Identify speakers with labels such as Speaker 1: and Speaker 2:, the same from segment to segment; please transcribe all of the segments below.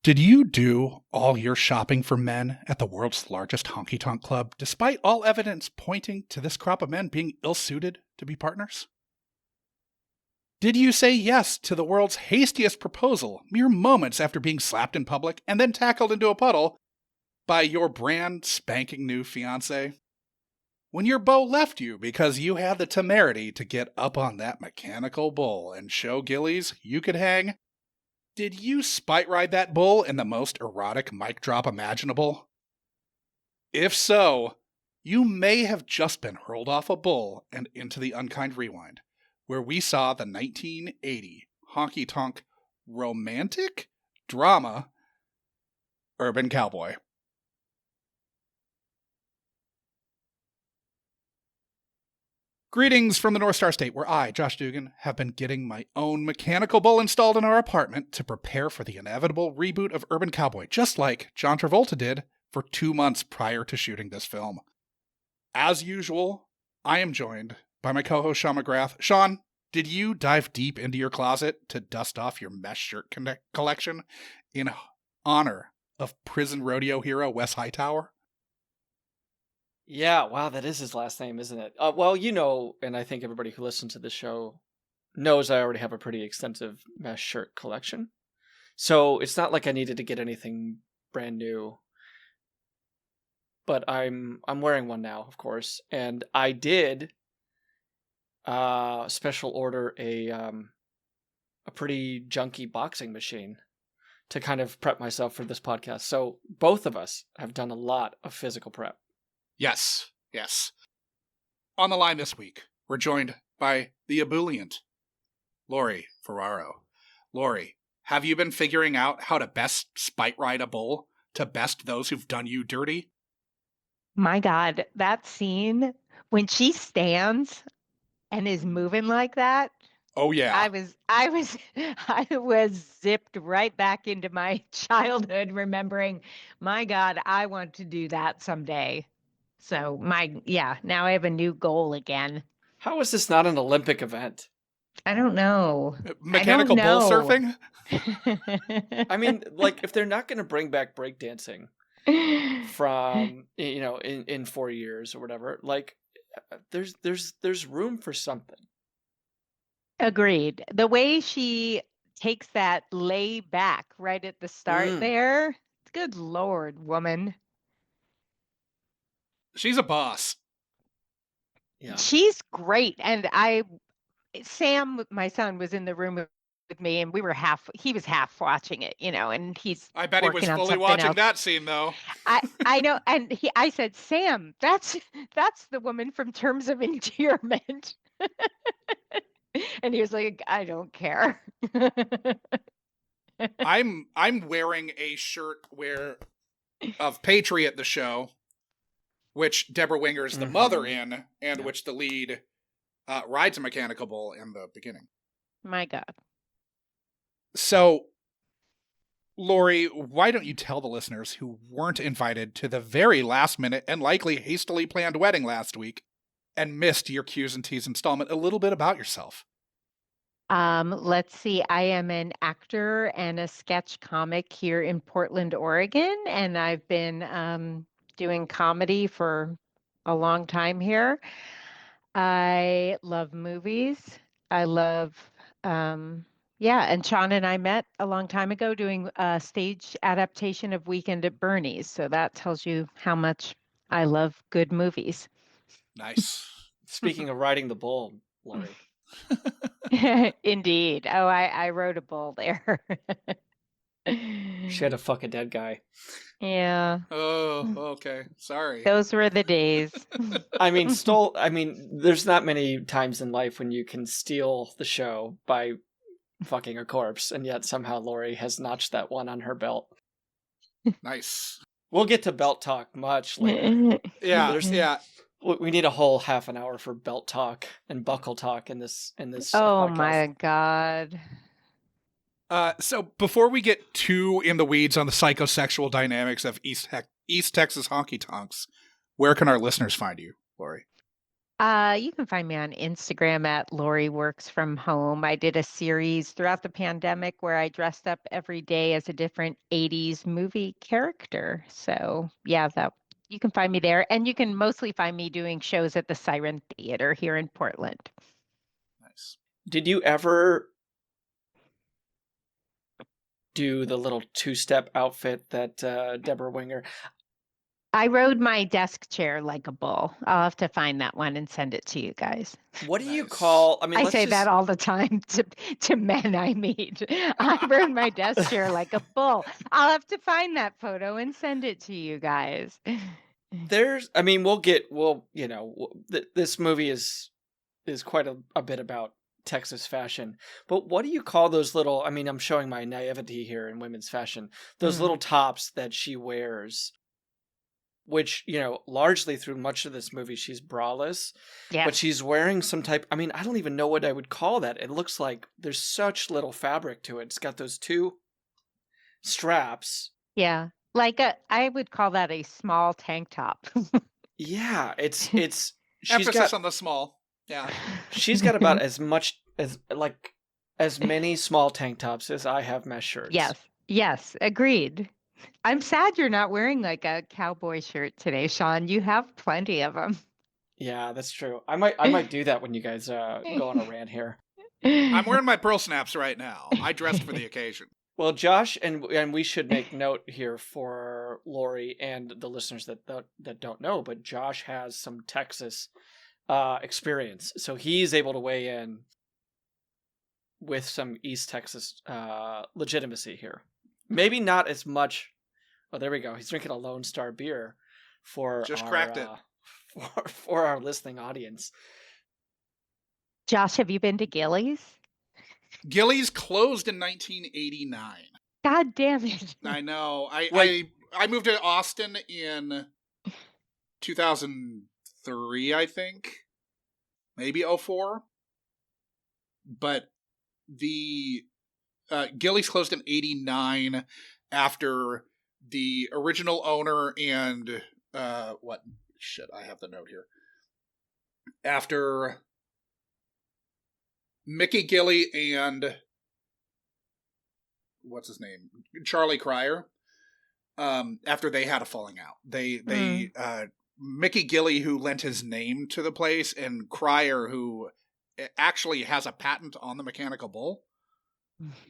Speaker 1: Did you do all your shopping for men at the world's largest honky-tonk club, despite all evidence pointing to this crop of men being ill-suited to be partners? Did you say yes to the world's hastiest proposal mere moments after being slapped in public and then tackled into a puddle by your brand spanking new fiancé? When your beau left you because you had the temerity to get up on that mechanical bull and show Gilley's you could hang, did you spite ride that bull in the most erotic mic drop imaginable? If so, you may have just been hurled off a bull and into the Unkind Rewind, where we saw the 1980 honky-tonk romantic drama Urban Cowboy. Greetings from the North Star State, where I, Josh Dugan, have been getting my own mechanical bull installed in our apartment to prepare for the inevitable reboot of Urban Cowboy, just like John Travolta did for 2 months prior to shooting this film. As usual, I am joined by my co-host Sean McGrath. Sean, did you dive deep into your closet to dust off your mesh shirt collection in honor of prison rodeo hero Wes Hightower?
Speaker 2: Yeah, wow, that is his last name, isn't it? Well, you know, and I think everybody who listens to the show knows I already have a pretty extensive mesh shirt collection. So it's not like I needed to get anything brand new. But I'm wearing one now, of course, and I did special order a pretty junky boxing machine to kind of prep myself for this podcast. So both of us have done a lot of physical prep.
Speaker 1: Yes. On the line this week, we're joined by the ebullient Lori Ferraro. Lori, have you been figuring out how to best spite ride a bull to best those who've done you dirty?
Speaker 3: My God, that scene when she stands and is moving like that.
Speaker 1: Oh yeah.
Speaker 3: I was zipped right back into my childhood, remembering, my God, I want to do that someday. So now I have a new goal again.
Speaker 2: How is this not an Olympic event?
Speaker 3: I don't know.
Speaker 1: Mechanical bull surfing?
Speaker 2: I mean, like, if they're not going to bring back breakdancing from, in 4 years or whatever, like, there's room for something.
Speaker 3: Agreed. The way she takes that lay back right at the start there, good Lord, woman.
Speaker 1: She's a boss.
Speaker 2: Yeah.
Speaker 3: She's great. And Sam, my son, was in the room with me, and he was half watching it, and
Speaker 1: I bet he was fully watching that scene though.
Speaker 3: I know. And I said, Sam, that's the woman from Terms of Endearment. And he was like, I don't care.
Speaker 1: I'm wearing a shirt of Patriot, the show, which Debra Winger is the mother in, and which the lead rides a mechanical bull in the beginning.
Speaker 3: My God.
Speaker 1: So, Lori, why don't you tell the listeners who weren't invited to the very last minute and likely hastily planned wedding last week and missed your Q's and T's installment a little bit about yourself?
Speaker 3: Let's see. I am an actor and a sketch comic here in Portland, Oregon, and I've been doing comedy for a long time here. I love movies. I love, and Sean and I met a long time ago doing a stage adaptation of Weekend at Bernie's. So that tells you how much I love good movies.
Speaker 1: Nice.
Speaker 2: Speaking of riding the bull, Lori.
Speaker 3: Indeed. Oh, I wrote a bull there.
Speaker 2: She had to fuck a dead guy.
Speaker 3: Yeah.
Speaker 1: Oh, okay. Sorry.
Speaker 3: Those were the days.
Speaker 2: There's not many times in life when you can steal the show by fucking a corpse, and yet somehow Lori has notched that one on her belt.
Speaker 1: Nice.
Speaker 2: We'll get to belt talk much later.
Speaker 1: Yeah.
Speaker 2: We need a whole half an hour for belt talk and buckle talk in this.
Speaker 3: Oh
Speaker 2: podcast.
Speaker 3: My God.
Speaker 1: So before we get too in the weeds on the psychosexual dynamics of East Texas honky tonks, where can our listeners find you, Lori?
Speaker 3: You can find me on Instagram at Lori Works From Home. I did a series throughout the pandemic where I dressed up every day as a different 80s movie character. So yeah, that you can find me there. And you can mostly find me doing shows at the Siren Theater here in Portland.
Speaker 1: Nice.
Speaker 2: Did you ever do the little two-step outfit that Debra Winger?
Speaker 3: I rode my desk chair like a bull. I'll have to find that one and send it to you guys.
Speaker 2: What do you
Speaker 1: Nice.
Speaker 2: call? I mean,
Speaker 3: I
Speaker 2: let's
Speaker 3: say
Speaker 2: just.
Speaker 3: that all the time to men I meet. I rode my desk chair like a bull. I'll have to find that photo and send it to you guys.
Speaker 2: I mean, this movie is quite a bit about Texas fashion. But what do you call those little? I mean, I'm showing my naivety here in women's fashion. Those little tops that she wears, which, largely through much of this movie, she's braless,
Speaker 3: Yeah.
Speaker 2: but she's wearing some type. I mean, I don't even know what I would call that. It looks like there's such little fabric to it. It's got those two straps.
Speaker 3: Yeah. I would call that a small tank top.
Speaker 2: Yeah, she's
Speaker 1: Emphasis
Speaker 2: got
Speaker 1: on the small. Yeah.
Speaker 2: she's got about as much as many small tank tops as I have mesh shirts.
Speaker 3: Yes. Yes. Agreed. I'm sad you're not wearing like a cowboy shirt today, Sean. You have plenty of them.
Speaker 2: Yeah, that's true. I might do that when you guys go on a rant here.
Speaker 1: I'm wearing my pearl snaps right now. I dressed for the occasion.
Speaker 2: Well, Josh, and we should make note here for Lori and the listeners that don't know, but Josh has some Texas experience, so he's able to weigh in with some East Texas legitimacy here. Maybe not as much. Oh, there we go. He's drinking a Lone Star beer for
Speaker 1: cracked it
Speaker 2: for our listening audience.
Speaker 3: Josh, have you been to Gilley's?
Speaker 1: Gilley's closed in 1989.
Speaker 3: God damn it.
Speaker 1: I know. I moved to Austin in 2003, I think. Maybe 04. But the Gilley's closed in 89 after the original owner and I have the note here. After Mickey Gilley and what's his name? Charlie Cryer. After they had a falling out. Mickey Gilley, who lent his name to the place, and Cryer, who actually has a patent on the mechanical bull.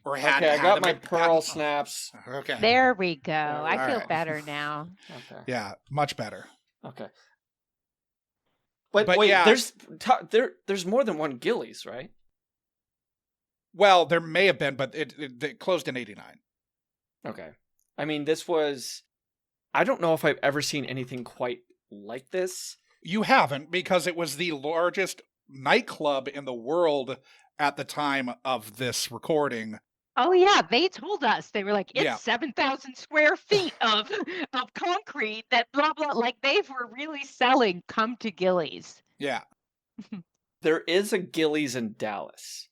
Speaker 1: Or had
Speaker 2: I got my
Speaker 1: patent.
Speaker 2: pearl snaps.
Speaker 1: Okay.
Speaker 3: There we go.
Speaker 2: All
Speaker 3: I feel
Speaker 1: right.
Speaker 3: better now.
Speaker 2: Okay.
Speaker 1: Yeah, much better.
Speaker 2: Okay. But wait,
Speaker 1: yeah.
Speaker 2: there's more than one Gilley's, right?
Speaker 1: Well, there may have been, but it closed in 89.
Speaker 2: Okay. I mean, I don't know if I've ever seen anything quite like this.
Speaker 1: You haven't, because it was the largest nightclub in the world at the time of this recording.
Speaker 3: Oh yeah, they told us. They were like, it's
Speaker 1: Yeah.
Speaker 3: 7,000 square feet of concrete that blah blah. Like they were really selling. Come to Gilley's.
Speaker 1: Yeah.
Speaker 2: There is a Gilley's in Dallas.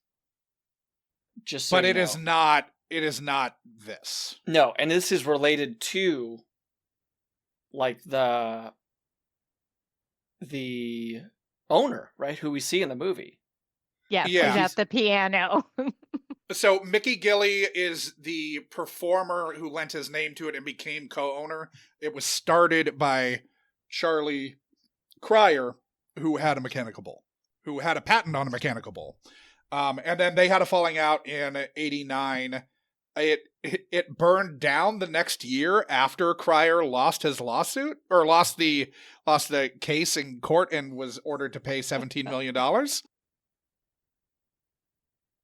Speaker 2: Just so
Speaker 1: But
Speaker 2: you
Speaker 1: it
Speaker 2: know.
Speaker 1: is not. It is not this.
Speaker 2: No, and this is related to like the owner, right? Who we see in the movie.
Speaker 3: Yes,
Speaker 1: Yeah.
Speaker 3: he's at the piano.
Speaker 1: So Mickey Gilley is the performer who lent his name to it and became co-owner. It was started by Charlie Cryer, who had a mechanical bull, who had a patent on a mechanical bull. And then they had a falling out in 89. It burned down the next year after Cryer lost his lawsuit, or lost the case in court and was ordered to pay $17 million.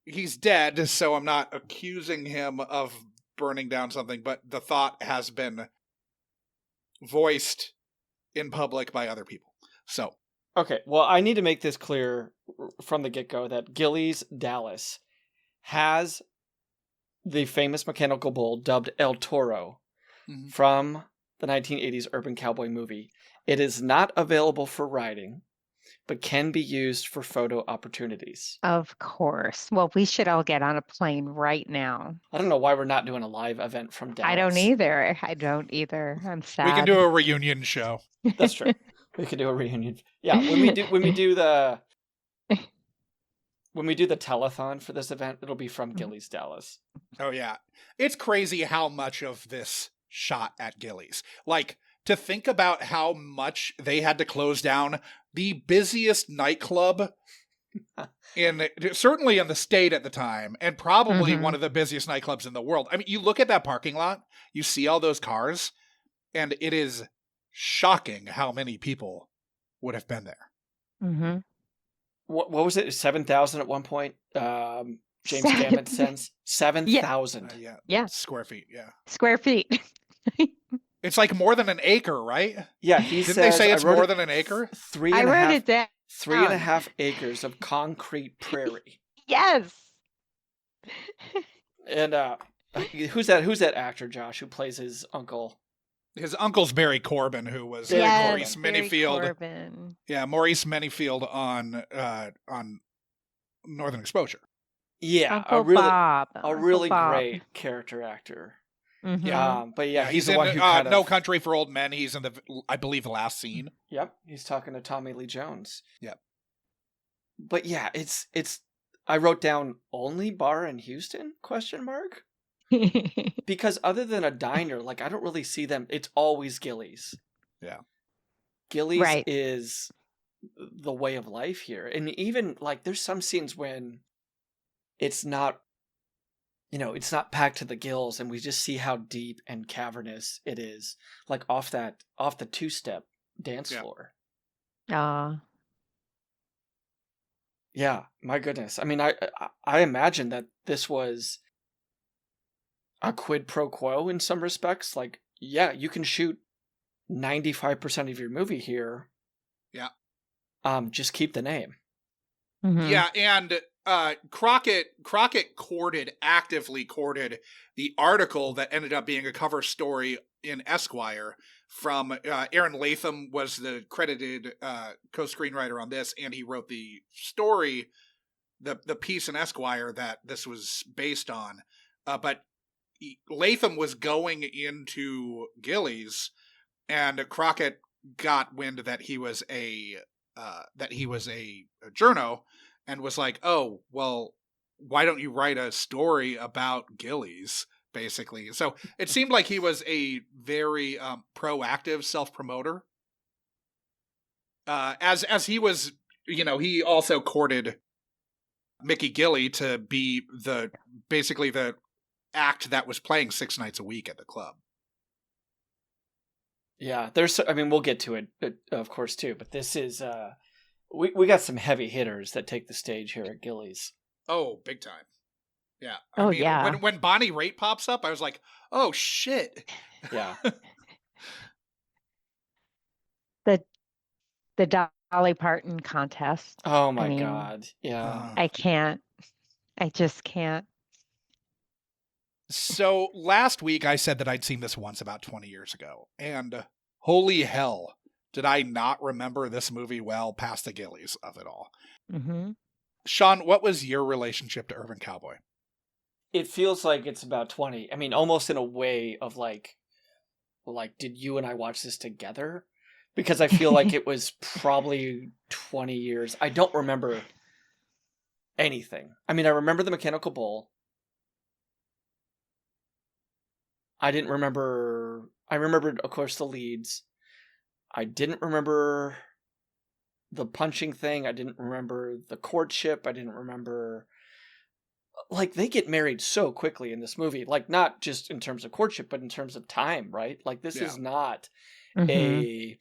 Speaker 1: He's dead, so I'm not accusing him of burning down something, but the thought has been voiced in public by other people. So,
Speaker 2: okay, well, I need to make this clear from the get-go that Gilley's Dallas has the famous mechanical bull dubbed El Toro from the 1980s Urban Cowboy movie. It is not available for riding, but can be used for photo opportunities.
Speaker 3: Of course. Well, we should all get on a plane right now.
Speaker 2: I don't know why we're not doing a live event from Dallas.
Speaker 3: I don't either. I'm sad.
Speaker 1: we can do a reunion show.
Speaker 2: That's true. We could do a reunion. Yeah, when we do the telethon for this event, it'll be from Gilley's Dallas.
Speaker 1: Oh yeah. It's crazy how much of this shot at Gilley's. Like, to think about how much they had to close down the busiest nightclub certainly in the state at the time, and probably one of the busiest nightclubs in the world. I mean, you look at that parking lot, you see all those cars, and it is shocking how many people would have been there.
Speaker 3: Mm-hmm.
Speaker 2: What was it? 7,000 at one point. James Gammon says 7,000.
Speaker 3: Yeah.
Speaker 1: Square feet. Yeah.
Speaker 3: Square feet.
Speaker 1: It's like more than an acre, right?
Speaker 2: Yeah, he
Speaker 1: Didn't
Speaker 2: says,
Speaker 1: they say it's more than an acre?
Speaker 3: I wrote it down.
Speaker 2: 3.5 acres of concrete prairie.
Speaker 3: Yes.
Speaker 2: And who's that actor, Josh, who plays his uncle?
Speaker 1: His uncle's Barry Corbin, who was Maurice Minifield.
Speaker 3: Corbin.
Speaker 1: Yeah, Maurice Minifield on Northern Exposure.
Speaker 2: Yeah,
Speaker 3: Uncle Bob.
Speaker 2: A really great character actor.
Speaker 3: Mm-hmm.
Speaker 2: Yeah, but
Speaker 1: he's
Speaker 2: the
Speaker 1: in
Speaker 2: one who
Speaker 1: No Country for Old Men. He's in I believe, the last scene.
Speaker 2: Yep, he's talking to Tommy Lee Jones.
Speaker 1: Yep.
Speaker 2: But yeah, it's. I wrote down only bar in Houston ? Because other than a diner, like, I don't really see them. It's always Gilley's.
Speaker 1: Yeah.
Speaker 2: Gilley's is the way of life here, and even like there's some scenes when it's not. It's not packed to the gills, and we just see how deep and cavernous it is, like off the two-step dance floor. Yeah, my goodness. I mean, I imagine that this was a quid pro quo in some respects. Like, yeah, you can shoot 95% of your movie here.
Speaker 1: Yeah.
Speaker 2: Just keep the name.
Speaker 3: Mm-hmm.
Speaker 1: Yeah, and Crockett actively courted the article that ended up being a cover story in Esquire from Aaron Latham was the credited co-screenwriter on this, and he wrote the story, the piece in Esquire that this was based on. But Latham was going into Gilley's, and Crockett got wind that he was a journo, and was like, oh, well, why don't you write a story about Gilley's, basically? So it seemed like he was a very proactive self-promoter. As he was, he also courted Mickey Gilley to be basically the act that was playing 6 nights a week at the club.
Speaker 2: Yeah, we'll get to it, of course, too, but this is... We got some heavy hitters that take the stage here at Gilley's.
Speaker 1: Oh, big time. Yeah.
Speaker 3: Yeah.
Speaker 1: When Bonnie Raitt pops up, I was like, oh, shit.
Speaker 2: Yeah.
Speaker 3: the Dolly Parton contest.
Speaker 2: Oh, my God. Yeah.
Speaker 3: I just can't.
Speaker 1: So last week I said that I'd seen this once about 20 years ago. And holy hell, did I not remember this movie well past the Gilleys of it all.
Speaker 3: Mm-hmm.
Speaker 1: Sean, what was your relationship to Urban Cowboy?
Speaker 2: It feels like it's about 20. I mean, almost in a way of like, did you and I watch this together? Because I feel like it was probably 20 years. I don't remember anything. I mean, I remember the Mechanical Bull. I remembered, of course, the leads. I didn't remember the punching thing. I didn't remember the courtship. I didn't remember... Like, they get married so quickly in this movie. Like, not just in terms of courtship, but in terms of time, right? Like, this is not a...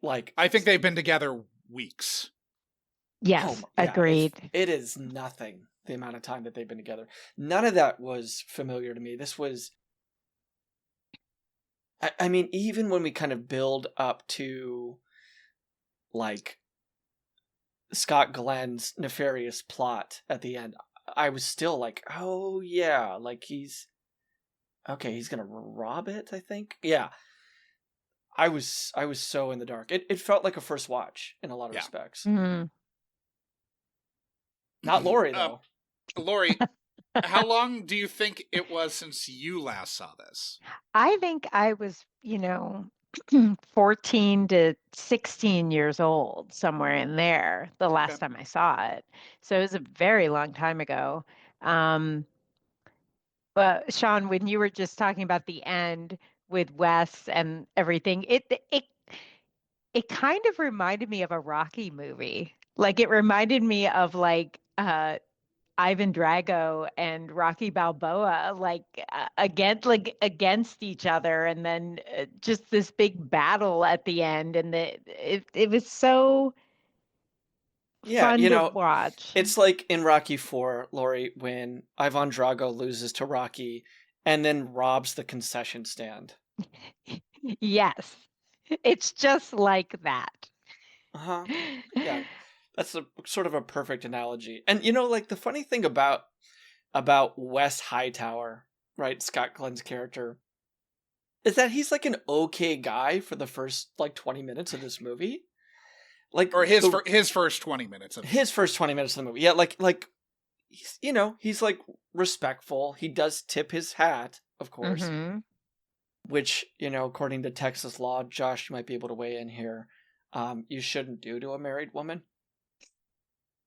Speaker 2: Like,
Speaker 1: I think they've been together weeks.
Speaker 3: Yes, agreed.
Speaker 2: It is nothing, the amount of time that they've been together. None of that was familiar to me. This was... I mean, even when we kind of build up to, like, Scott Glenn's nefarious plot at the end, I was still like, oh, yeah, like, he's gonna rob it, I think? Yeah. I was so in the dark. It felt like a first watch in a lot of respects.
Speaker 3: Mm-hmm.
Speaker 2: Not Lori, though.
Speaker 1: Lori, how long do you think it was since you last saw this?
Speaker 3: I think I was, 14 to 16 years old, somewhere in there, the
Speaker 1: Okay.
Speaker 3: last time I saw it. So it was a very long time ago. Um, but Sean, when you were just talking about the end with Wes and everything, it kind of reminded me of a Rocky movie. Like it reminded me of Ivan Drago and Rocky Balboa against each other, and then just this big battle at the end, and it was so
Speaker 2: Yeah,
Speaker 3: fun to watch.
Speaker 2: it's like in Rocky 4, Lori, when Ivan Drago loses to Rocky and then robs the concession stand.
Speaker 3: Yes, it's just like that.
Speaker 2: Uh-huh. Yeah. That's a sort of a perfect analogy. And like the funny thing about Wes Hightower, right, Scott Glenn's character, is that he's like an okay guy for the first like 20 minutes of this movie. Like
Speaker 1: Or his first 20 minutes of
Speaker 2: his first 20 minutes of the movie. Yeah, like he's he's like respectful. He does tip his hat, of course,
Speaker 3: Hmm.
Speaker 2: which, according to Texas law, Josh, you might be able to weigh in here. You shouldn't do to a married woman.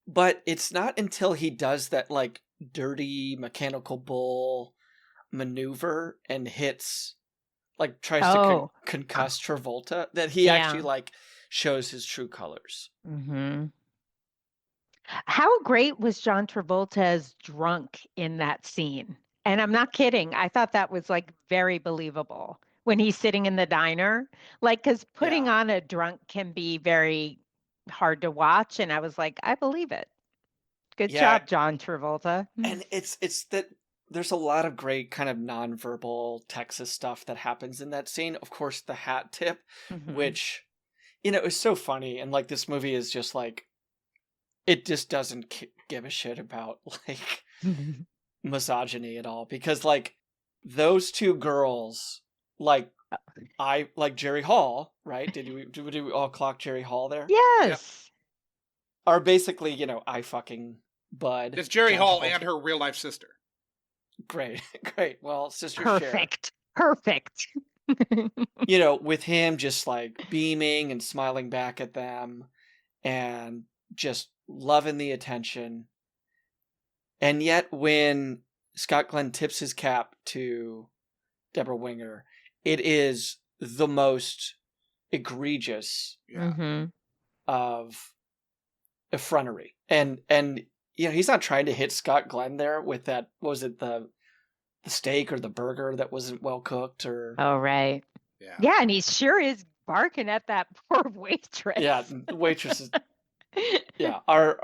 Speaker 2: But it's not until he does that like dirty mechanical bull maneuver and tries to
Speaker 3: Oh,
Speaker 2: concuss Travolta that he actually
Speaker 3: yeah.
Speaker 2: like shows his true colors.
Speaker 3: Hmm. How great was John Travolta's drunk in that scene? And I'm not kidding. I thought that was like very believable when he's sitting in the diner. Like, because putting
Speaker 2: Yeah.
Speaker 3: on a drunk can be very hard to watch. And I was like, I believe it. Good
Speaker 2: Yeah,
Speaker 3: job, John Travolta.
Speaker 2: and it's that there's a lot of great kind of nonverbal Texas stuff that happens in that scene. Of course, the hat tip,
Speaker 3: Hmm.
Speaker 2: which is so funny, and like this movie is just like it just doesn't give a shit about like misogyny at all, because like those two girls, like I like Jerry Hall, right? Did we all clock Jerry Hall there?
Speaker 1: Yep.
Speaker 3: Yes.
Speaker 2: Are basically I fucking Bud
Speaker 1: It's Jerry
Speaker 2: John
Speaker 1: Hall
Speaker 2: Travolta.
Speaker 1: and her real life sister.
Speaker 2: Great, great. Well, sister share.
Speaker 3: Perfect. Perfect.
Speaker 2: With him just like beaming and smiling back at them and just loving the attention. And yet when Scott Glenn tips his cap to Debra Winger, it is the most egregious
Speaker 1: Yeah.
Speaker 3: Hmm.
Speaker 2: of effrontery. And he's not trying to hit Scott Glenn there with that, what was it, the steak or the burger that wasn't well cooked, or
Speaker 3: Oh, right.
Speaker 1: Yeah.
Speaker 3: Yeah, and he sure is barking at that poor waitress.
Speaker 2: yeah, the waitress is yeah, our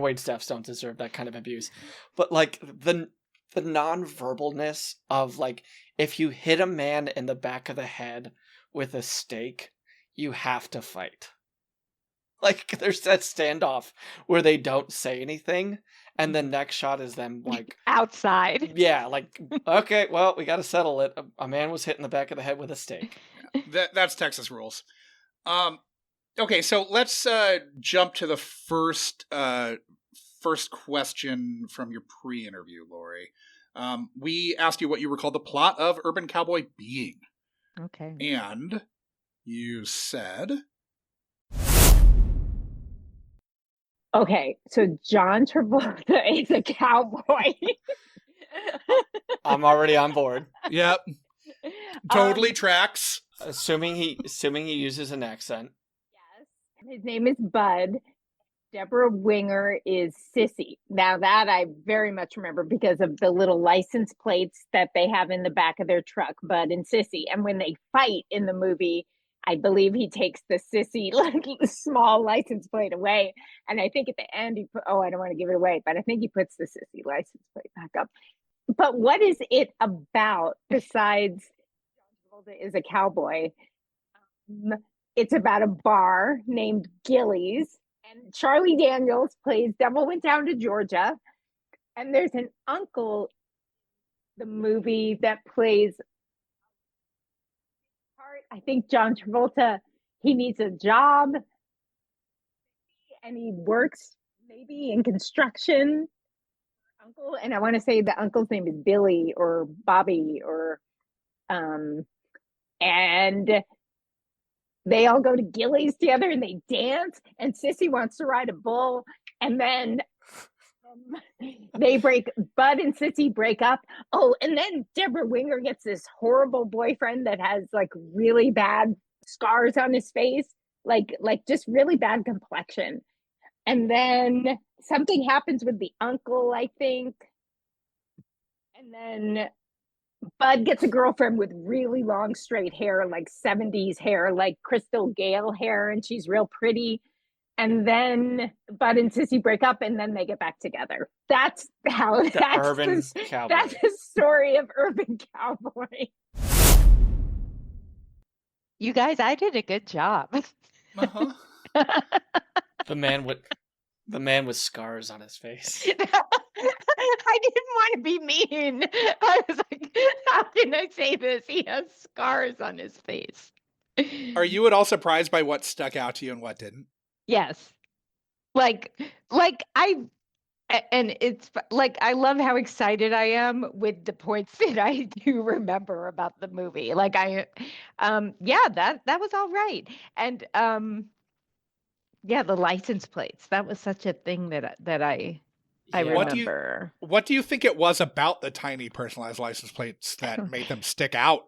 Speaker 2: wait staffs don't deserve that kind of abuse. But like the non-verbalness of like, if you hit a man in the back of the head with a steak, you have to fight. Like there's that standoff where they don't say anything, and the next shot is them like,
Speaker 3: Outside.
Speaker 2: yeah, like, okay, well, we got to settle it. A man was hit in the back of the head with a steak.
Speaker 1: That's Texas rules. Okay, so let's jump to the first question from your pre-interview, Lori. We asked you what you recall the plot of Urban Cowboy being.
Speaker 3: Okay.
Speaker 1: And you said...
Speaker 4: Okay, so John Travolta is a cowboy.
Speaker 2: I'm already on board.
Speaker 1: Yep. Totally tracks.
Speaker 2: Assuming he uses an accent.
Speaker 4: Yes. His name is Bud. Debra Winger is Sissy. Now that I very much remember because of the little license plates that they have in the back of their truck, Bud and Sissy. And when they fight in the movie, I believe he takes the Sissy like small license plate away. And I think at the end I don't want to give it away, but I think he puts the Sissy license plate back up. But what is it about besides John Travolta is a cowboy? It's about a bar named Gilley's, and Charlie Daniels plays Devil Went Down to Georgia. And there's an uncle, the movie that plays part. I think John Travolta, he needs a job and he works maybe in construction. Uncle, and I want to say the uncle's name is Billy or Bobby or and they all go to Gilley's together and they dance, and Sissy wants to ride a bull, and then Bud and Sissy break up. Oh, and then Debra Winger gets this horrible boyfriend that has like really bad scars on his face, like just really bad complexion. And then something happens with the uncle, I think. And then Bud gets a girlfriend with really long straight hair, like 70s hair, like Crystal Gale hair, and she's real pretty. And then Bud and Sissy break up, and then they get back together. That's
Speaker 2: Urban Cowboy.
Speaker 4: That's the story of Urban Cowboy.
Speaker 3: You guys, I did a good job.
Speaker 1: Uh-huh.
Speaker 2: The man with scars on his face.
Speaker 3: I didn't want to be mean. I was like, how can I say this? He has scars on his face.
Speaker 1: Are you at all surprised by what stuck out to you and what didn't?
Speaker 3: Yes. And it's like, I love how excited I am with the points that I do remember about the movie. Like yeah, that was all right. And yeah, the license plates, that was such a thing that I
Speaker 2: Yeah.
Speaker 3: remember.
Speaker 1: What do you think it was about the tiny personalized license plates that made them stick out?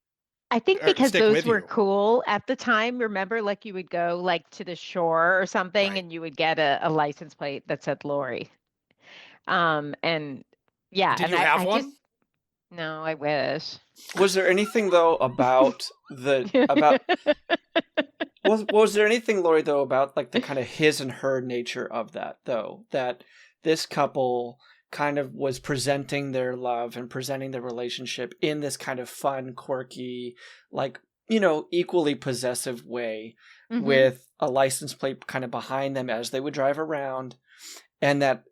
Speaker 3: I think
Speaker 1: Or
Speaker 3: because
Speaker 1: stick
Speaker 3: those
Speaker 1: with
Speaker 3: were
Speaker 1: you?
Speaker 3: cool at the time. Remember, like you would go like to the shore or something,
Speaker 1: Right.
Speaker 3: and you would get a license plate that said Lori. And yeah,
Speaker 1: Did
Speaker 3: and
Speaker 1: you have
Speaker 3: I
Speaker 1: one?
Speaker 3: just no, I wish.
Speaker 2: Was there anything though about was there anything, Lori, though, about like the kind of his and her nature of that, though, that this couple kind of was presenting their love and presenting their relationship in this kind of fun, quirky, like, equally possessive way,
Speaker 3: Mhm.
Speaker 2: with a license plate kind of behind them as they would drive around, and that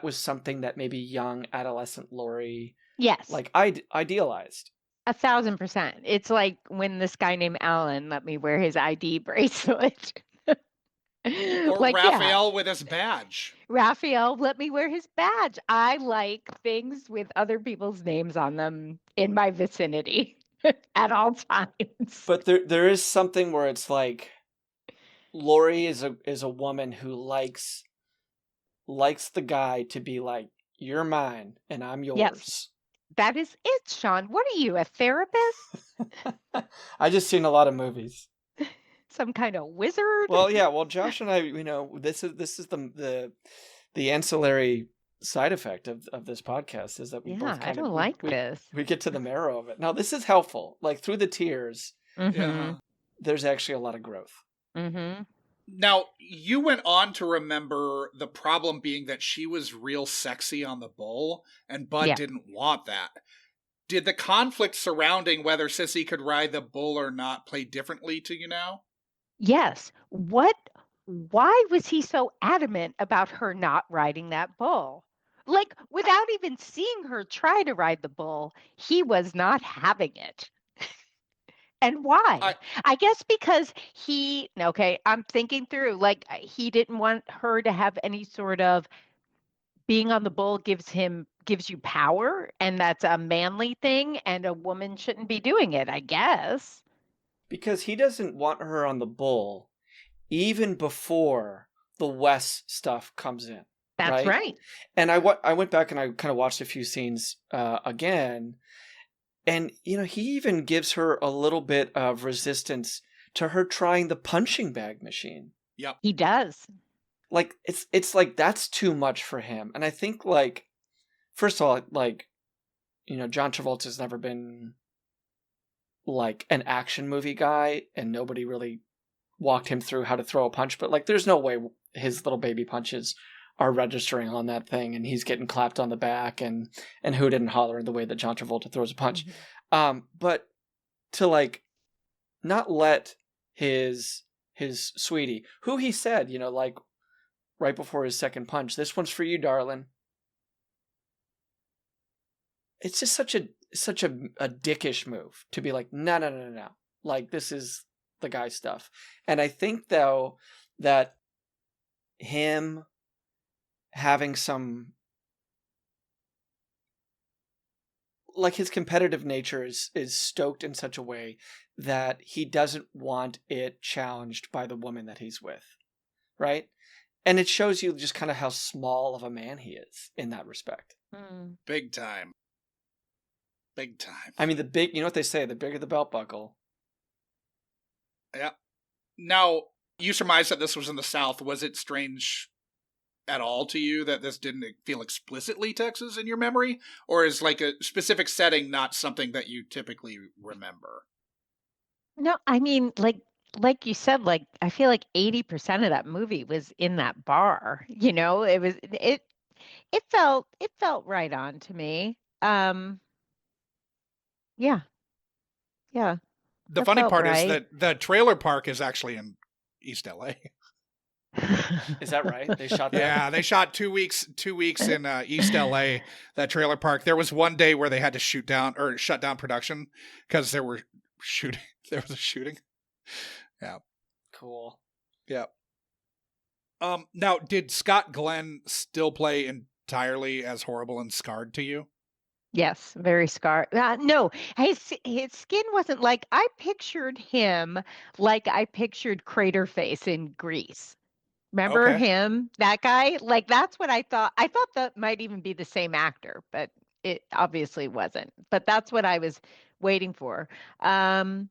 Speaker 2: was something that maybe young adolescent Lori
Speaker 3: Yes,
Speaker 2: like idealized.
Speaker 3: 1,000%. It's like when this guy named Alan let me wear his ID bracelet.
Speaker 1: Or
Speaker 3: Like, yeah,
Speaker 1: Raphael with his badge?
Speaker 3: Raphael let me wear his badge. I like things with other people's names on them in my vicinity at all times.
Speaker 2: But there is something where it's like Lori is a woman who likes the guy to be like, you're mine and I'm yours.
Speaker 3: That is it, Sean. What are you, a therapist?
Speaker 2: I just seen a lot of movies.
Speaker 3: Some kind of wizard?
Speaker 2: Well, yeah. Well, Josh and I, this is the ancillary side effect of this podcast is that we both
Speaker 3: I
Speaker 2: kind
Speaker 3: don't
Speaker 2: of
Speaker 3: like this.
Speaker 2: we get to the marrow of it. Now, this is helpful. Like through the tears,
Speaker 3: Mm-hmm.
Speaker 1: Yeah.
Speaker 2: there's actually a lot of growth.
Speaker 3: Mm-hmm.
Speaker 1: Now, you went on to remember the problem being that she was real sexy on the bull, and Bud
Speaker 3: Yeah.
Speaker 1: didn't want that. Did the conflict surrounding whether Sissy could ride the bull or not play differently to you now?
Speaker 3: Yes. Why was he so adamant about her not riding that bull? Like, without even seeing her try to ride the bull, he was not having it. And why? I guess because I'm thinking through, like, he didn't want her to have any sort of being on the bull gives you power, and that's a manly thing, and a woman shouldn't be doing it, I guess.
Speaker 2: Because he doesn't want her on the bull even before the Wes stuff comes in.
Speaker 3: That's right.
Speaker 2: And I went back and I kind of watched a few scenes again. And, he even gives her a little bit of resistance to her trying the punching bag machine.
Speaker 1: Yep.
Speaker 3: He does.
Speaker 2: Like, it's like that's too much for him. And I think, like, first of all, like, John Travolta's never been like an action movie guy, and nobody really walked him through how to throw a punch. But, like, there's no way his little baby punches are registering on that thing, and he's getting clapped on the back and hooted and hollering the way that John Travolta throws a punch.
Speaker 3: Mm-hmm.
Speaker 2: But to, like, not let his sweetie, who he said, like right before his second punch, this one's for you, darling. It's just such a dickish move to be like, no. Like, this is the guy stuff. And I think, though, that him having some like his competitive nature is stoked in such a way that he doesn't want it challenged by the woman that he's with, right? And it shows you just kind of how small of a man he is in that respect.
Speaker 1: Big time. Big time.
Speaker 2: I mean, you know what they say, the bigger the belt buckle.
Speaker 1: Yeah. Now, you surmised that this was in the South. Was it strange at all to you that this didn't feel explicitly Texas in your memory? Or is like a specific setting not something that you typically remember?
Speaker 3: No, I mean, like you said, like I feel like 80% of that movie was in that bar. It felt right on to me. Yeah, yeah,
Speaker 1: The
Speaker 3: that
Speaker 1: funny
Speaker 3: felt
Speaker 1: part is
Speaker 3: right.
Speaker 1: that the trailer park is actually in East LA.
Speaker 2: Is that right? They shot that?
Speaker 1: Yeah, they shot 2 weeks in East LA, that trailer park. There was one day where they had to shut down production because there was a shooting. Yeah.
Speaker 2: Cool.
Speaker 1: Yeah. Now, did Scott Glenn still play entirely as horrible and scarred to you?
Speaker 3: Yes, very scar. No, his skin wasn't like I pictured him like I pictured Crater Face in Grease. Remember
Speaker 1: Okay.
Speaker 3: him, that guy? Like that's what I thought. I thought that might even be the same actor, but it obviously wasn't. But that's what I was waiting for. Um,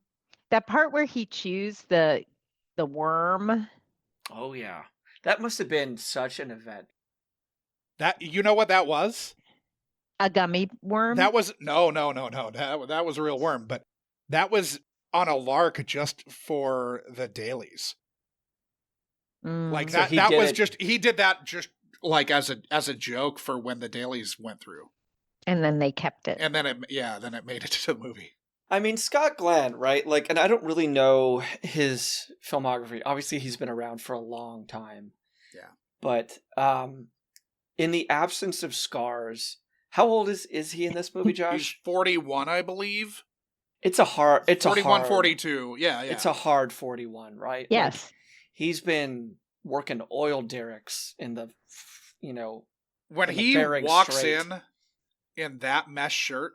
Speaker 3: that part where he chews the worm,
Speaker 2: Oh, yeah. That must have been such an event.
Speaker 1: That, you know what that was?
Speaker 3: a gummy worm.
Speaker 1: That was no. That was a real worm, but that was on a lark just for the dailies. Like
Speaker 2: So he
Speaker 1: that
Speaker 2: did
Speaker 1: was
Speaker 2: it.
Speaker 1: just he did that just like as a joke for when the dailies went through.
Speaker 3: And then they kept it.
Speaker 1: And then it made it to the movie.
Speaker 2: I mean, Scott Glenn, right? Like, and I don't really know his filmography. Obviously, he's been around for a long time.
Speaker 1: Yeah.
Speaker 2: But in the absence of scars, how old is he in this movie,
Speaker 1: He's
Speaker 2: Josh?
Speaker 1: 41, I believe.
Speaker 2: It's a hard.
Speaker 1: 41, 42. Yeah.
Speaker 2: It's a hard 41, right?
Speaker 3: Yes.
Speaker 2: Like, he's been working oil derricks in the,
Speaker 1: When
Speaker 2: in the
Speaker 1: he
Speaker 2: Bering
Speaker 1: walks
Speaker 2: Strait.
Speaker 1: in that mesh shirt,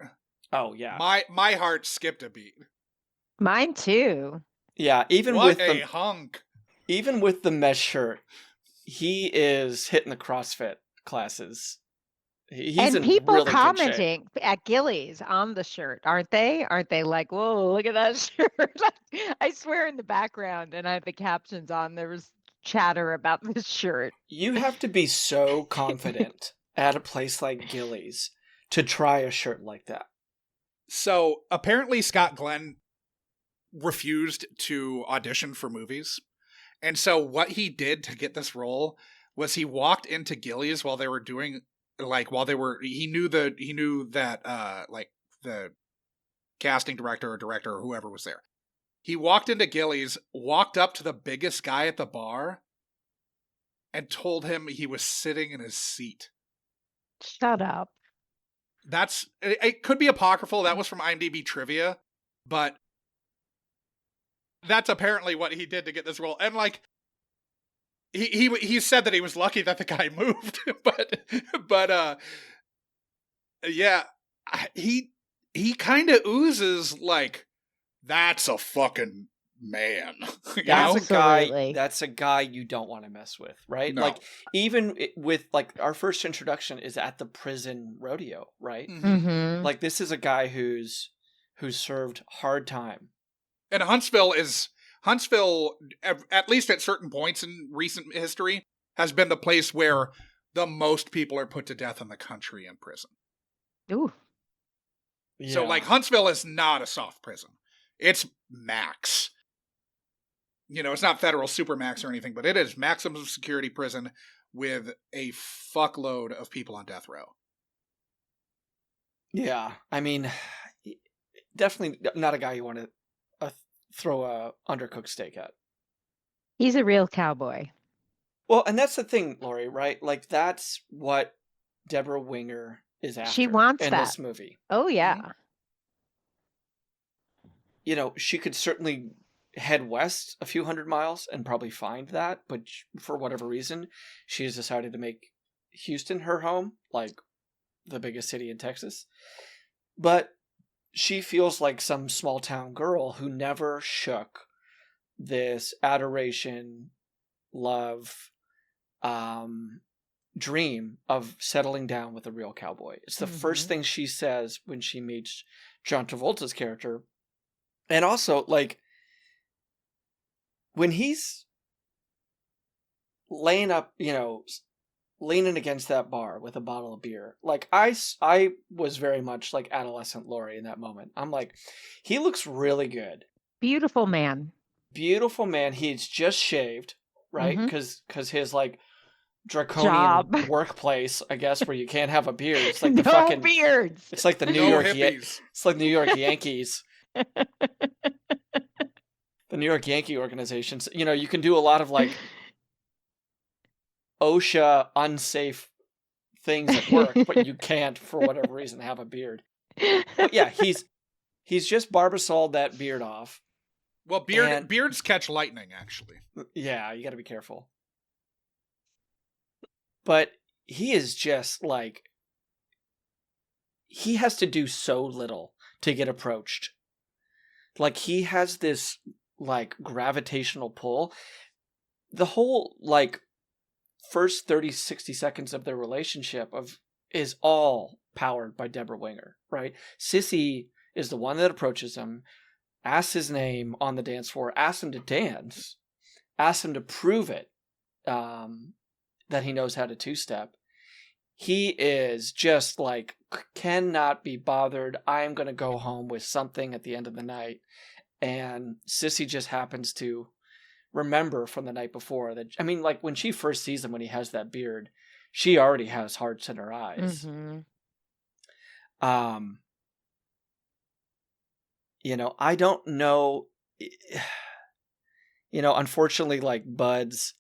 Speaker 2: Oh yeah,
Speaker 1: my heart skipped a beat.
Speaker 3: Mine too.
Speaker 2: yeah.
Speaker 1: What a hunk!
Speaker 2: Even with the mesh shirt, he is hitting the CrossFit classes. He's
Speaker 3: And
Speaker 2: in
Speaker 3: people
Speaker 2: really good shape.
Speaker 3: commenting at Gilley's on the shirt, aren't they? Aren't they like, whoa, look at that shirt? I swear in the background, and I have the captions on, there was chatter about this shirt.
Speaker 2: You have to be so confident at a place like Gilley's to try a shirt like that.
Speaker 1: So apparently Scott Glenn refused to audition for movies. And so what he did to get this role was he walked into Gilley's while they were doing he knew that like the casting director or whoever was there. He walked into Gilley's, walked up to the biggest guy at the bar, and told him he was sitting in his seat.
Speaker 3: Shut up.
Speaker 1: It could be apocryphal. That was from IMDb trivia, but that's apparently what he did to get this role. And like, he said that he was lucky that the guy moved, but yeah, he kind of oozes like that's a fucking man.
Speaker 2: That's a guy you don't want to mess with, right?
Speaker 1: No.
Speaker 2: Like even with like our first introduction is at the prison rodeo, right?
Speaker 3: Mm-hmm.
Speaker 2: Like this is a guy who's served hard time.
Speaker 1: And Huntsville, at least at certain points in recent history, has been the place where the most people are put to death in the country in prison.
Speaker 3: Ooh.
Speaker 2: Yeah.
Speaker 1: So like Huntsville is not a soft prison. It's max. It's not federal supermax or anything, but it is maximum security prison with a fuckload of people on death row.
Speaker 2: Yeah, I mean, definitely not a guy you want to throw a undercooked steak at.
Speaker 3: He's a real cowboy.
Speaker 2: Well, and that's the thing, Lori, right? Like that's what Debra Winger is after.
Speaker 3: She wants
Speaker 2: in
Speaker 3: that.
Speaker 2: This movie.
Speaker 3: Oh yeah.
Speaker 2: Mm-hmm. She could certainly head west a few hundred miles and probably find that, but for whatever reason, she has decided to make Houston her home, like the biggest city in Texas. But she feels like some small town girl who never shook this adoration, love, dream of settling down with a real cowboy. It's the first thing she says when she meets John Travolta's character. And also, like, when he's laying up, leaning against that bar with a bottle of beer, like, I was very much like adolescent Lori in that moment. I'm like, he looks really good.
Speaker 3: Beautiful man.
Speaker 2: Beautiful man. He's just shaved, right? Because his, like, draconian
Speaker 3: Job.
Speaker 2: workplace, I guess, where you can't have a beard. It's like the
Speaker 3: No
Speaker 2: fucking
Speaker 3: beards.
Speaker 2: It's like the New
Speaker 1: No
Speaker 2: York
Speaker 1: hippies.
Speaker 2: It's like New York Yankees. The New York Yankee organizations. You can do a lot of, like, OSHA unsafe things at work, but you can't, for whatever reason, have a beard. But yeah, he's just Barbasoled that beard off.
Speaker 1: Well, beards catch lightning, actually.
Speaker 2: Yeah, you got to be careful. But he is just, like, he has to do so little to get approached. Like, he has this, like, gravitational pull. The whole, like, first 30, 60 seconds of their relationship is all powered by Debra Winger, right? Sissy is the one that approaches him, asks his name on the dance floor, asks him to dance, asks him to prove it, that he knows how to two-step. He is just like, cannot be bothered. I'm going to go home with something at the end of the night. And Sissy just happens to remember from the night before that, I mean, like, when she first sees him when he has that beard, she already has hearts in her eyes. I don't know, unfortunately, like, Bud's,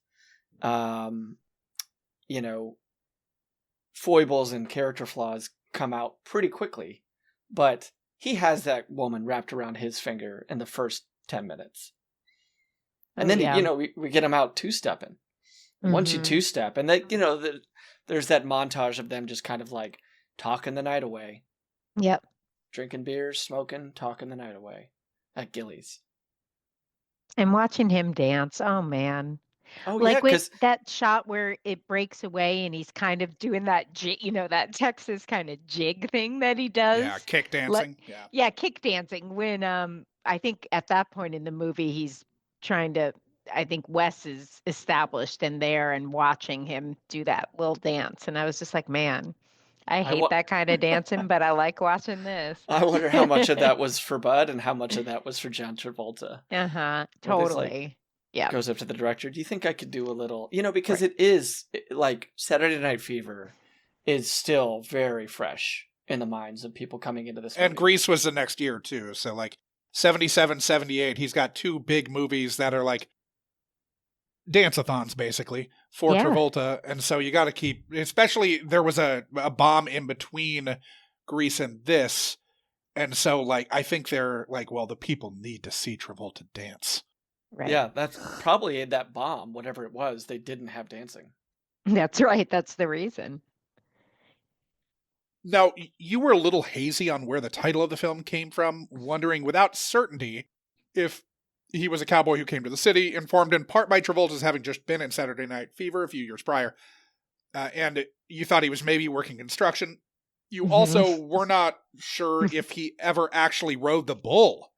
Speaker 2: foibles and character flaws come out pretty quickly, but he has that woman wrapped around his finger in the first 10 minutes. And then, we get him out two-stepping. Once you two-step, and that, there's that montage of them just kind of, like, talking the night away.
Speaker 3: Yep.
Speaker 2: Drinking beers, smoking, talking the night away at Gilley's.
Speaker 3: And watching him dance. Oh, man.
Speaker 2: Oh,
Speaker 3: like
Speaker 2: yeah,
Speaker 3: with that shot where it breaks away and he's kind of doing that, that Texas kind of jig thing that he does.
Speaker 1: Yeah, kick dancing.
Speaker 3: Yeah, kick dancing. When I think at that point in the movie, he's trying to, I think Wes is established in there and watching him do that little dance. And I was just like, man, I hate that kind of dancing, but I like watching this.
Speaker 2: I wonder how much of that was for Bud and how much of that was for John Travolta.
Speaker 3: Totally. Yeah.
Speaker 2: Goes up to the director. Do you think I could do a little, because it is, like, Saturday Night Fever is still very fresh in the minds of people coming into this movie.
Speaker 1: And Grease was the next year too. So, like, 77, 78, he's got two big movies that are like dance-a-thons basically for Travolta. And so you got to keep, especially there was a bomb in between Grease and this. And so, like, I think they're like, well, the people need to see Travolta dance.
Speaker 3: Right.
Speaker 2: Yeah, that's probably that bomb, whatever it was, they didn't have dancing.
Speaker 3: That's right. That's the reason.
Speaker 1: Now, you were a little hazy on where the title of the film came from, wondering without certainty if he was a cowboy who came to the city, informed in part by Travolta's having just been in Saturday Night Fever a few years prior, and you thought he was maybe working construction. You also were not sure if he ever actually rode the bull.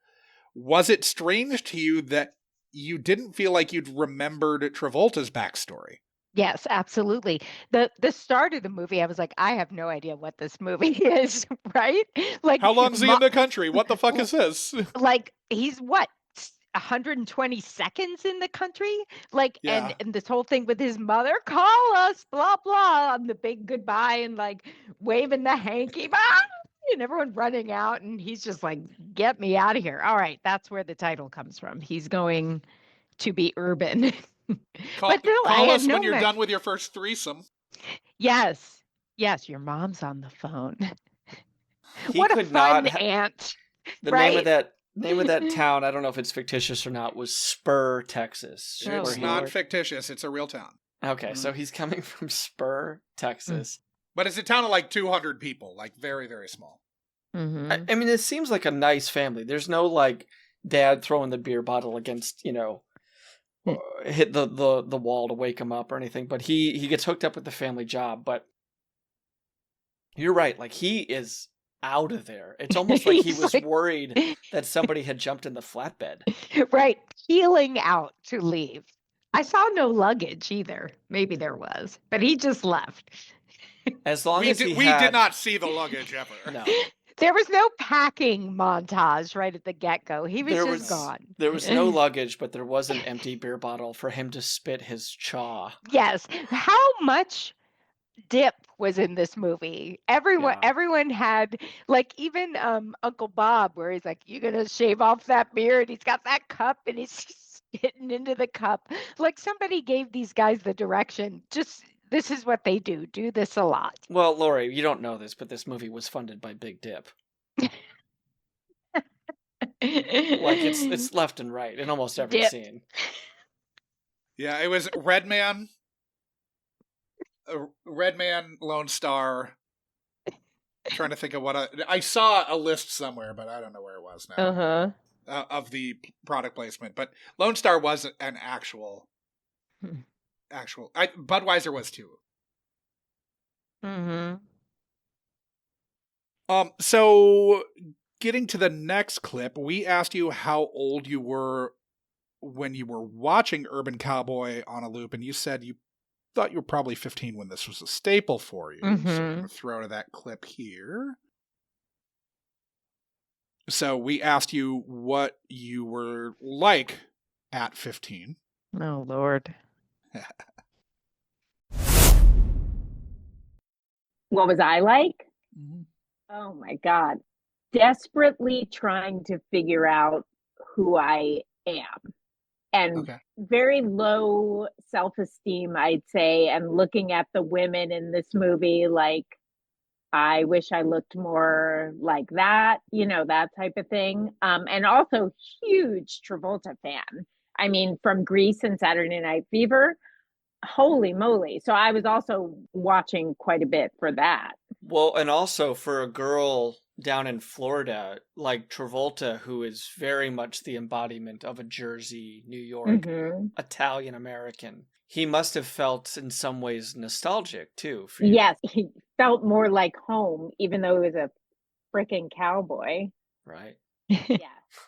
Speaker 1: Was it strange to you that you didn't feel like you'd remembered Travolta's backstory?
Speaker 3: Yes, absolutely. The start of the movie, I was like, I have no idea what this movie is, right? Like,
Speaker 1: how long's he in the country? What the fuck is this?
Speaker 3: Like, he's what, 120 seconds in the country? Like, and this whole thing with his mother, call us, blah, blah, and the big goodbye and, like, waving the hanky, and everyone running out, and he's just like, get me out of here. All right, that's where the title comes from. He's going to be urban.
Speaker 1: Call us when you're done with your first threesome.
Speaker 3: Yes, your mom's on the phone.
Speaker 2: He
Speaker 3: what
Speaker 2: could
Speaker 3: a fun
Speaker 2: not
Speaker 3: aunt.
Speaker 2: The
Speaker 3: right?
Speaker 2: name of that town, I don't know if it's fictitious or not, was Spur, Texas.
Speaker 1: It's not fictitious. It's a real town.
Speaker 2: Okay, so he's coming from Spur, Texas.
Speaker 1: But it's a town of like 200 people, like very, very small.
Speaker 3: Mm-hmm.
Speaker 2: I mean, it seems like a nice family. There's no like dad throwing the beer bottle against, hit the wall to wake him up or anything. But he gets hooked up with the family job. But you're right. Like he is out of there. It's almost like he
Speaker 3: He's
Speaker 2: was
Speaker 3: like,
Speaker 2: worried that somebody had jumped in the flatbed.
Speaker 3: right, peeling out to leave. I saw no luggage either. Maybe there was, but he just left.
Speaker 2: As long
Speaker 1: We
Speaker 2: as he
Speaker 1: did
Speaker 2: had
Speaker 1: not see the luggage ever.
Speaker 2: no.
Speaker 3: There was no packing montage right at the get-go. He was
Speaker 2: There
Speaker 3: just
Speaker 2: was
Speaker 3: gone.
Speaker 2: there was no luggage, but there was an empty beer bottle for him to spit his chaw.
Speaker 3: Yes. How much dip was in this movie? Everyone had, like, even Uncle Bob, where he's like, "You gonna shave off that beard?" He's got that cup and he's spitting into the cup. Like somebody gave these guys the direction. Just this is what they do. Do this a lot.
Speaker 2: Well, Lori, you don't know this, but this movie was funded by Big Dip. Like it's left and right in almost every
Speaker 3: Dip.
Speaker 2: scene.
Speaker 1: Yeah, it was Redman, Lone Star. Trying to think of what I saw a list somewhere, but I don't know where it was now.
Speaker 3: Uh-huh.
Speaker 1: Of the product placement, but Lone Star was an actual. Budweiser was too.
Speaker 3: Mm-hmm.
Speaker 1: So getting to the next clip, we asked you how old you were when you were watching Urban Cowboy on a loop, and you said you thought you were probably 15 when this was a staple for you. So I'm going to throw to that clip here. So we asked you what you were like at 15.
Speaker 3: Oh, Lord.
Speaker 4: What was I like? Oh my God. Desperately trying to figure out who I am. And
Speaker 1: Okay.
Speaker 4: very low self-esteem, I'd say, and looking at the women in this movie like, I wish I looked more like that, that type of thing. And also huge Travolta fan. I mean, from Grease and Saturday Night Fever, holy moly. So I was also watching quite a bit for that.
Speaker 2: Well, and also for a girl down in Florida like Travolta, who is very much the embodiment of a Jersey, New York, Italian American, he must have felt in some ways nostalgic too for you.
Speaker 4: Yes, he felt more like home, even though he was a freaking cowboy.
Speaker 2: Right.
Speaker 4: Yeah.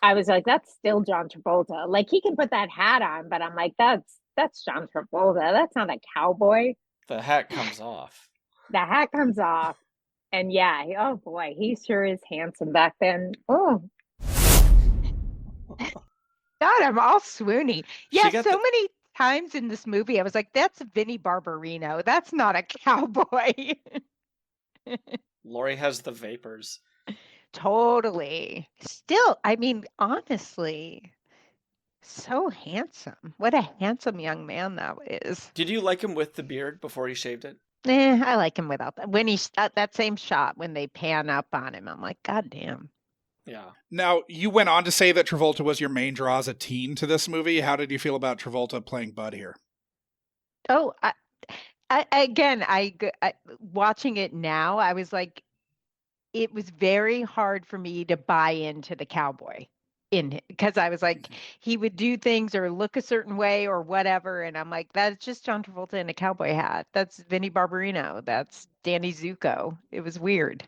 Speaker 4: I was like, that's still John Travolta. Like he can put that hat on, but I'm like, that's John Travolta. That's not a cowboy.
Speaker 2: The hat comes off.
Speaker 4: The hat comes off. And yeah, oh boy, he sure is handsome back then. Oh.
Speaker 3: God, I'm all swoony. Yeah, so
Speaker 2: the...
Speaker 3: many times in this movie, I was like, that's Vinnie Barbarino. That's not a cowboy.
Speaker 2: Lori has the vapors.
Speaker 3: Totally. Still, I mean, honestly, so handsome. What a handsome young man that is.
Speaker 2: Did you like him with the beard before he shaved it?
Speaker 3: I like him without that. When that same shot when they pan up on him, I'm like, God damn.
Speaker 2: Yeah.
Speaker 1: Now, you went on to say that Travolta was your main draw as a teen to this movie. How did you feel about Travolta playing Bud here?
Speaker 3: Oh, watching it now, I was like, it was very hard for me to buy into the cowboy because I was like, he would do things or look a certain way or whatever. And I'm like, that's just John Travolta in a cowboy hat. That's Vinnie Barbarino. That's Danny Zuko. It was weird.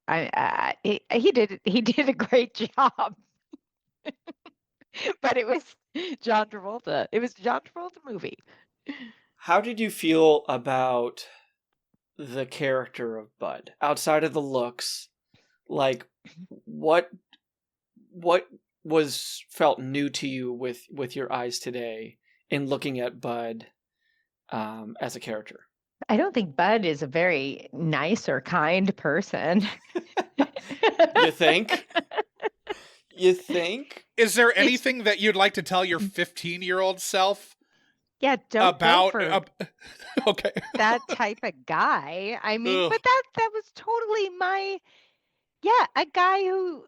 Speaker 3: He did a great job, but it was John Travolta. It was a John Travolta movie.
Speaker 2: How did you feel about the character of Bud outside of the looks? Like what was felt new to you with your eyes today in looking at Bud as a character?
Speaker 3: I don't think Bud is a very nice or kind person.
Speaker 2: You think? You think?
Speaker 1: Is there anything that you'd like to tell your 15-year-old self?
Speaker 3: Yeah, don't
Speaker 1: about
Speaker 3: go for
Speaker 1: okay.
Speaker 3: that type of guy. I mean,
Speaker 1: Ugh.
Speaker 3: but that was totally a guy who,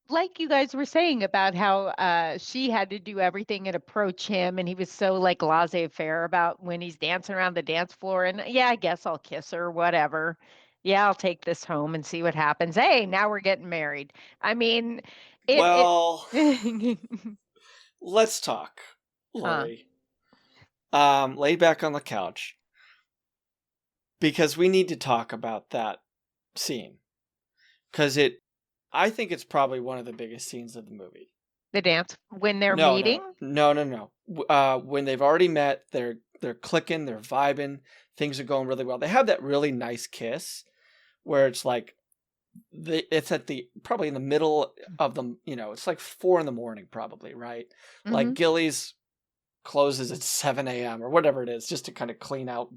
Speaker 3: like you guys were saying about how she had to do everything and approach him, and he was so like laissez-faire about when he's dancing around the dance floor, and yeah, I guess I'll kiss her, whatever. yeah, I'll take this home and see what happens. Hey, now we're getting married. I mean,
Speaker 2: Well,
Speaker 3: it
Speaker 2: let's talk,
Speaker 3: huh.
Speaker 2: Lori. Lay back on the couch because we need to talk about that scene because I think it's probably one of the biggest scenes of the movie.
Speaker 3: The dance when they're
Speaker 2: No,
Speaker 3: meeting?
Speaker 2: no. When they've already met, they're clicking, they're vibing, things are going really well. They have that really nice kiss where it's like it's at the probably in the middle of the it's like 4 a.m. probably, right? Like
Speaker 3: Mhm.
Speaker 2: Gilley's closes at 7 a.m. or whatever it is, just to kind of clean out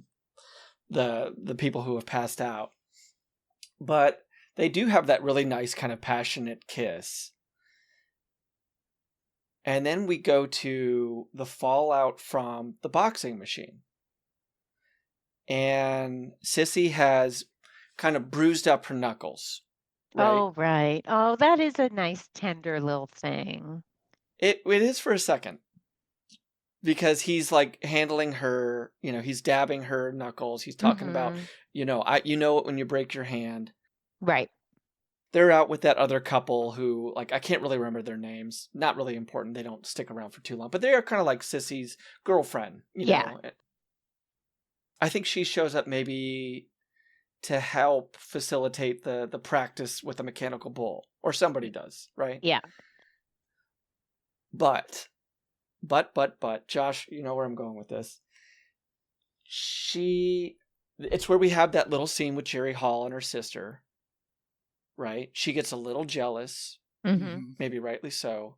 Speaker 2: the people who have passed out. But they do have that really nice kind of passionate kiss. And then we go to the fallout from the boxing machine. And Sissy has kind of bruised up her knuckles, right?
Speaker 3: Oh, right. Oh, that is a nice tender little thing.
Speaker 2: It is for a second. Because he's like handling her, he's dabbing her knuckles. He's talking about,
Speaker 3: Mhm.
Speaker 2: you know it when you break your hand.
Speaker 3: Right.
Speaker 2: They're out with that other couple who, like, I can't really remember their names. Not really important. They don't stick around for too long. But they are kind of like Sissy's girlfriend,
Speaker 3: Yeah.
Speaker 2: I think she shows up maybe to help facilitate the practice with the mechanical bull. Or somebody does, right?
Speaker 3: Yeah.
Speaker 2: But, Josh, you know where I'm going with this. It's where we have that little scene with Jerry Hall and her sister, right? She gets a little jealous,
Speaker 3: Mhm.
Speaker 2: maybe rightly so.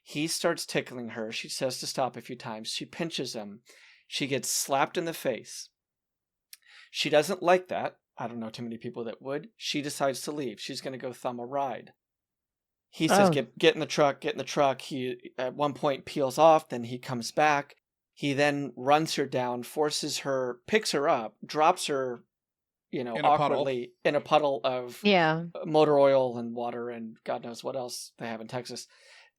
Speaker 2: He starts tickling her. She says to stop a few times. She pinches him. She gets slapped in the face. She doesn't like that. I don't know too many people that would. She decides to leave. She's going to go thumb a ride. He says,
Speaker 3: Oh.
Speaker 2: get in the truck, get in the truck. He, at one point, peels off. Then he comes back. He then runs her down, forces her, picks her up, drops her, awkwardly in a puddle of
Speaker 3: Yeah.
Speaker 2: motor oil and water and God knows what else they have in Texas.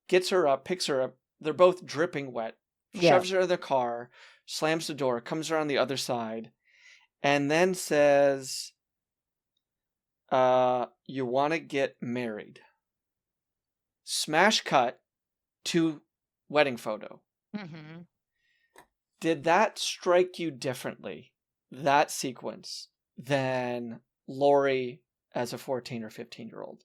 Speaker 2: Gets her up, picks her up. They're both dripping wet.
Speaker 3: Yeah.
Speaker 2: Shoves her in the car, slams the door, comes around the other side, and then says, you want to get married. Smash cut to wedding photo.
Speaker 3: Mhm.
Speaker 2: Did that strike you differently, that sequence, than Lori as a 14 or 15-year-old?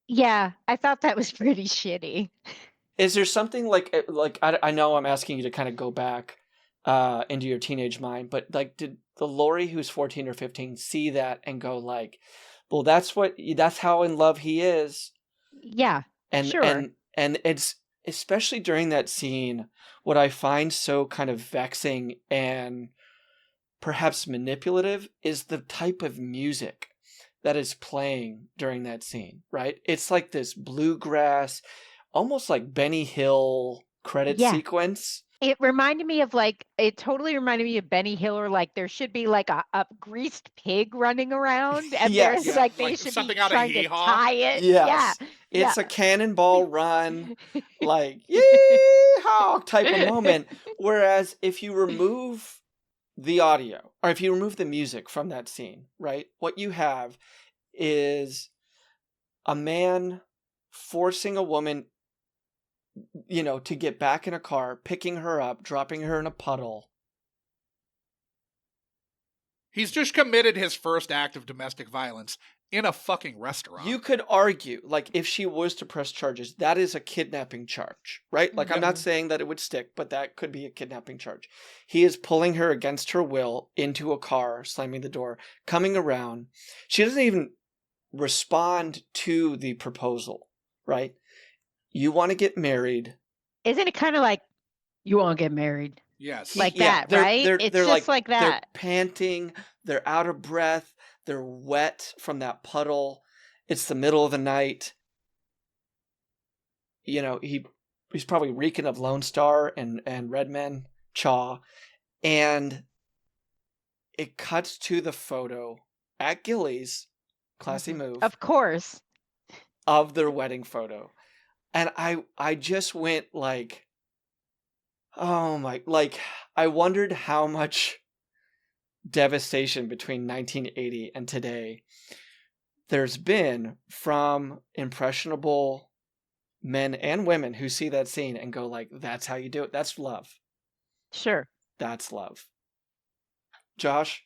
Speaker 3: Yeah, I thought that was pretty shitty.
Speaker 2: Is there something like I know I'm asking you to kind of go back into your teenage mind, but like did the Lori who's 14 or 15 see that and go like, well, that's how in love he is?
Speaker 3: Yeah.
Speaker 2: And
Speaker 3: Sure.
Speaker 2: it's especially during that scene, what I find so kind of vexing and perhaps manipulative is the type of music that is playing during that scene, right? It's like this bluegrass, almost like Benny Hill credit
Speaker 3: Yeah.
Speaker 2: sequence.
Speaker 3: It totally reminded me of Benny Hill, or like there should be like a greased pig running around and
Speaker 2: Yes.
Speaker 3: there's
Speaker 1: Yeah,
Speaker 3: like they
Speaker 1: like
Speaker 3: should be
Speaker 1: something out of
Speaker 3: trying to
Speaker 1: Hee Haw.
Speaker 3: tie it. Yeah.
Speaker 2: Yes.
Speaker 3: Yeah.
Speaker 2: It's a cannonball run, like, yeehaw type of moment. Whereas if you remove the audio or if you remove the music from that scene, right, what you have is a man forcing a woman, to get back in a car, picking her up, dropping her in a puddle.
Speaker 1: He's just committed his first act of domestic violence in a fucking restaurant.
Speaker 2: You could argue, like, if she was to press charges, that is a kidnapping charge, right? Like, I'm not saying that it would stick, but that could be a kidnapping charge. He is pulling her against her will into a car, slamming the door, coming around. She doesn't even respond to the proposal, right? You want to get married.
Speaker 3: Isn't it kind of like you want to get married?
Speaker 1: Yes.
Speaker 3: Like that, right? It's just like
Speaker 2: They're
Speaker 3: that.
Speaker 2: panting, they're out of breath, they're wet from that puddle. It's the middle of the night. He's probably reeking of Lone Star and Redman Chaw, and it cuts to the photo at Gilley's, classy move,
Speaker 3: Of course.
Speaker 2: of their wedding photo. And I just went like, Oh my, like, I wondered how much devastation between 1980 and today there's been from impressionable men and women who see that scene and go like, that's how you do it. That's love.
Speaker 3: Sure.
Speaker 2: That's love. Josh?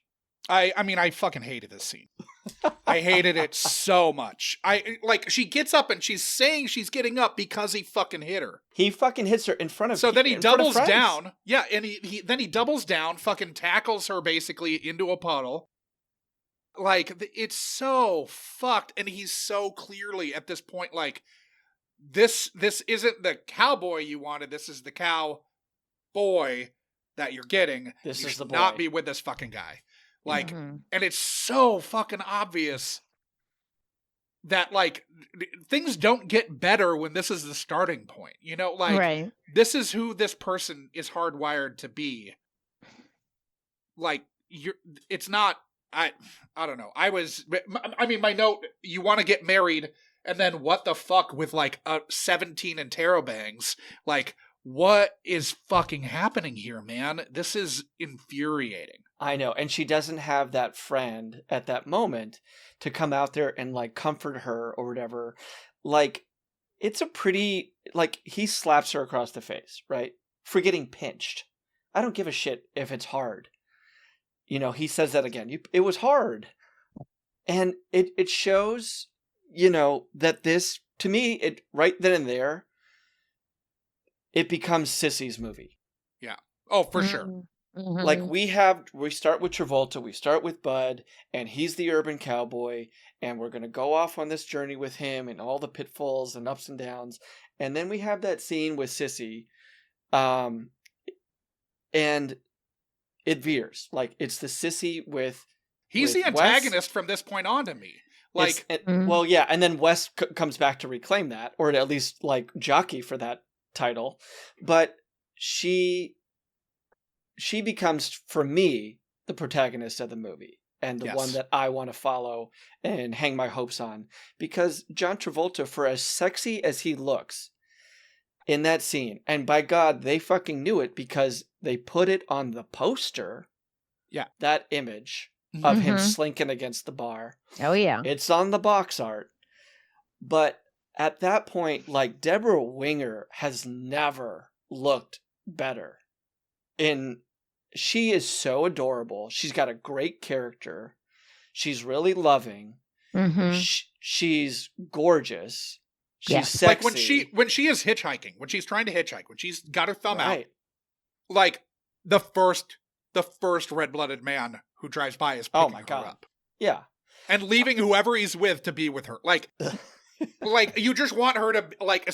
Speaker 1: I mean, I fucking hated this scene. I hated it so much. She gets up and she's saying she's getting up because he fucking hit her.
Speaker 2: He fucking hits her in front of
Speaker 1: So then he doubles
Speaker 2: friends.
Speaker 1: down. Yeah, and he doubles down, fucking tackles her basically into a puddle. Like, it's so fucked, and he's so clearly at this point like, this isn't the cowboy you wanted, this is the cow boy that you're getting.
Speaker 2: This
Speaker 1: you
Speaker 2: is the
Speaker 1: should
Speaker 2: boy.
Speaker 1: not be with this fucking guy. Like,
Speaker 3: Mhm.
Speaker 1: and it's so fucking obvious that, like, things don't get better when this is the starting point. You know, like,
Speaker 3: Right.
Speaker 1: this is who this person is hardwired to be. Like, it's not, I don't know. I mean, my note, you want to get married, and then what the fuck with, like, 17 interrobangs? Like, what is fucking happening here, man? This is infuriating.
Speaker 2: I know, and she doesn't have that friend at that moment to come out there and like comfort her or whatever. Like, it's a pretty, like, he slaps her across the face, right? For getting pinched. I don't give a shit if it's hard. You know, he says that again. It was hard. And it shows, you know, that this, to me, it right then and there, it becomes Sissy's movie.
Speaker 1: Yeah. Oh, for sure.
Speaker 3: Mhm.
Speaker 2: Like, we start with Travolta, we start with Bud, and he's the urban cowboy, and we're going to go off on this journey with him and all the pitfalls and ups and downs. And then we have that scene with Sissy, and it veers. Like, it's the Sissy with
Speaker 1: He's
Speaker 2: with
Speaker 1: the
Speaker 2: Wes.
Speaker 1: antagonist from this point on to me. Like,
Speaker 2: Well, yeah, and then Wes comes back to reclaim that, or at least, like, jockey for that title. But she becomes, for me, the protagonist of the movie, and the
Speaker 1: Yes.
Speaker 2: one that I want to follow and hang my hopes on. Because John Travolta, for as sexy as he looks in that scene, and by God, they fucking knew it because they put it on the poster.
Speaker 1: Yeah.
Speaker 2: That image of him
Speaker 3: Mhm.
Speaker 2: slinking against the bar.
Speaker 3: Oh yeah.
Speaker 2: It's on the box art. But at that point, like, Debra Winger has never looked better. She is so adorable. She's got a great character. She's really loving.
Speaker 3: Mhm.
Speaker 2: She's gorgeous. She's
Speaker 3: Yeah.
Speaker 2: sexy.
Speaker 1: like when she is hitchhiking, when she's trying to hitchhike, when she's got her thumb out,
Speaker 2: Right.
Speaker 1: like the first red-blooded man who drives by is picking
Speaker 2: my
Speaker 1: her
Speaker 2: God.
Speaker 1: up
Speaker 2: Yeah.
Speaker 1: and leaving whoever he's with to be with her. Like, like, you just want her to, like,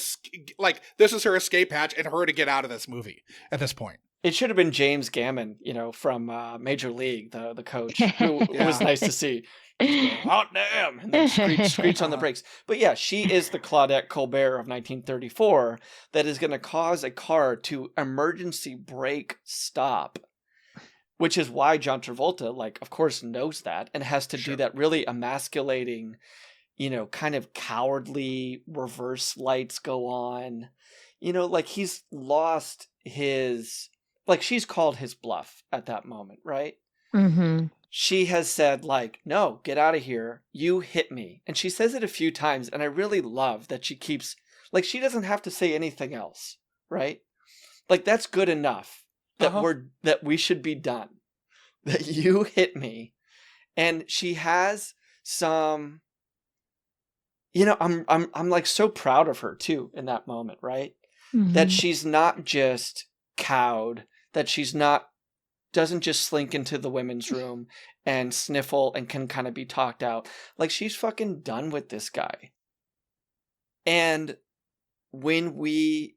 Speaker 1: this is her escape hatch and her to get out of this movie at this point.
Speaker 2: It should have been James Gammon, you know, from Major League, the coach, who it was
Speaker 1: Yeah.
Speaker 2: nice to see. Just go, hot damn, and then screech on the brakes. But yeah, she is the Claudette Colbert of 1934 that is going to cause a car to emergency brake stop, which is why John Travolta, like, of course, knows that and has to
Speaker 1: Sure.
Speaker 2: do that really emasculating, you know, kind of cowardly reverse lights go on. You know, like, he's lost his, like, she's called his bluff at that moment, right?
Speaker 3: Mhm.
Speaker 2: She has said, like, no, get out of here. You hit me. And she says it a few times, and I really love that she keeps, like, she doesn't have to say anything else, right? Like, that's good enough that that we should be done. That you hit me. And she has some, you know, I'm like so proud of her too in that moment, right? That
Speaker 3: Mhm.
Speaker 2: she's not just cowed, that she's not, doesn't just slink into the women's room and sniffle and can kind of be talked out. Like, she's fucking done with this guy. And when we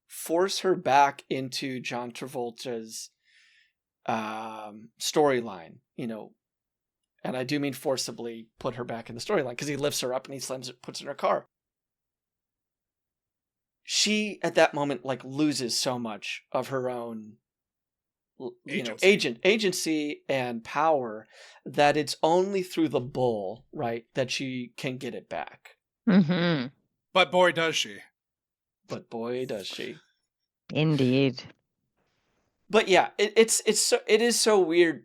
Speaker 2: force her back into John Travolta's storyline, you know, and I do mean forcibly put her back in the storyline because he lifts her up and he puts her in her car. She, at that moment, like, loses so much of her own, you know, agency and power, that it's only through the bull, right, that she can get it back.
Speaker 3: Mhm.
Speaker 1: But boy, does she.
Speaker 2: But boy, does she.
Speaker 3: Indeed.
Speaker 2: But yeah, it is so weird,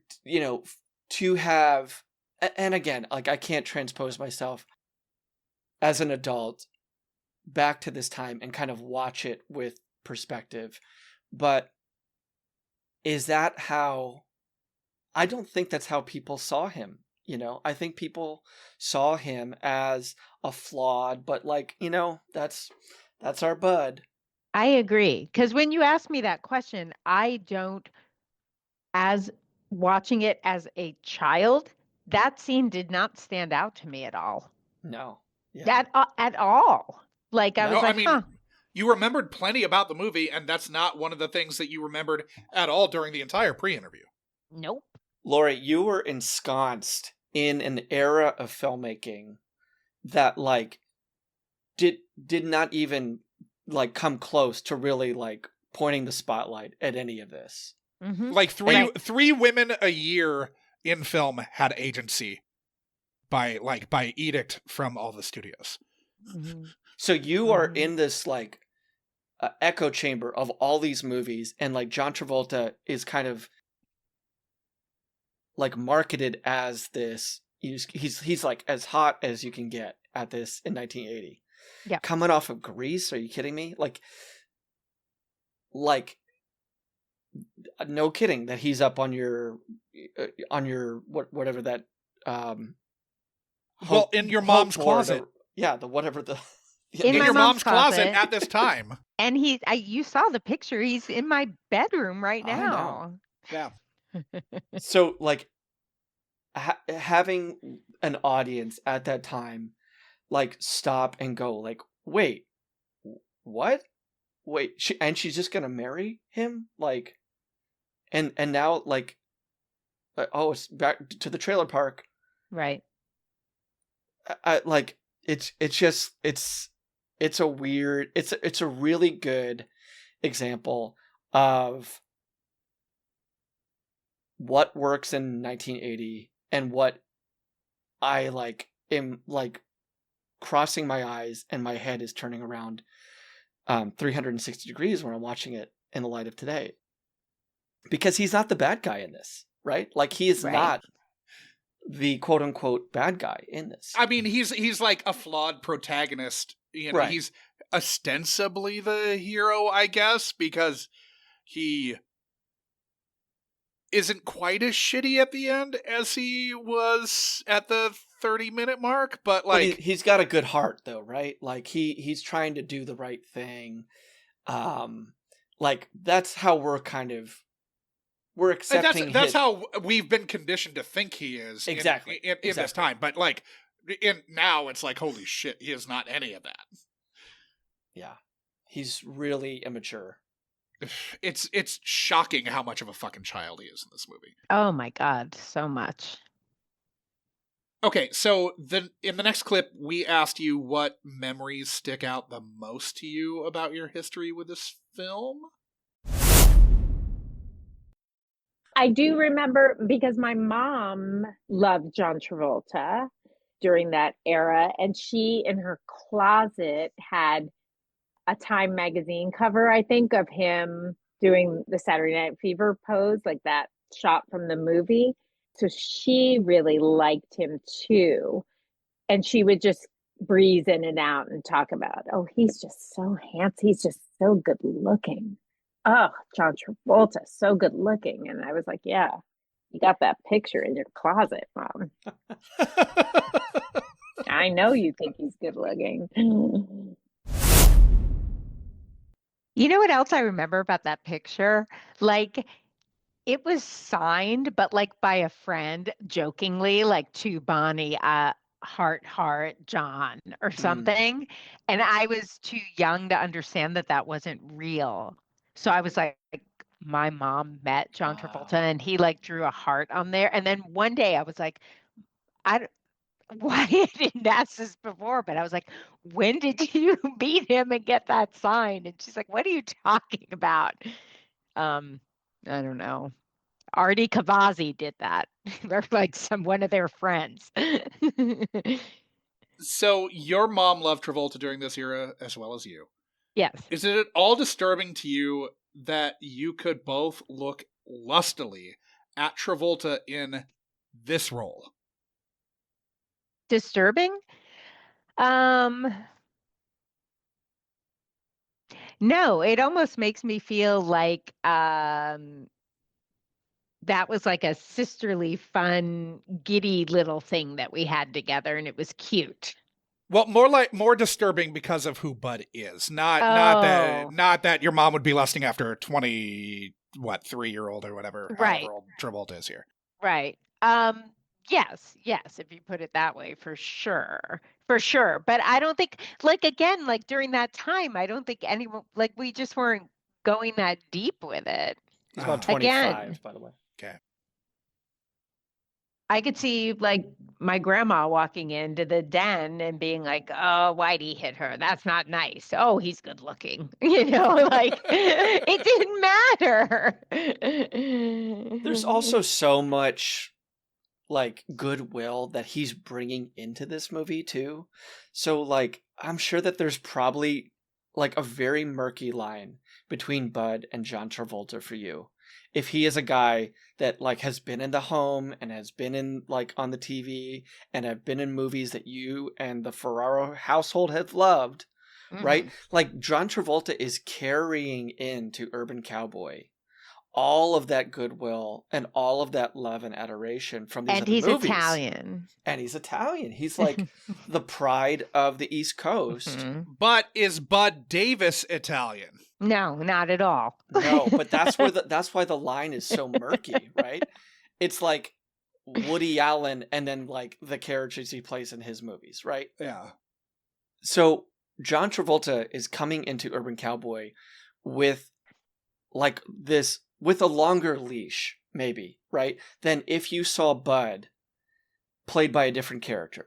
Speaker 2: to have, and again, like I can't transpose myself as an adult back to this time and kind of watch it with perspective. But is that how, I don't think that's how people saw him. I think people saw him as a flawed, but like, that's our bud.
Speaker 3: I agree. Because when you ask me that question, I don't, as watching it as a child, that scene did not stand out to me at all.
Speaker 2: No. Yeah.
Speaker 3: At all. Like I
Speaker 2: No,
Speaker 3: was
Speaker 1: No, I
Speaker 3: like,
Speaker 1: mean,
Speaker 3: huh,
Speaker 1: you remembered plenty about the movie, and that's not one of the things that you remembered at all during the entire pre-interview.
Speaker 3: nope.
Speaker 2: Lori, you were ensconced in an era of filmmaking that like did not even like come close to really like pointing the spotlight at any of this.
Speaker 3: Mm-hmm.
Speaker 1: Like three women a year in film had agency by edict from all the studios.
Speaker 3: Mm-hmm.
Speaker 2: So you are in this like echo chamber of all these movies, and like John Travolta is kind of like marketed as this. He's like as hot as you can get at this in 1980.
Speaker 3: Yeah.
Speaker 2: Coming off of Grease, are you kidding me? Like no kidding that he's up on your whatever that
Speaker 1: Well, in your mom's closet.
Speaker 2: The whatever the
Speaker 3: In
Speaker 1: In
Speaker 3: my
Speaker 1: your mom's closet
Speaker 3: closet.
Speaker 1: at this time.
Speaker 3: And you saw the picture. He's in my bedroom right
Speaker 2: I
Speaker 3: now.
Speaker 1: Yeah.
Speaker 2: So like having an audience at that time like stop and go like, wait, what? Wait, she's just gonna marry him? Like, and now like, oh, it's back to the trailer park.
Speaker 3: Right.
Speaker 2: I like it's just it's a weird, it's a really good example of what works in 1980 and what I like am like crossing my eyes and my head is turning around 360 degrees when I'm watching it in the light of today. Because he's not the bad guy in this, right? Like he is not the quote unquote bad guy in this.
Speaker 1: I mean, he's like a flawed protagonist.
Speaker 2: Right.
Speaker 1: He's ostensibly the hero, I guess, because he isn't quite as shitty at the end as he was at the 30-minute mark, but like
Speaker 2: he's got a good heart though, right? Like he's trying to do the right thing. Like that's how we're accepting
Speaker 1: that's how we've been conditioned to think he is
Speaker 2: exactly
Speaker 1: in this time. But like now it's like, holy shit, he is not any of that.
Speaker 2: Yeah. He's really immature.
Speaker 1: It's shocking how much of a fucking child he is in this movie.
Speaker 3: Oh my God, so much.
Speaker 1: Okay, so in the next clip, we asked you what memories stick out the most to you about your history with this film.
Speaker 4: I do remember because my mom loved John Travolta during that era, and she in her closet had a Time magazine cover, I think, of him doing the Saturday Night Fever pose, like that shot from the movie. So she really liked him too. And she would just breeze in and out and talk about, oh, he's just so handsome. He's just so good looking. Oh, John Travolta, so good looking. And I was like, yeah, you got that picture in your closet, Mom. I know you think he's good looking.
Speaker 3: You know what else I remember about that picture? Like it was signed, but like by a friend jokingly, like to Bonnie, heart, John or something. And I was too young to understand that that wasn't real. So I was like, my mom met John Travolta and he like drew a heart on there. And then one day I was like, why I didn't ask this before, but I was like, when did you meet him and get that signed? And she's like, what are you talking about? I don't know. Artie Cavazzi did that. They're like one of their friends.
Speaker 1: So your mom loved Travolta during this era as well as you.
Speaker 3: Yes.
Speaker 1: Is it at all disturbing to you that you could both look lustily at Travolta in this role?
Speaker 3: Disturbing? Um, no, it almost makes me feel like that was like a sisterly, fun, giddy little thing that we had together, and it was cute.
Speaker 1: Well, more disturbing because of who Bud is. Not
Speaker 3: Oh,
Speaker 1: that your mom would be lusting after a 3-year-old or whatever,
Speaker 3: right,
Speaker 1: however old Travolta is here.
Speaker 3: right. Yes, if you put it that way, for sure. For sure. But I don't think, like, again, like during that time, I don't think anyone, like, we just weren't going that deep with it.
Speaker 2: He's about
Speaker 1: Oh,
Speaker 3: Again,
Speaker 2: 25, by the way.
Speaker 1: okay.
Speaker 3: I could see like my grandma walking into the den and being like, "Oh, Whitey hit her. That's not nice. Oh, he's good looking." Like it didn't
Speaker 2: There's
Speaker 3: matter.
Speaker 2: also so much like goodwill that he's bringing into this movie too. So like I'm sure that there's probably like a very murky line between Bud and John Travolta for you. If he is a guy that like has been in the home and has been in like on the TV and have been in movies that you and the Ferraro household have loved, right?
Speaker 3: Mhm.
Speaker 2: Like John Travolta is carrying into Urban Cowboy all of that goodwill and all of that love and adoration from these
Speaker 3: And
Speaker 2: other
Speaker 3: he's
Speaker 2: movies.
Speaker 3: Italian.
Speaker 2: And he's Italian. He's like the pride of the East Coast.
Speaker 3: Mhm.
Speaker 1: But is Bud Davis Italian?
Speaker 3: No, not at all.
Speaker 2: No, but that's why the line is so murky, right? It's like Woody Allen and then like the characters he plays in his movies, right?
Speaker 1: Yeah.
Speaker 2: So John Travolta is coming into Urban Cowboy with like this, with a longer leash, maybe, right? Than if you saw Bud played by a different character.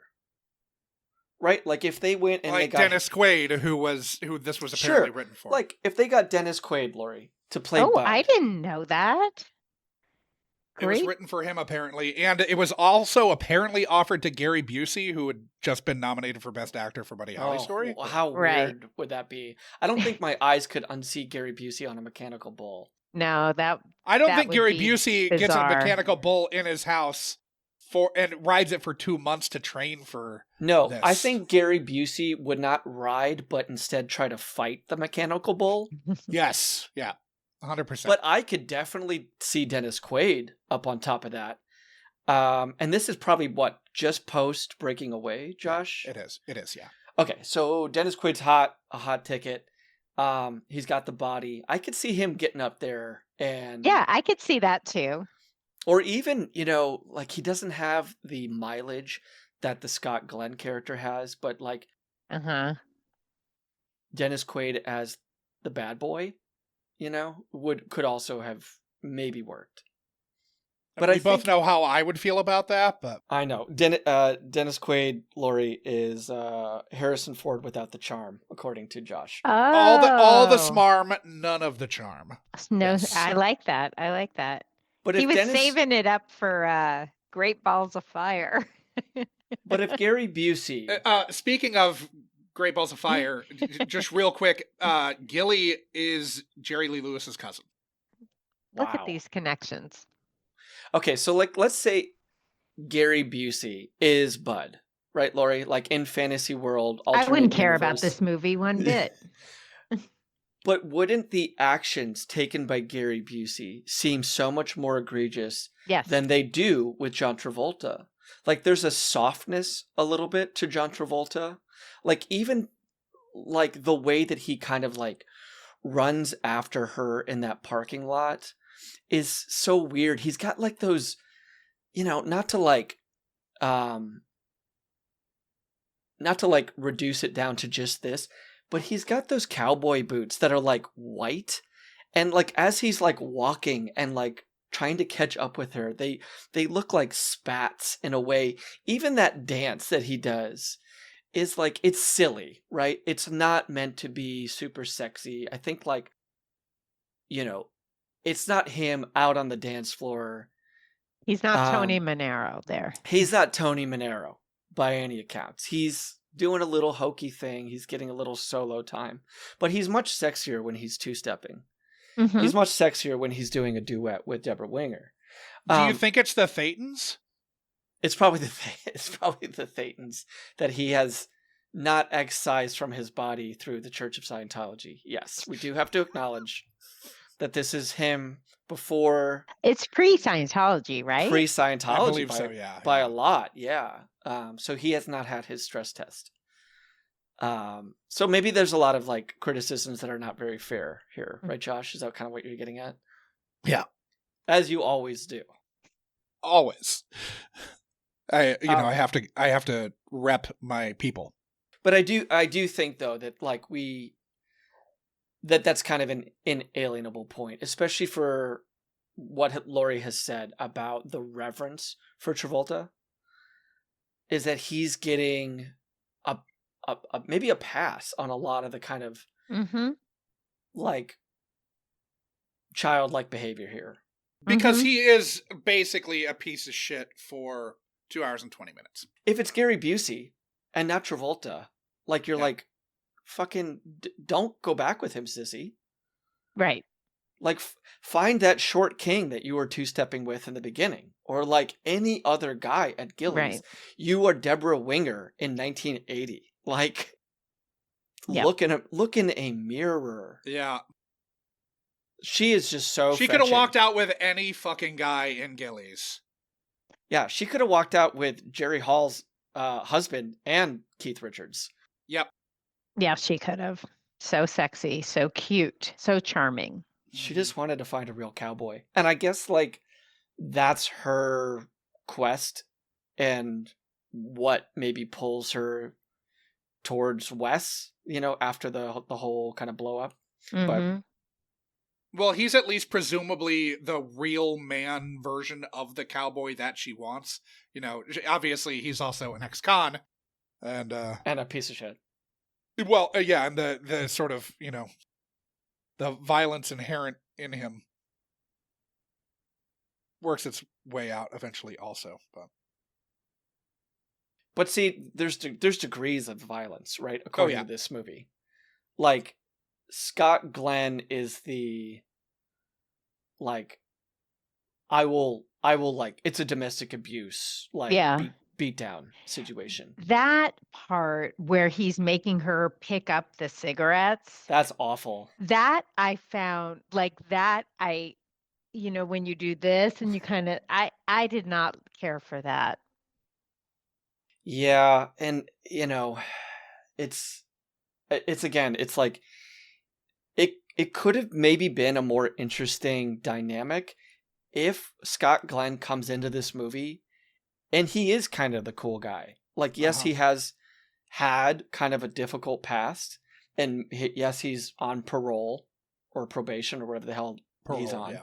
Speaker 2: Right? Like if they went and
Speaker 1: like
Speaker 2: they got
Speaker 1: Dennis Quaid, who this was apparently written for.
Speaker 2: Like if they got Dennis Quaid, Lori, to play
Speaker 3: Oh,
Speaker 2: Bud.
Speaker 3: I didn't know that.
Speaker 1: It was
Speaker 3: Great.
Speaker 1: written for him apparently, and it was also apparently offered to Gary Busey, who had just been nominated for Best Actor for Buddy Holly Story.
Speaker 2: Well, how
Speaker 3: Right.
Speaker 2: weird would that be? I don't think my eyes could unsee Gary Busey on a mechanical bull.
Speaker 3: No, that
Speaker 1: I don't
Speaker 3: that
Speaker 1: think
Speaker 3: would
Speaker 1: Gary
Speaker 3: be
Speaker 1: Busey gets a
Speaker 3: bizarre.
Speaker 1: mechanical bull in his house and rides it for 2 months to train for
Speaker 2: No,
Speaker 1: this.
Speaker 2: I think Gary Busey would not ride, but instead try to fight the mechanical bull.
Speaker 1: Yes, yeah, 100%.
Speaker 2: But I could definitely see Dennis Quaid up on top of that. And this is probably what, just post Breaking Away, Josh?
Speaker 1: Yeah, it is, yeah.
Speaker 2: Okay, so Dennis Quaid's a hot ticket. He's got the body. I could see him getting up there and
Speaker 3: Yeah, I could see that too.
Speaker 2: or even, like he doesn't have the mileage that the Scott Glenn character has, but like
Speaker 3: Uh-huh.
Speaker 2: Dennis Quaid as the bad boy, could also have maybe worked.
Speaker 1: But we both know how I would feel about that, but
Speaker 2: I know. Dennis Quaid, Lori, is Harrison Ford without the charm, according to Josh.
Speaker 3: Oh.
Speaker 1: all the smarm, none of the charm.
Speaker 3: No,
Speaker 1: Yes.
Speaker 3: I like that.
Speaker 2: But
Speaker 3: He
Speaker 2: if
Speaker 3: was
Speaker 2: Dennis,
Speaker 3: saving it up for Great Balls of Fire.
Speaker 2: but if Gary Busey,
Speaker 1: Speaking of Great Balls of Fire, just real quick, Gilley is Jerry Lee Lewis's cousin.
Speaker 3: Look at these connections.
Speaker 2: Okay, so like let's say Gary Busey is Bud, right, Lori? Like in fantasy world,
Speaker 3: I wouldn't care
Speaker 2: universe.
Speaker 3: about this movie one bit.
Speaker 2: But wouldn't the actions taken by Gary Busey seem so much more egregious
Speaker 3: Yes.
Speaker 2: than they do with John Travolta? Like there's a softness a little bit to John Travolta. Like even like the way that he kind of like runs after her in that parking lot is so weird. He's got like those, not to reduce it down to just this, but he's got those cowboy boots that are like white, and like as he's like walking and like trying to catch up with her, they look like spats in a way. Even that dance that he does is like, it's silly, right? It's not meant to be super sexy. I think like, it's not him out on the dance floor.
Speaker 3: He's not Tony Manero there.
Speaker 2: He's not Tony Manero by any accounts. He's doing a little hokey thing. He's getting a little solo time. But he's much sexier when he's two-stepping.
Speaker 3: Mhm.
Speaker 2: He's much sexier when he's doing a duet with Debra Winger.
Speaker 1: Do you think it's the Thetans?
Speaker 2: It's probably the Thetans that he has not excised from his body through the Church of Scientology. Yes, we do have to acknowledge that this is him before
Speaker 3: It's pre-Scientology, right?
Speaker 2: pre-Scientology.
Speaker 1: I believe so, yeah.
Speaker 2: By a lot, yeah. So he has not had his stress test. So maybe there's a lot of like criticisms that are not very fair here, right, Josh? Is that kind of what you're getting at?
Speaker 1: Yeah.
Speaker 2: As you always do.
Speaker 1: Always. I have to rep my people.
Speaker 2: But I do think though that like that's kind of an inalienable point, especially for what Lori has said about the reverence for Travolta, is that he's getting a maybe a pass on a lot of the kind of like childlike behavior here.
Speaker 1: Because he is basically a piece of shit for 2 hours and 20 minutes.
Speaker 2: If it's Gary Busey and not Travolta, like you're like, fucking don't go back with him, sissy.
Speaker 3: Right.
Speaker 2: Like find that short king that you were two-stepping with in the beginning, or like any other guy at Gilley's.
Speaker 3: Right.
Speaker 2: You are Debra Winger in 1980. Like, look in a mirror.
Speaker 1: Yeah.
Speaker 2: She is just so
Speaker 1: She could have walked out with any fucking guy in Gilley's.
Speaker 2: Yeah, she could have walked out with Jerry Hall's husband and Keith Richards.
Speaker 1: Yep.
Speaker 3: Yeah, she could have. So sexy, so cute, so charming.
Speaker 2: She just wanted to find a real cowboy. And I guess, like, that's her quest and what maybe pulls her towards Wes, you know, after the whole kind of blow up. But
Speaker 1: well, he's at least presumably the real man version of the cowboy that she wants. You know, obviously he's also an ex-con. And
Speaker 2: a piece of shit.
Speaker 1: Well, yeah, and the sort of, you know, the violence inherent in him works its way out eventually also.
Speaker 2: But see, there's degrees of violence, right? According to this movie. Like, Scott Glenn is the, like, I will like, it's a domestic abuse, like, beat down situation.
Speaker 3: That part where he's making her pick up the cigarettes.
Speaker 2: That's awful.
Speaker 3: That I found, like, that you know, when you do this and you kind of, I did not care for that.
Speaker 2: Yeah, and, you know, it's again, it's like, it could have maybe been a more interesting dynamic if Scott Glenn comes into this movie and he is kind of the cool guy. Like, yes, he has had kind of a difficult past, and yes, he's on parole or probation or whatever the hell he's on. Yeah.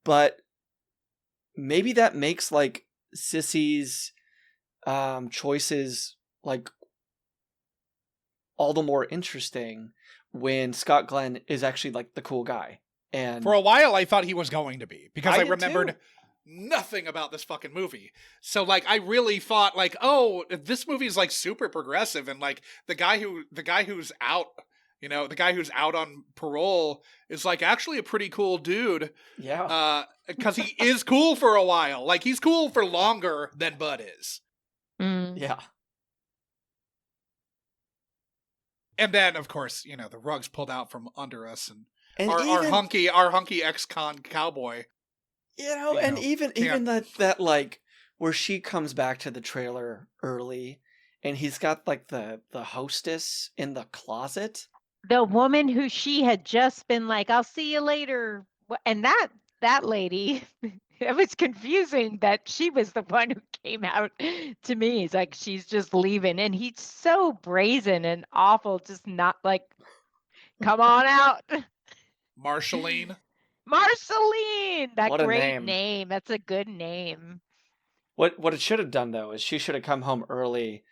Speaker 2: But maybe that makes, like, Sissy's choices, like, all the more interesting when Scott Glenn is actually, like, the cool guy. And
Speaker 1: for a while I thought he was going to be, because I remembered nothing about this fucking movie. So, like, I really thought, like, oh, this movie is, like, super progressive, and, like, the guy who's out, you know, the guy who's out on parole is, like, actually a pretty cool dude.
Speaker 2: Yeah.
Speaker 1: Because he is cool for a while. Like, he's cool for longer than Bud is.
Speaker 2: Yeah.
Speaker 1: And then, of course, you know, the rug's pulled out from under us, and our hunky ex-con cowboy.
Speaker 2: You know, and even that like, where she comes back to the trailer early, and he's got, like, the hostess in the closet.
Speaker 3: The woman who she had just been like, I'll see you later. And that lady, it was confusing that she was the one who came out to me. He's like, she's just leaving. And he's so brazen and awful, just not like, come on out.
Speaker 1: Marceline.
Speaker 3: That
Speaker 2: what
Speaker 3: great name. That's a good name.
Speaker 2: What it should have done, though, is she should have come home early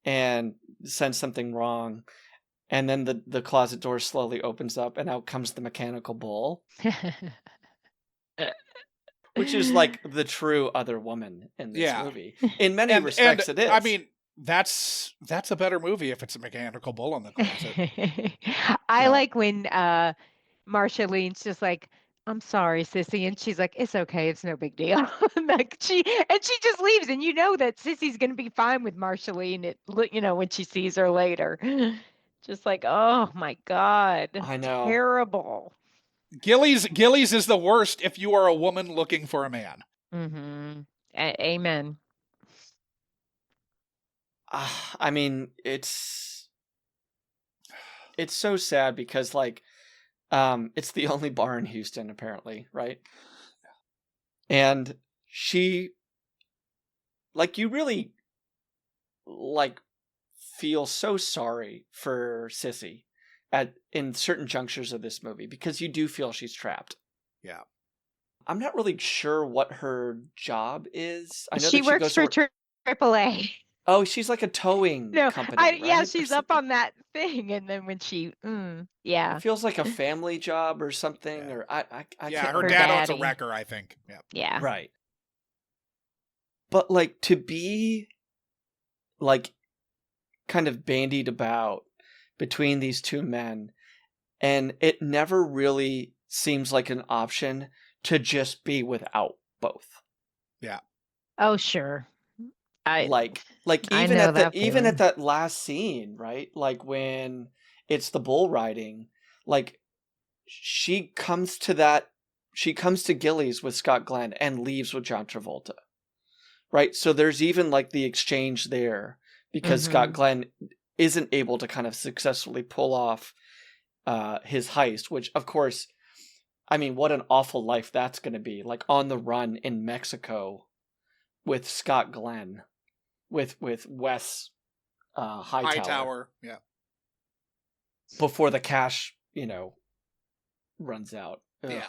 Speaker 2: and sent something wrong. And then the closet door slowly opens up, and out comes the mechanical bull. Which is, like, the true other woman in this movie. In many respects, it is.
Speaker 1: I mean, that's a better movie if it's a mechanical bull in the closet.
Speaker 3: I
Speaker 2: Yeah.
Speaker 3: like when Marshalene's just like, I'm sorry, Sissy, and she's like, it's okay, it's no big deal. Like she just leaves, and you know that Sissy's gonna be fine with Marshallene, when she sees her later. Just like, oh my God,
Speaker 2: I know.
Speaker 3: terrible.
Speaker 1: Gilley's is the worst if you are a woman looking for a man.
Speaker 3: Mm-hmm. Amen.
Speaker 2: I mean, it's so sad because like it's the only bar in Houston apparently, right? And she, like, you really like feel so sorry for Sissy in certain junctures of this movie because you do feel she's trapped.
Speaker 1: Yeah.
Speaker 2: I'm not really sure what her job is. I know
Speaker 3: She
Speaker 2: that she
Speaker 3: works
Speaker 2: goes to
Speaker 3: for
Speaker 2: work.
Speaker 3: AAA.
Speaker 2: Oh, she's like a towing
Speaker 3: No,
Speaker 2: company,
Speaker 3: yeah,
Speaker 2: right? Or
Speaker 3: she's up
Speaker 2: something.
Speaker 3: on that thing, and then when
Speaker 2: It
Speaker 3: yeah,
Speaker 2: feels like a family job or something,
Speaker 1: Yeah.
Speaker 2: or I
Speaker 1: Yeah,
Speaker 2: can't
Speaker 1: her
Speaker 3: Her
Speaker 1: dad
Speaker 2: remember.
Speaker 1: owns a
Speaker 3: daddy.
Speaker 1: wrecker, I think. Yeah.
Speaker 3: Yeah.
Speaker 2: Right. But like to be like kind of bandied about between these two men, and it never really seems like an option to just be without both.
Speaker 1: Yeah.
Speaker 3: Oh, sure. I
Speaker 2: Like
Speaker 3: I
Speaker 2: even
Speaker 3: know
Speaker 2: at
Speaker 3: that feeling.
Speaker 2: that last scene, right? Like when it's the bull riding, like she comes to Gilley's with Scott Glenn and leaves with John Travolta. Right? So there's even like the exchange there because Scott
Speaker 3: Mm-hmm.
Speaker 2: Glenn isn't able to kind of successfully pull off his heist, which of course, I mean, what an awful life that's going to be. Like on the run in Mexico with Scott Glenn, with Wes Hightower
Speaker 1: Hightower. Yeah.
Speaker 2: before the cash, runs out. Ugh.
Speaker 1: Yeah.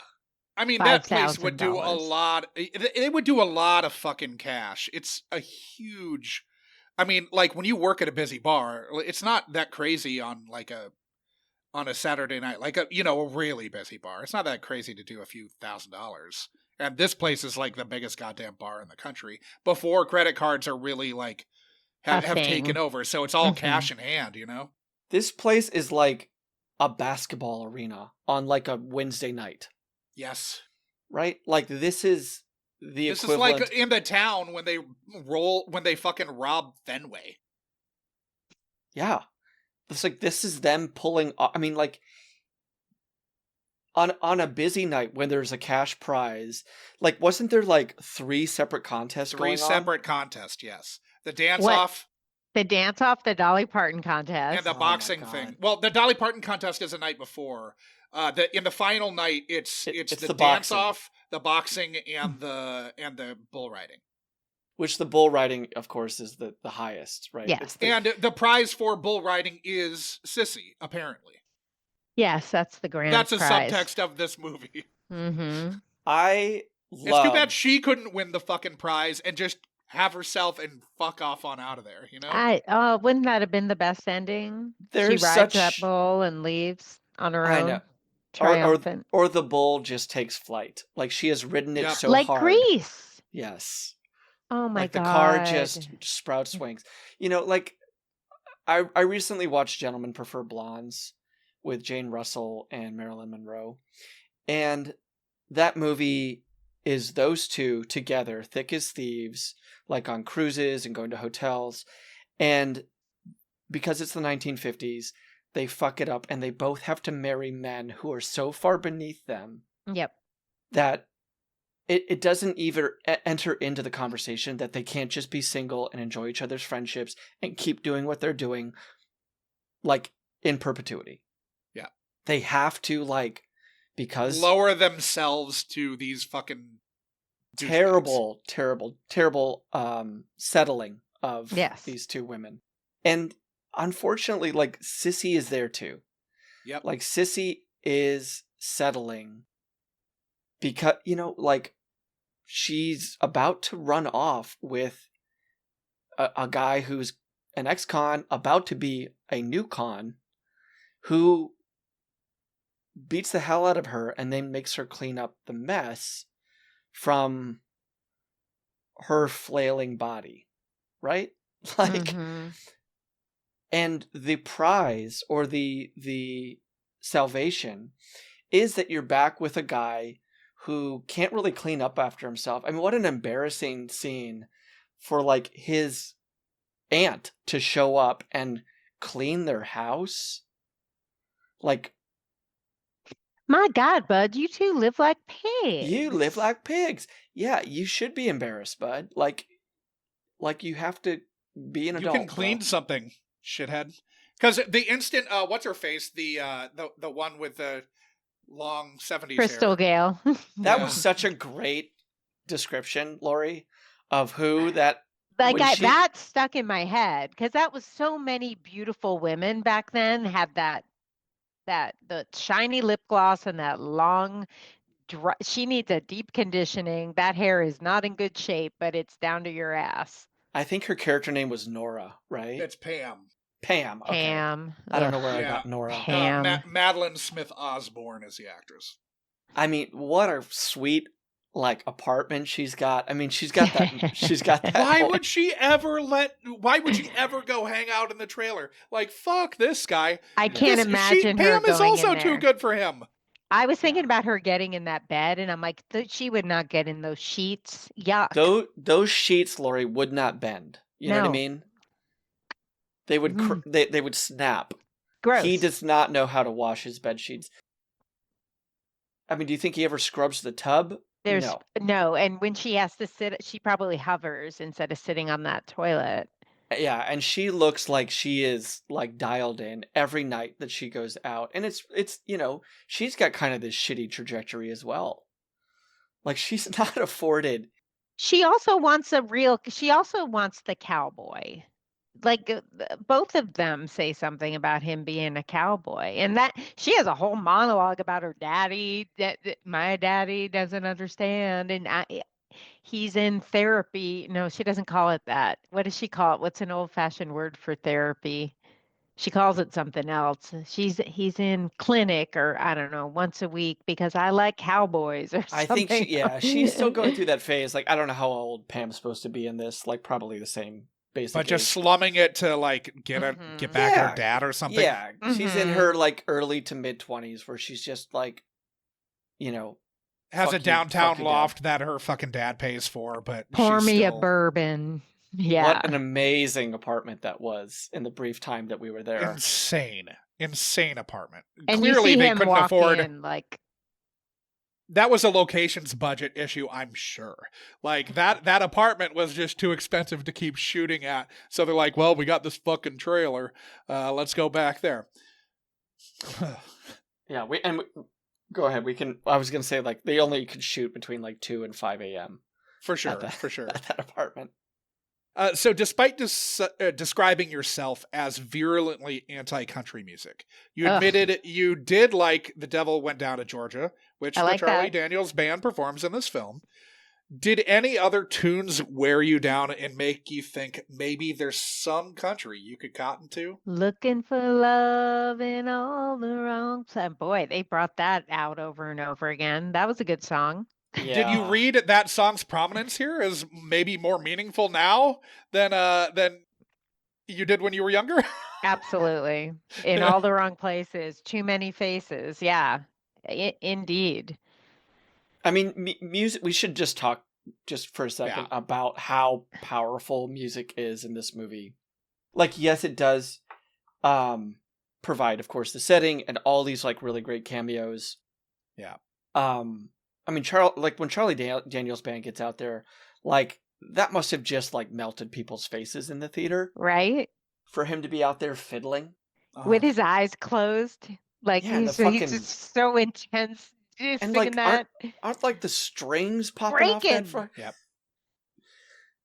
Speaker 1: I mean, that place would do a
Speaker 3: $5,000.
Speaker 1: lot. It would do a lot of fucking cash. It's a huge. I mean, like when you work at a busy bar, it's not that crazy on a Saturday night, like a really busy bar. It's not that crazy to do a few $1,000s. And this place is like the biggest goddamn bar in the country before credit cards are really like
Speaker 3: A
Speaker 1: have taken
Speaker 3: thing.
Speaker 1: over. So it's all
Speaker 3: Mm-hmm.
Speaker 1: cash in hand,
Speaker 2: This place is like a basketball arena on like a Wednesday night.
Speaker 1: Yes.
Speaker 2: Right? Like this is the
Speaker 1: This is
Speaker 2: equivalent.
Speaker 1: like in the town when they fucking rob Fenway.
Speaker 2: Yeah. It's like this is them pulling. I mean, like on a busy night when there's a cash prize. Like, wasn't there like 3 separate contests
Speaker 1: Three
Speaker 2: going on?
Speaker 1: separate contests, yes. The dance
Speaker 3: What?
Speaker 1: off
Speaker 3: The dance off, the Dolly Parton
Speaker 1: and
Speaker 3: contest.
Speaker 1: the
Speaker 2: Oh my
Speaker 1: boxing
Speaker 2: God.
Speaker 1: thing. Well, the Dolly Parton contest is the night before. In the final night, it's
Speaker 2: It's
Speaker 1: the
Speaker 2: the
Speaker 1: dance
Speaker 2: boxing.
Speaker 1: off, the boxing, and the bull riding.
Speaker 2: Which the bull riding, of course, is the highest, right?
Speaker 3: Yes.
Speaker 2: It's
Speaker 1: And the prize for bull riding is Sissy, apparently.
Speaker 3: Yes, that's the grand
Speaker 1: That's a
Speaker 3: prize.
Speaker 1: subtext of this movie.
Speaker 3: Mm-hmm.
Speaker 2: I
Speaker 1: It's too bad
Speaker 2: love.
Speaker 1: she couldn't win the fucking prize and just have herself and fuck off on out of there,
Speaker 3: Wouldn't that have been the best ending? She
Speaker 2: There's
Speaker 3: rides that
Speaker 2: such.
Speaker 3: bull and leaves on her
Speaker 2: I know.
Speaker 3: own, triumphant.
Speaker 2: Or the bull just takes flight. Like she has ridden it
Speaker 1: Yep.
Speaker 2: so
Speaker 3: Like
Speaker 2: hard.
Speaker 3: Grease.
Speaker 2: Yes.
Speaker 3: Oh my
Speaker 2: Like the car just
Speaker 3: God.
Speaker 2: sprouts wings. Like I recently watched Gentlemen Prefer Blondes with Jane Russell and Marilyn Monroe. And that movie is those two together, thick as thieves, like on cruises and going to hotels. And because it's the 1950s, they fuck it up and they both have to marry men who are so far beneath them
Speaker 3: Yep.
Speaker 2: that it doesn't even enter into the conversation that they can't just be single and enjoy each other's friendships and keep doing what they're doing like in perpetuity.
Speaker 1: Yeah.
Speaker 2: They have to because
Speaker 1: lower themselves to these fucking
Speaker 2: terrible settling of
Speaker 3: Yes.
Speaker 2: these two women. And unfortunately, like Sissy is there too.
Speaker 1: Yep.
Speaker 2: Like Sissy is settling because, like she's about to run off with a guy who's an ex-con about to be a new con who beats the hell out of her and then makes her clean up the mess from her flailing body, right? Like,
Speaker 3: Mm-hmm.
Speaker 2: and the prize or the salvation is that you're back with a guy who can't really clean up after himself. I mean, what an embarrassing scene for like his aunt to show up and clean their house. Like,
Speaker 3: My God, Bud, you two live like pigs.
Speaker 2: you live like pigs. Yeah, you should be embarrassed, bud. Like you have to be an adult.
Speaker 1: You can clean something, shithead. Because the instant, what's her face? The one with the long 70s
Speaker 3: Crystal
Speaker 1: hair.
Speaker 3: Gale.
Speaker 2: That
Speaker 1: Yeah.
Speaker 2: was such a great description, Lori, of who that.
Speaker 3: Like
Speaker 2: when she-
Speaker 3: that stuck in my head because that was so many beautiful women back then had the shiny lip gloss and that long she needs a deep conditioning. That hair is not in good shape, but it's down to your ass.
Speaker 2: I think her character name was Nora, right?
Speaker 1: It's Pam.
Speaker 2: Pam. Okay.
Speaker 3: Pam.
Speaker 2: I don't know
Speaker 3: Ugh.
Speaker 2: where I
Speaker 1: Yeah.
Speaker 2: got Nora.
Speaker 3: Pam.
Speaker 1: Madeline Smith Osborne is the actress.
Speaker 2: I mean, what a sweet like apartment she's got. I mean, she's got that. She's got that.
Speaker 1: Why would she ever go hang out in the trailer? Like, fuck this guy.
Speaker 3: I can't imagine her
Speaker 1: Pam is
Speaker 3: going
Speaker 1: also
Speaker 3: in
Speaker 1: too
Speaker 3: there.
Speaker 1: good for him.
Speaker 3: I was thinking about her getting in that bed, and I'm like, she would not get in those sheets. Yuck.
Speaker 2: Those sheets, Lori, would not bend. You know what I
Speaker 3: No.
Speaker 2: mean? They would they would snap.
Speaker 3: Gross.
Speaker 2: He does not know how to wash his bed sheets. I mean, do you think he ever scrubs the tub?
Speaker 3: There's
Speaker 2: No.
Speaker 3: no, and when she has to sit, she probably hovers instead of sitting on that toilet.
Speaker 2: Yeah, and she looks like she is like dialed in every night that she goes out. And it's she's got kind of this shitty trajectory as well. Like she's not afforded.
Speaker 3: She also wants the cowboy. Like both of them say something about him being a cowboy, and that she has a whole monologue about her daddy that my daddy doesn't understand, and he's in therapy. No, she doesn't call it that. What does she call it? What's an old-fashioned word for therapy? She calls it something else. He's in clinic, or I don't know, once a week because I like cowboys or
Speaker 2: I
Speaker 3: something.
Speaker 2: think she's still going through that phase. Like I don't know how old Pam's supposed to be in this. Like probably the same basic.
Speaker 1: But just
Speaker 2: age.
Speaker 1: slumming it to like get back at her dad or something.
Speaker 2: Yeah, she's in her like early to mid 20s where she's just like,
Speaker 1: has a downtown
Speaker 2: fuck
Speaker 1: loft that her fucking dad pays for, but
Speaker 3: Pour
Speaker 1: she's
Speaker 3: me a
Speaker 1: still
Speaker 3: bourbon. Yeah.
Speaker 2: What an amazing apartment that was in the brief time that we were there.
Speaker 1: insane apartment.
Speaker 3: And
Speaker 1: Clearly
Speaker 3: you see
Speaker 1: they
Speaker 3: him
Speaker 1: couldn't
Speaker 3: walk
Speaker 1: afford.
Speaker 3: in, like,
Speaker 1: that was a locations budget issue, I'm sure. Like that apartment was just too expensive to keep shooting at. So they're like, well, we got this fucking trailer. Let's go back there.
Speaker 2: Yeah, go ahead. I was going to say like they only could shoot between like 2 and 5 a.m.
Speaker 1: For sure.
Speaker 2: At that apartment.
Speaker 1: So despite describing yourself as virulently anti-country music, you admitted you did like The Devil Went Down to Georgia, which the Charlie Daniels Band performs in this film. Did any other tunes wear you down and make you think maybe there's some country you could cotton to?
Speaker 3: looking for love in all the wrong places. Boy, they brought that out over and over again. That was a good song.
Speaker 2: Yeah.
Speaker 1: Did you read that song's prominence here as maybe more meaningful now than you did when you were younger?
Speaker 3: Absolutely. In all the wrong places. Too many faces. Yeah. Indeed.
Speaker 2: I mean, music. We should just talk just for a second about how powerful music is in this movie. Like, yes, it does provide, of course, the setting and all these like really great cameos.
Speaker 1: Yeah.
Speaker 2: I mean, when Charlie Daniels Band gets out there, like that must have just like melted people's faces in the theater,
Speaker 3: right?
Speaker 2: For him to be out there fiddling
Speaker 3: with his eyes closed, like he's just so intense.
Speaker 2: And like, aren't like the strings popping off that front?
Speaker 1: Yep.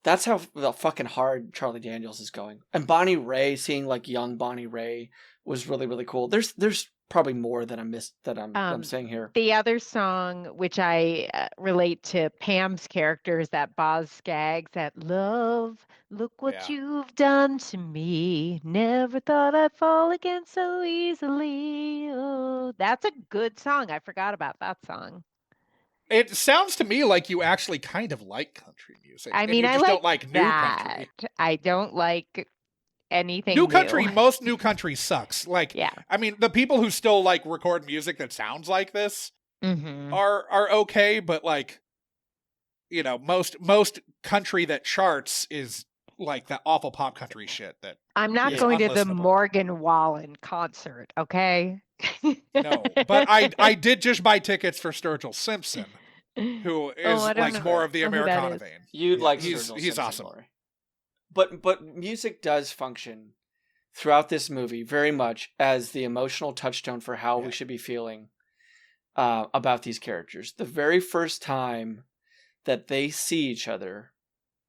Speaker 2: That's how fucking hard Charlie Daniels is going. And Bonnie Raitt, seeing like young Bonnie Raitt was really, really cool. There's probably more that I missed that I'm saying here.
Speaker 3: The other song, which I relate to Pam's character, is that Boz Scaggs, that love, look what you've done to me. Never thought I'd fall again so easily. Oh, that's a good song. I forgot about that song.
Speaker 1: It sounds to me like you actually kind of like country music.
Speaker 3: I mean,
Speaker 1: I just don't like
Speaker 3: that.
Speaker 1: new country.
Speaker 3: I don't like anything
Speaker 1: New country,
Speaker 3: new.
Speaker 1: most new country sucks. Like,
Speaker 3: Yeah.
Speaker 1: I mean, the people who still like record music that sounds like this
Speaker 3: Mm-hmm.
Speaker 1: are okay, but like, you know, most country that charts is like that awful pop country shit that
Speaker 3: I'm not
Speaker 2: Yeah.
Speaker 3: going to the
Speaker 1: unlistenable.
Speaker 3: Morgan Wallen concert, okay?
Speaker 1: No, but I did just buy tickets for Sturgill Simpson, who is
Speaker 3: I don't
Speaker 1: like more of the
Speaker 3: know who that
Speaker 1: Americana
Speaker 3: is.
Speaker 1: vein.
Speaker 2: You'd
Speaker 1: Yeah,
Speaker 2: like
Speaker 1: he's
Speaker 2: Sturgill Simpson,
Speaker 1: awesome.
Speaker 2: Lori. But music does function throughout this movie very much as the emotional touchstone for how we should be feeling about these characters. The very first time that they see each other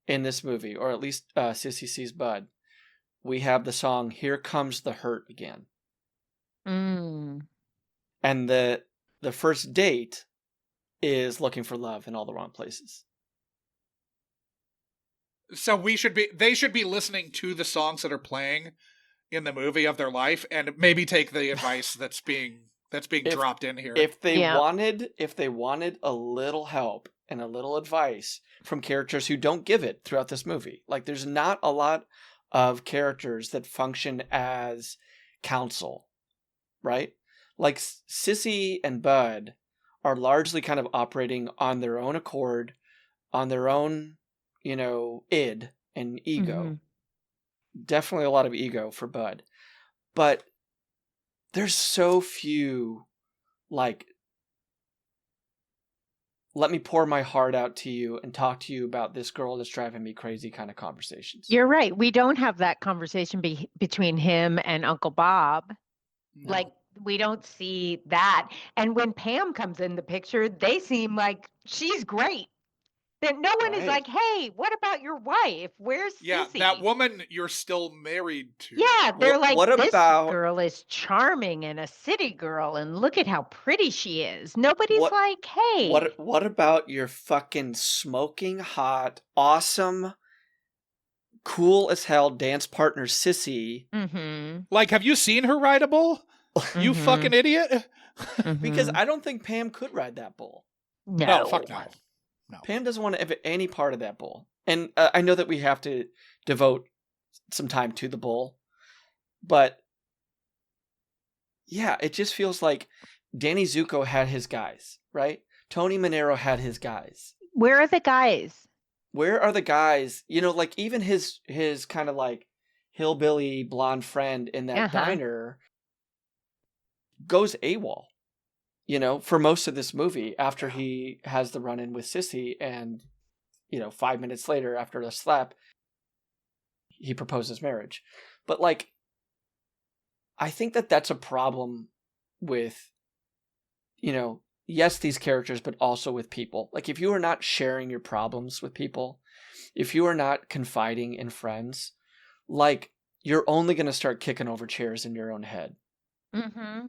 Speaker 2: in this movie, or at least Sissy sees Bud, we have the song "Here Comes the Hurt Again," and the first date is looking for love in all the wrong places.
Speaker 1: So they should be listening to the songs that are playing in the movie of their life, and maybe take the advice that's being dropped in here.
Speaker 2: If they wanted a little help and a little advice from characters who don't give it throughout this movie, like there's not a lot of characters that function as counsel, right? Like Sissy and Bud are largely kind of operating on their own accord, on their own, id and ego.
Speaker 3: Mm-hmm.
Speaker 2: Definitely a lot of ego for Bud. But there's so few, like, let me pour my heart out to you and talk to you about this girl that's driving me crazy kind of conversations.
Speaker 3: You're right. We don't have that conversation between him and Uncle Bob.
Speaker 1: No.
Speaker 3: Like, we don't see that. And when Pam comes in the picture, they seem like she's great. That no one is like, hey, what about your wife? Where's Sissy?
Speaker 1: That woman you're still married to.
Speaker 3: Yeah, they're like,
Speaker 2: what
Speaker 3: this
Speaker 2: about-
Speaker 3: girl is charming and a city girl, and look at how pretty she is. Nobody's like, hey.
Speaker 2: What about your fucking smoking hot, awesome, cool as hell dance partner Sissy?
Speaker 3: Mm-hmm.
Speaker 1: Like, have you seen her ride a bull? You fucking idiot.
Speaker 2: Because I don't think Pam could ride that bull.
Speaker 3: No,
Speaker 1: fuck no. No.
Speaker 2: Pam doesn't want to have any part of that bull. And I know that we have to devote some time to the bull, but yeah, it just feels like Danny Zuko had his guys, right? Tony Manero had his guys.
Speaker 3: Where are the guys?
Speaker 2: Where are the guys? Like even his kind of like hillbilly blonde friend in that diner goes AWOL. For most of this movie, after he has the run-in with Sissy, and 5 minutes later, after the slap, he proposes marriage. But like, I think that that's a problem with, yes, these characters, but also with people. Like, if you are not sharing your problems with people, if you are not confiding in friends, like, you're only going to start kicking over chairs in your own head.
Speaker 3: Mm-hmm.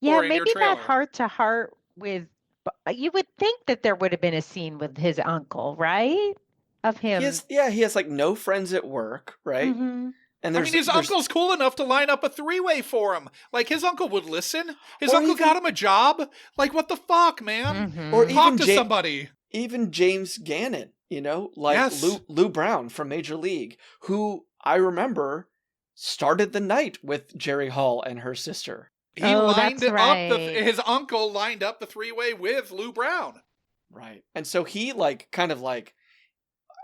Speaker 3: Yeah, maybe that heart-to-heart with, you would think that there would have been a scene with his uncle, right? Of him.
Speaker 2: He has like no friends at work, right?
Speaker 3: Mm-hmm.
Speaker 2: And
Speaker 1: his uncle's cool enough to line up a three-way for him. Like, his uncle would listen. His uncle got him a job. Like, what the fuck, man?
Speaker 3: Mm-hmm.
Speaker 2: Or
Speaker 1: talk
Speaker 2: even
Speaker 1: to somebody.
Speaker 2: Even James Gannon, like Lou Brown from Major League, who I remember started the night with Jerry Hall and her sister.
Speaker 1: He lined it up. His uncle lined up the three-way with Lou Brown.
Speaker 2: Right. And so he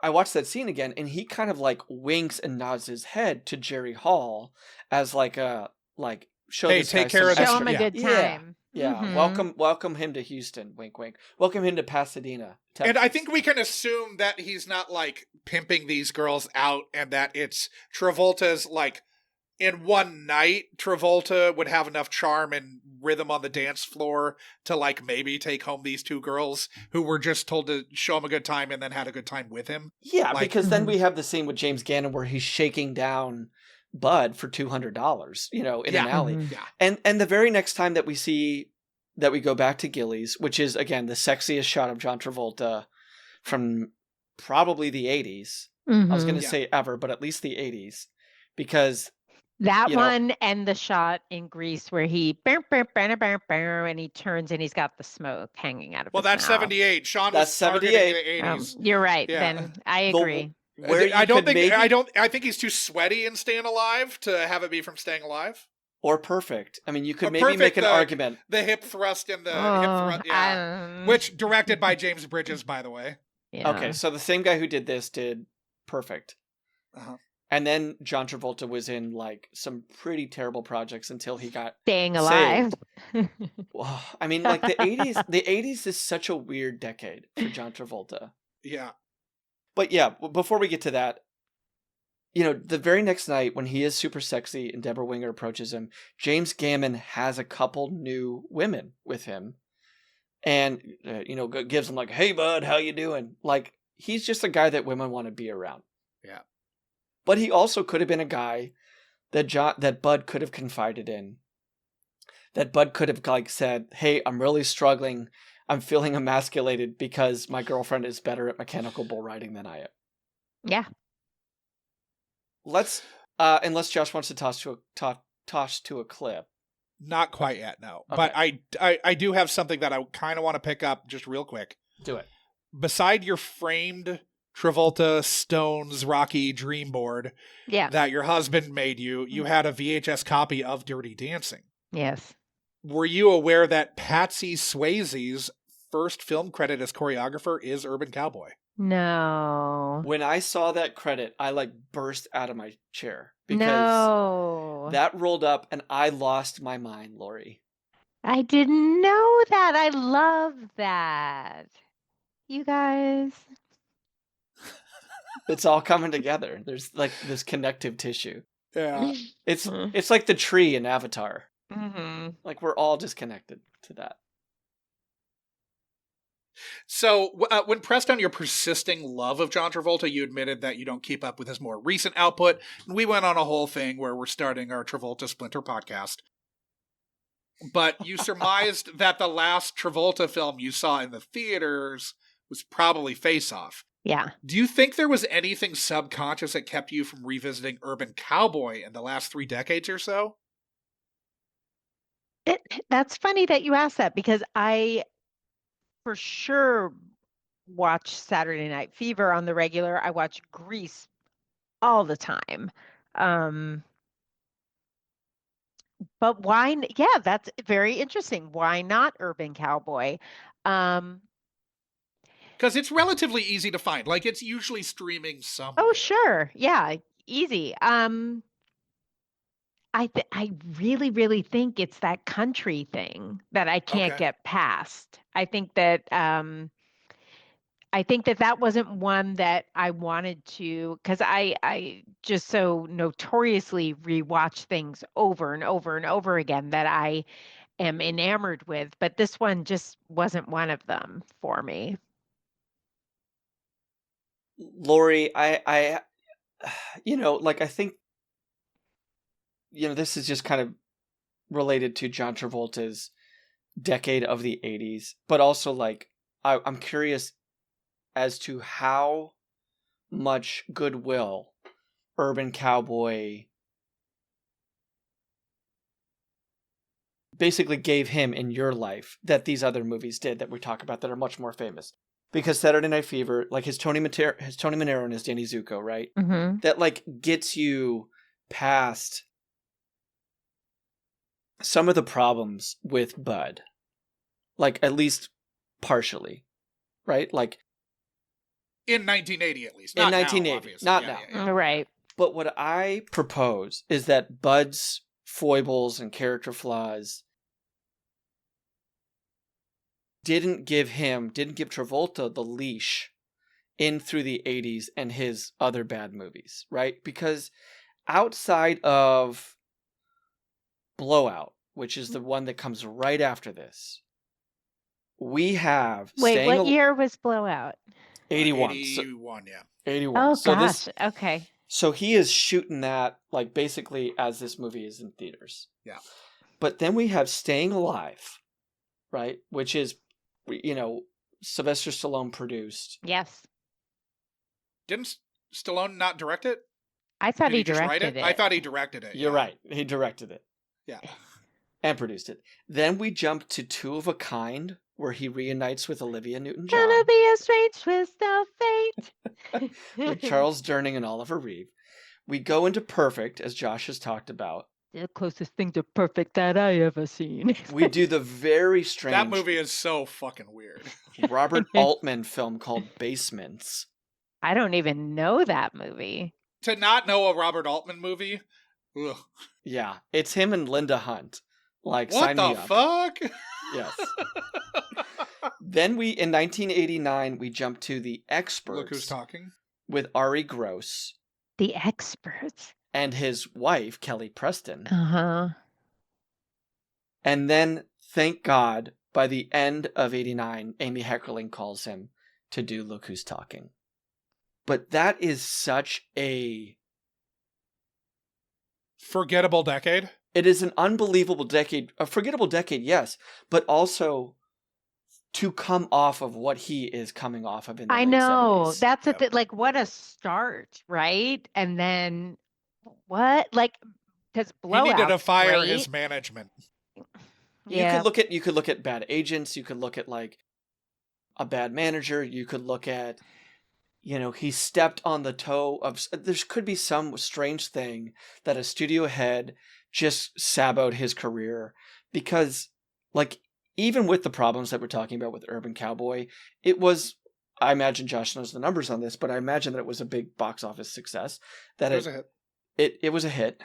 Speaker 2: I watched that scene again, and he kind of like winks and nods his head to Jerry Hall as like show
Speaker 1: hey,
Speaker 2: this
Speaker 1: take
Speaker 2: guy
Speaker 1: care of
Speaker 3: show him a good time.
Speaker 2: Yeah.
Speaker 3: Mm-hmm.
Speaker 2: Welcome him to Houston. Wink, wink. Welcome him to Pasadena, Texas.
Speaker 1: And I think we can assume that he's not like pimping these girls out, and that it's Travolta's like, in one night, Travolta would have enough charm and rhythm on the dance floor to like maybe take home these two girls who were just told to show him a good time and then had a good time with him.
Speaker 2: Yeah, like, because then we have the scene with James Gannon where he's shaking down Bud for $200, in an alley.
Speaker 1: Mm-hmm.
Speaker 2: Yeah. And the very next time that we go back to Gilley's, which is again the sexiest shot of John Travolta from probably the 80s.
Speaker 3: Mm-hmm.
Speaker 2: I was going to say ever, but at least the 80s, because
Speaker 3: that one and the shot in Grease where he and he turns and he's got the smoke hanging out of his mouth.
Speaker 1: Well, that's 78. Sean was
Speaker 2: that's 78.
Speaker 1: in the 80s.
Speaker 3: You're right.
Speaker 1: Yeah.
Speaker 3: Then I agree.
Speaker 2: where
Speaker 1: I
Speaker 2: you
Speaker 1: don't
Speaker 2: could
Speaker 1: think
Speaker 2: maybe,
Speaker 1: I think he's too sweaty in Staying Alive to have it be from Staying Alive.
Speaker 2: or Perfect. I mean, you could
Speaker 1: Or
Speaker 2: maybe
Speaker 1: Perfect,
Speaker 2: make an argument.
Speaker 1: The hip thrust and the hip
Speaker 3: Oh,
Speaker 1: thrust, which directed by James Bridges, by the way.
Speaker 3: yeah.
Speaker 2: Okay, so the same guy who did this did Perfect.
Speaker 1: Uh-huh.
Speaker 2: And then John Travolta was in like some pretty terrible projects until he got
Speaker 3: Staying Alive.
Speaker 2: Well, I mean, like the 80s, the 80s is such a weird decade for John Travolta.
Speaker 1: Yeah.
Speaker 2: But yeah, before we get to that, you know, the very next night when he is super sexy and Debra Winger approaches him, James Gammon has a couple new women with him, and you know, gives him like, "Hey, bud, how you doing?" Like he's just a guy that women want to be around.
Speaker 1: Yeah.
Speaker 2: But he also could have been a guy that Bud could have confided in. That Bud could have like said, "Hey, I'm really struggling. I'm feeling emasculated because my girlfriend is better at mechanical bull riding than I am."
Speaker 3: Yeah.
Speaker 2: Let's unless Josh wants to toss to a clip.
Speaker 1: Not quite yet, no.
Speaker 2: Okay.
Speaker 1: But I do have something that I kind of want to pick up just real quick.
Speaker 2: Do it.
Speaker 1: Beside your framed Travolta Stones Rocky dream board
Speaker 3: Yeah.
Speaker 1: that your husband made you had a VHS copy of Dirty Dancing.
Speaker 3: Yes.
Speaker 1: Were you aware that Patsy Swayze's first film credit as choreographer is Urban Cowboy?
Speaker 3: No.
Speaker 2: When I saw that credit, I like burst out of my chair because
Speaker 3: No.
Speaker 2: that rolled up and I lost my mind, Lori.
Speaker 3: I didn't know that. I love that. You guys.
Speaker 2: It's all coming together. There's like this connective tissue.
Speaker 1: Yeah.
Speaker 2: It's like the tree in Avatar.
Speaker 3: Mm-hmm.
Speaker 2: Like we're all just connected to that.
Speaker 1: So when pressed on your persisting love of John Travolta, you admitted that you don't keep up with his more recent output. And we went on a whole thing where we're starting our Travolta Splinter podcast. But you surmised that the last Travolta film you saw in the theaters was probably Face Off.
Speaker 3: Yeah.
Speaker 1: Do you think there was anything subconscious that kept you from revisiting Urban Cowboy in the last 3 decades or so?
Speaker 3: That's funny that you asked that because I for sure watch Saturday Night Fever on the regular. I watch Grease all the time. But why? Yeah, that's very interesting. Why not Urban Cowboy?
Speaker 1: Because it's relatively easy to find. Like, it's usually streaming somewhere.
Speaker 3: Oh, sure. Yeah, easy. I really, really think it's that country thing that I can't
Speaker 1: Okay.
Speaker 3: get past. I think that wasn't one that I wanted to, because I just so notoriously rewatch things over and over and over again that I am enamored with, but this one just wasn't one of them for me.
Speaker 2: Lori, I you know, like I think, you know, this is just kind of related to John Travolta's decade of the 80s, but also like I'm curious as to how much goodwill Urban Cowboy basically gave him in your life that these other movies did that we talk about that are much more famous. Because Saturday Night Fever, like his Tony Manero and his Danny Zuko, right?
Speaker 3: Mm-hmm.
Speaker 2: That like gets you past some of the problems with Bud. Like at least partially, right? Like
Speaker 1: in 1980 at least.
Speaker 2: In
Speaker 1: Not
Speaker 2: 1980,
Speaker 1: now, obviously.
Speaker 2: not
Speaker 1: Yeah,
Speaker 2: now.
Speaker 1: yeah, yeah.
Speaker 3: Right.
Speaker 2: But what I propose is that Bud's foibles and character flaws didn't give Travolta the leash in through the 80s and his other bad movies, right? Because outside of Blowout, which is the one that comes right after this, we have
Speaker 3: Wait, what year was Blowout?
Speaker 2: 81.
Speaker 1: 81, yeah.
Speaker 2: 81.
Speaker 3: Oh,
Speaker 2: So
Speaker 3: gosh. Okay.
Speaker 2: So he is shooting that like basically as this movie is in theaters.
Speaker 1: Yeah.
Speaker 2: But then we have Staying Alive, right? Which is, you know, Sylvester Stallone produced.
Speaker 3: Yes.
Speaker 1: Didn't Stallone not direct it?
Speaker 3: I thought
Speaker 1: Did
Speaker 3: he
Speaker 1: just write
Speaker 3: directed it.
Speaker 1: I thought he directed it.
Speaker 2: You're
Speaker 1: yeah.
Speaker 2: right. He directed it.
Speaker 1: Yeah.
Speaker 2: And produced it. Then we jump to Two of a Kind, where he reunites with Olivia Newton-John.
Speaker 3: Gonna be a strange twist of fate.
Speaker 2: with Charles Durning and Oliver Reed. We go into Perfect, as Josh has talked about.
Speaker 3: The closest thing to perfect that I ever seen.
Speaker 2: We do the very strange
Speaker 1: That movie is so fucking weird.
Speaker 2: Robert Altman film called Basements.
Speaker 3: I don't even know that movie.
Speaker 1: To not know a Robert Altman movie, ugh.
Speaker 2: Yeah, it's him and Linda Hunt. Like,
Speaker 1: What
Speaker 2: sign
Speaker 1: the
Speaker 2: me up.
Speaker 1: fuck?
Speaker 2: Yes. Then in 1989, we jump to The Experts.
Speaker 1: Look who's talking.
Speaker 2: With Ari Gross.
Speaker 3: The Experts.
Speaker 2: And his wife, Kelly Preston.
Speaker 3: Uh-huh.
Speaker 2: And then, thank God, by the end of 89, Amy Heckerling calls him to do Look Who's Talking. But that is such a...
Speaker 1: forgettable decade.
Speaker 2: It is an unbelievable decade. A forgettable decade, yes. But also to come off of what he is coming off of in the
Speaker 3: I
Speaker 2: late
Speaker 3: know.
Speaker 2: 70s.
Speaker 3: That's
Speaker 1: Yep.
Speaker 3: like, what a start, right? And then what? Like, because
Speaker 1: He
Speaker 3: Blowout's
Speaker 1: needed to fire
Speaker 3: great.
Speaker 1: his management.
Speaker 3: Yeah.
Speaker 2: You could look at Bad Agents, you could look at like A Bad Manager, you could look at, you know, he stepped on the toe of, there could be some strange thing that a studio head just saboed his career, because like, even with the problems that we're talking about with Urban Cowboy, it was, I imagine Josh knows the numbers on this, but I imagine that it was a big box office success. That
Speaker 1: It was a hit.
Speaker 2: It was a hit.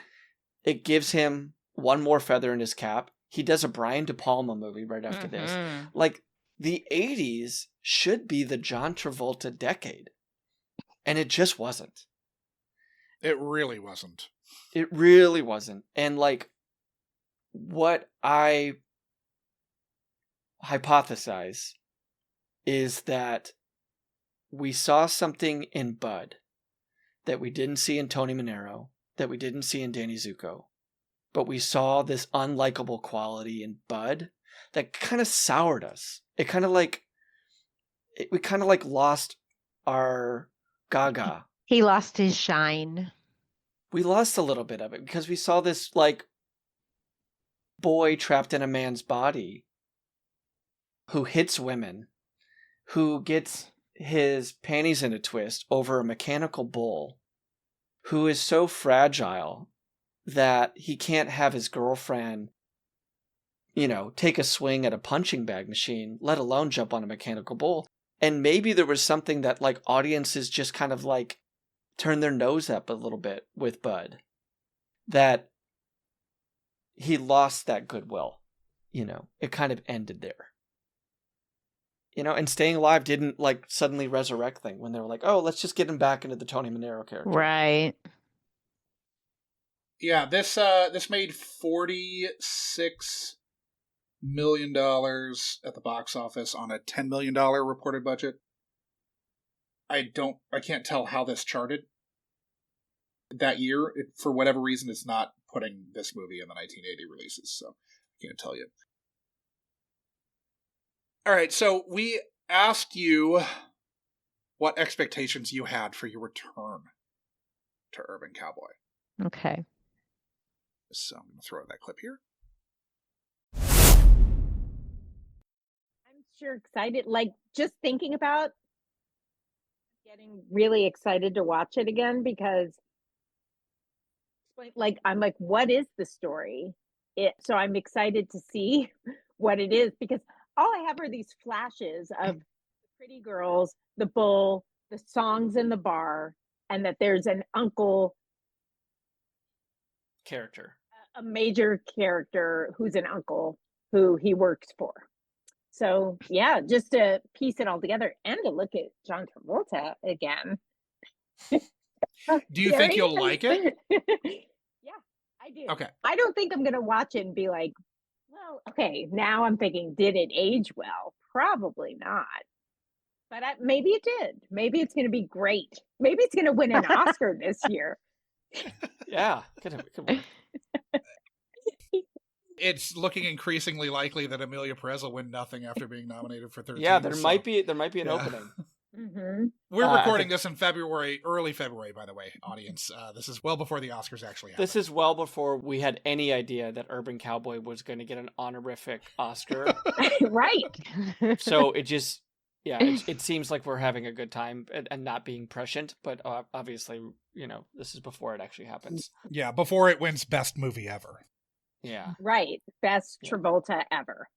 Speaker 2: It gives him one more feather in his cap. He does a Brian De Palma movie right after this. Like, the 80s should be the John Travolta decade. And it just wasn't.
Speaker 1: It really wasn't.
Speaker 2: It really wasn't. And like, what I hypothesize is that we saw something in Bud that we didn't see in Tony Manero, that we didn't see in Danny Zuko, but we saw this unlikable quality in Bud that kind of soured us. It kind of like, we kind of like lost our gaga.
Speaker 3: He lost his shine.
Speaker 2: We lost a little bit of it because we saw this like boy trapped in a man's body who hits women, who gets his panties in a twist over a mechanical bull, who is so fragile that he can't have his girlfriend, you know, take a swing at a punching bag machine, let alone jump on a mechanical bull. And maybe there was something that like audiences just kind of like turn their nose up a little bit with Bud, that he lost that goodwill. You know, it kind of ended there. You know, and Staying Alive didn't like suddenly resurrect thing when they were like, oh, let's just get him back into the Tony Manero character.
Speaker 3: Right.
Speaker 1: Yeah, this made $46 million at the box office on a $10 million reported budget. I can't tell how this charted that year. For whatever reason, it's not putting this movie in the 1980 releases, so I can't tell you. All right, so we asked you what expectations you had for your return to Urban Cowboy.
Speaker 3: Okay.
Speaker 1: So I'm going to throw that clip here.
Speaker 4: I'm sure excited. Like, just thinking about getting really excited to watch it again, because like, I'm like, what is the story? So I'm excited to see what it is, because all I have are these flashes of the pretty girls, the bull, the songs in the bar, and that there's an uncle
Speaker 2: Character.
Speaker 4: a major character who's an uncle who he works for. So yeah, just to piece it all together and to look at John Travolta again.
Speaker 1: Do you think you'll like it?
Speaker 4: Yeah, I do.
Speaker 1: Okay.
Speaker 4: I don't think I'm going to watch it and be like, well, okay, now I'm thinking, did it age well? Probably not. But maybe it did. Maybe it's going to be great. Maybe it's going to win an Oscar this year.
Speaker 2: Yeah, could work.
Speaker 1: It's looking increasingly likely that Amelia Perez will win nothing after being nominated for 13.
Speaker 2: Yeah, there might be an opening.
Speaker 4: Mm-hmm.
Speaker 1: We're recording this in February, early February, by the way, audience. This is well before the Oscars actually happen.
Speaker 2: This is well before we had any idea that Urban Cowboy was going to get an honorific Oscar.
Speaker 4: Right.
Speaker 2: So it just, Yeah, it seems like we're having a good time and not being prescient, but obviously, this is before it actually happens.
Speaker 1: Yeah, before it wins Best Movie Ever.
Speaker 2: Yeah.
Speaker 4: Right. Best
Speaker 2: Yeah.
Speaker 4: Travolta ever.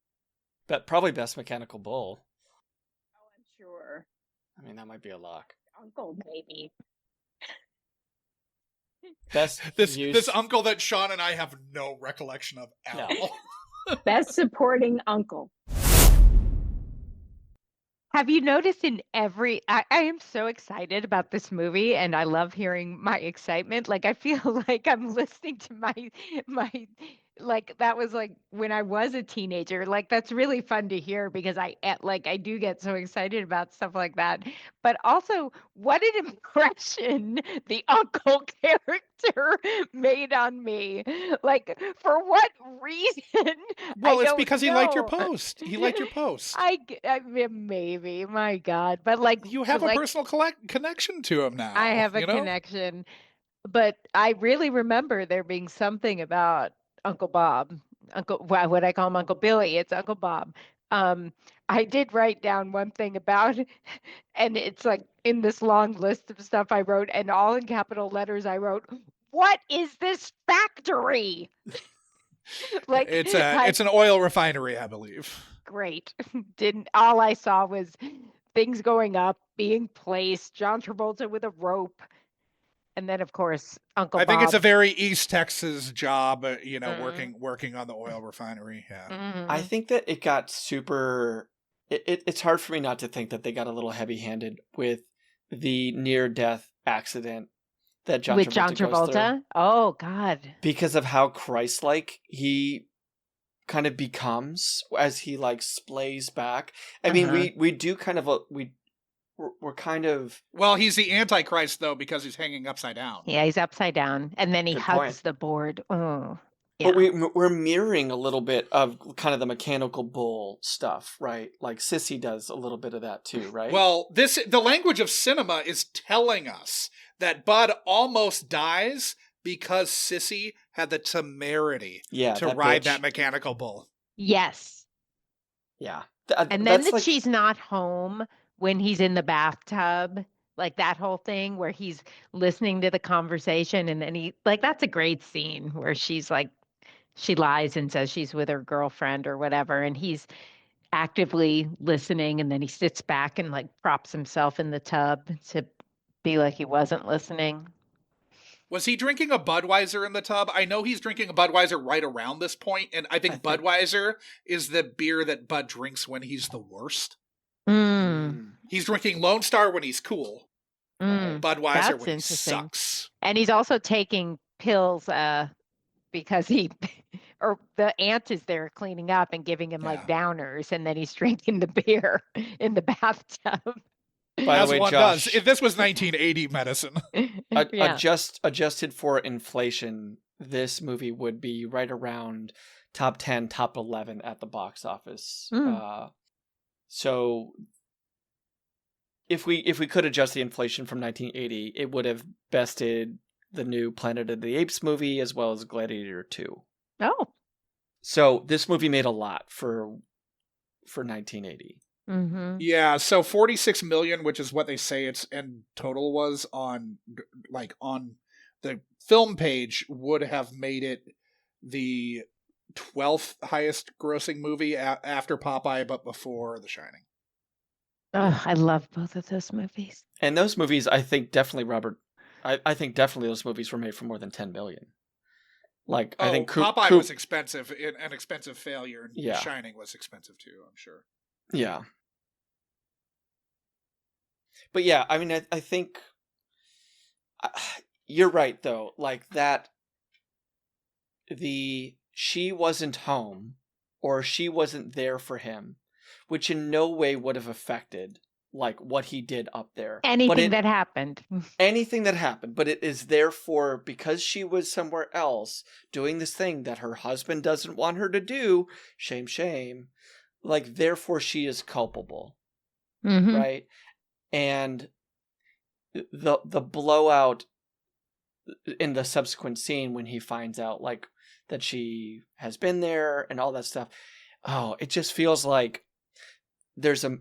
Speaker 2: But probably Best Mechanical Bull.
Speaker 4: Oh, I'm sure.
Speaker 2: I mean, that might be a lock.
Speaker 4: Uncle, maybe.
Speaker 2: Best
Speaker 1: This uncle that Sean and I have no recollection of at all.
Speaker 4: Best supporting uncle.
Speaker 3: Have you noticed in I am so excited about this movie and I love hearing my excitement. Like I feel like I'm listening to my like that was like when I was a teenager. Like that's really fun to hear because I do get so excited about stuff like that. But also what an impression the uncle character made on me. Like for what reason?
Speaker 1: Well,
Speaker 3: I
Speaker 1: it's
Speaker 3: don't
Speaker 1: because he liked your
Speaker 3: know.
Speaker 1: post. He liked your post.
Speaker 3: I mean, maybe, my God, but like,
Speaker 1: You have a personal connection to him now.
Speaker 3: I have a connection, but I really remember there being something about Uncle Bob, what I call him Uncle Billy. It's Uncle Bob. Um, I did write down one thing about, and it's like in this long list of stuff I wrote, and all in capital letters, I wrote, "What is this factory?" Like,
Speaker 1: it's an oil refinery, I believe.
Speaker 3: Great. Didn't all I saw was things going up, being placed, John Travolta with a rope, and then of course Uncle
Speaker 1: I think it's a
Speaker 3: Bob.
Speaker 1: very East Texas job,
Speaker 3: Mhm.
Speaker 1: working on the oil refinery. Yeah.
Speaker 2: I
Speaker 3: Mhm.
Speaker 2: think that it got super. It's hard for me not to think that they got a little heavy-handed with the near-death accident that John
Speaker 3: With
Speaker 2: Travolta
Speaker 3: John
Speaker 2: goes through
Speaker 3: Travolta? Oh God.
Speaker 2: because of how Christ-like he kind of becomes as he like splays back. I mean,
Speaker 3: Uh-huh.
Speaker 2: we do kind of we're kind of
Speaker 1: Well, he's the Antichrist though because he's hanging upside down.
Speaker 3: Yeah, he's upside down, and then he
Speaker 2: good
Speaker 3: hugs
Speaker 2: point.
Speaker 3: the board. Oh,
Speaker 2: But
Speaker 3: yeah.
Speaker 2: we're mirroring a little bit of kind of the mechanical bull stuff, right? Like Sissy does a little bit of that too, right?
Speaker 1: Well, the language of cinema is telling us that Bud almost dies because Sissy had the temerity
Speaker 2: yeah,
Speaker 1: to
Speaker 2: that
Speaker 1: ride
Speaker 2: bitch.
Speaker 1: that mechanical bull.
Speaker 3: Yes.
Speaker 2: Yeah,
Speaker 3: And then
Speaker 2: that's
Speaker 3: that
Speaker 2: like
Speaker 3: she's not home when he's in the bathtub, like that whole thing where he's listening to the conversation and then that's a great scene where she's like she lies and says she's with her girlfriend or whatever and he's actively listening and then he sits back and like props himself in the tub to be like he wasn't listening.
Speaker 1: Was he drinking a Budweiser in the tub? I know he's drinking a Budweiser right around this point, and I think Budweiser is the beer that Bud drinks when he's the worst.
Speaker 3: Mm,
Speaker 1: He's drinking Lone Star when he's cool,
Speaker 2: right.
Speaker 1: Budweiser
Speaker 3: that's
Speaker 1: when he
Speaker 3: interesting.
Speaker 1: sucks.
Speaker 3: And he's also taking pills because he or the aunt is there cleaning up and giving him like
Speaker 1: Yeah.
Speaker 3: downers and then he's drinking the beer in the bathtub.
Speaker 2: By the
Speaker 1: As
Speaker 2: way,
Speaker 1: one does.
Speaker 2: Josh,
Speaker 1: If this was 1980 medicine.
Speaker 3: Yeah.
Speaker 2: adjusted for inflation, this movie would be right around top 10, top 11 at the box office. So if we could adjust the inflation from 1980, it would have bested the new Planet of the Apes movie as well as Gladiator 2.
Speaker 3: Oh.
Speaker 2: So this movie made a lot for 1980.
Speaker 3: Mm-hmm.
Speaker 1: Yeah, so 46 million, which is what they say its end total was on the film page, would have made it the 12th highest grossing movie after Popeye, but before The Shining.
Speaker 3: Oh, I love both of those movies.
Speaker 2: And those movies, I think definitely, Robert, I think definitely those movies were made for more than 10 million. Like, I think
Speaker 1: Popeye was expensive, an expensive failure, and
Speaker 2: yeah.
Speaker 1: The Shining was expensive too, I'm sure.
Speaker 2: Yeah. But yeah, I mean, I think you're right, though. Like that, she wasn't home or she wasn't there for him, which in no way would have affected like what he did up there.
Speaker 3: Anything that happened.
Speaker 2: Anything that happened, but it is therefore because she was somewhere else doing this thing that her husband doesn't want her to do. Shame, shame. Like therefore she is culpable,
Speaker 3: Mm-hmm.
Speaker 2: right? And the blowout in the subsequent scene when he finds out like that she has been there and all that stuff. Oh, it just feels like there's a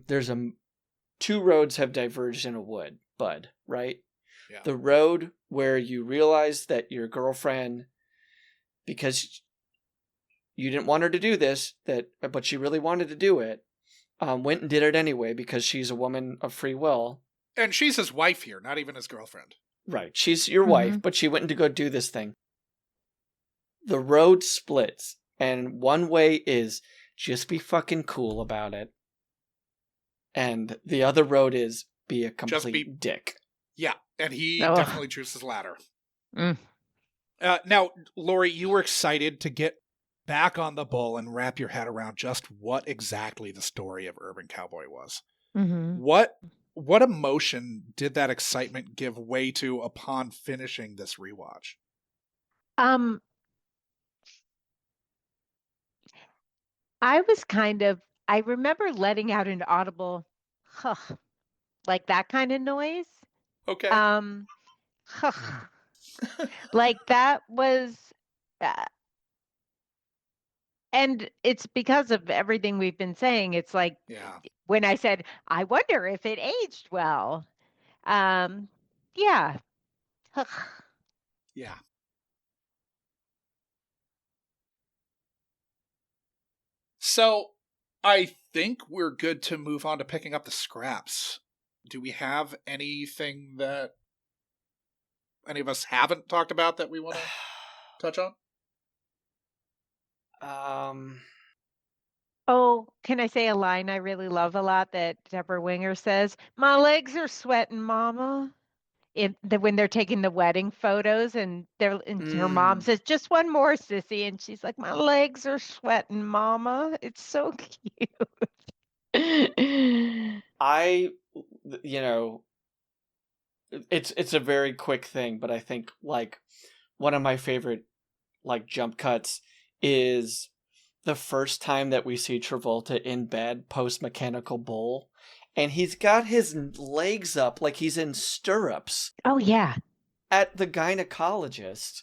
Speaker 2: two roads have diverged in a wood, Bud, right?
Speaker 1: Yeah.
Speaker 2: The road where you realize that your girlfriend, because you didn't want her to do this, but she really wanted to do it, went and did it anyway because she's a woman of free will.
Speaker 1: And she's his wife here, not even his girlfriend.
Speaker 2: Right. She's your wife, but she went to go do this thing. The road splits, and one way is just be fucking cool about it. And the other road is be a complete dick.
Speaker 1: Yeah, and he definitely chooses the latter.
Speaker 3: Mm.
Speaker 1: Now, Lori, you were excited to get back on the bull and wrap your head around just what exactly the story of Urban Cowboy was.
Speaker 3: Mm-hmm.
Speaker 1: What emotion did that excitement give way to upon finishing this rewatch?
Speaker 3: I remember letting out an audible, huh, like that kind of noise.
Speaker 1: Okay.
Speaker 3: Huh. Like that was, and it's because of everything we've been saying. It's like, when I said, I wonder if it aged well. Yeah.
Speaker 1: Yeah. So I think we're good to move on to picking up the scraps. Do we have anything that any of us haven't talked about that we want to touch on?
Speaker 3: Oh, can I say a line I really love a lot that Debra Winger says? My legs are sweating, Mama. When they're taking the wedding photos and her mom says, just one more, Sissy. And she's like, my legs are sweating, Mama. It's so cute.
Speaker 2: It's a very quick thing, but I think like one of my favorite like jump cuts is the first time that we see Travolta in bed post mechanical bull, and he's got his legs up like he's in stirrups.
Speaker 3: Oh yeah.
Speaker 2: At the gynecologist,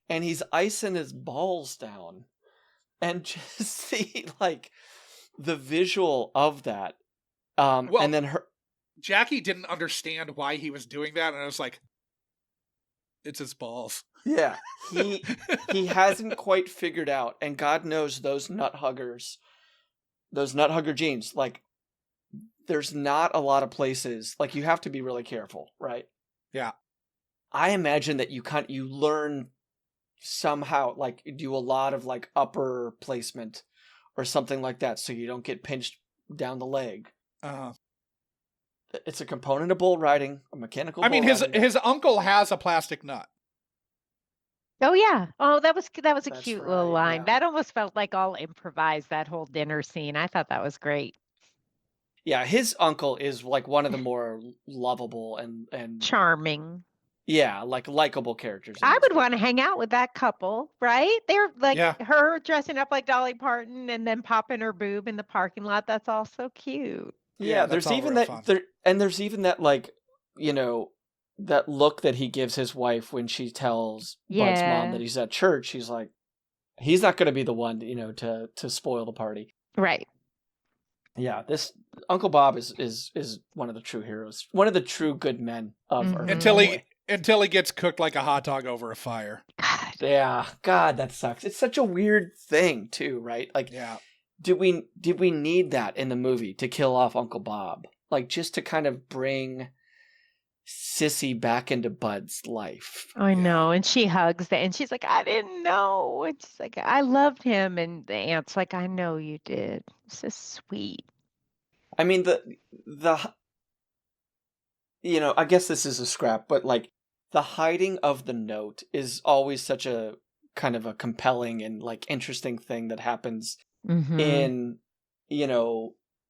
Speaker 2: and he's icing his balls down, and just see like the visual of that. And then
Speaker 1: Jackie didn't understand why he was doing that, and I was like, it's his balls.
Speaker 2: Yeah, he hasn't quite figured out, and God knows those nut hugger genes, like there's not a lot of places, like you have to be really careful, right?
Speaker 1: Yeah.
Speaker 2: I imagine that you learn somehow, like do a lot of like upper placement or something like that so you don't get pinched down the leg. It's a component of bull riding, a mechanical bull riding.
Speaker 1: His uncle has a plastic nut.
Speaker 3: Oh yeah. Oh, that was a cute little line. Yeah. That almost felt like all improvised, that whole dinner scene. I thought that was great.
Speaker 2: Yeah, his uncle is like one of the more lovable and
Speaker 3: charming.
Speaker 2: Yeah, like likable characters.
Speaker 3: I would want to hang out with that couple, right? They're like her dressing up like Dolly Parton and then popping her boob in the parking lot. That's all so cute.
Speaker 2: Yeah, there's even that there's even that like, that look that he gives his wife when she tells Bud's mom that he's at church. He's like, he's not going to be the one, to spoil the party.
Speaker 3: Right.
Speaker 2: Yeah, this Uncle Bob is one of the true heroes, one of the true good men of Urban Cowboy.
Speaker 1: Until he gets cooked like a hot dog over a fire.
Speaker 3: God.
Speaker 2: Yeah, God, that sucks. It's such a weird thing too, right? Like, did we need that in the movie to kill off Uncle Bob? Like, just to kind of bring Sissy back into Bud's life.
Speaker 3: I know, and she hugs that, and she's like, I didn't know. And she's like, I loved him, and the aunt's like, I know you did. It's so sweet.
Speaker 2: I mean, I guess this is a scrap, but like the hiding of the note is always such a kind of a compelling and like interesting thing that happens in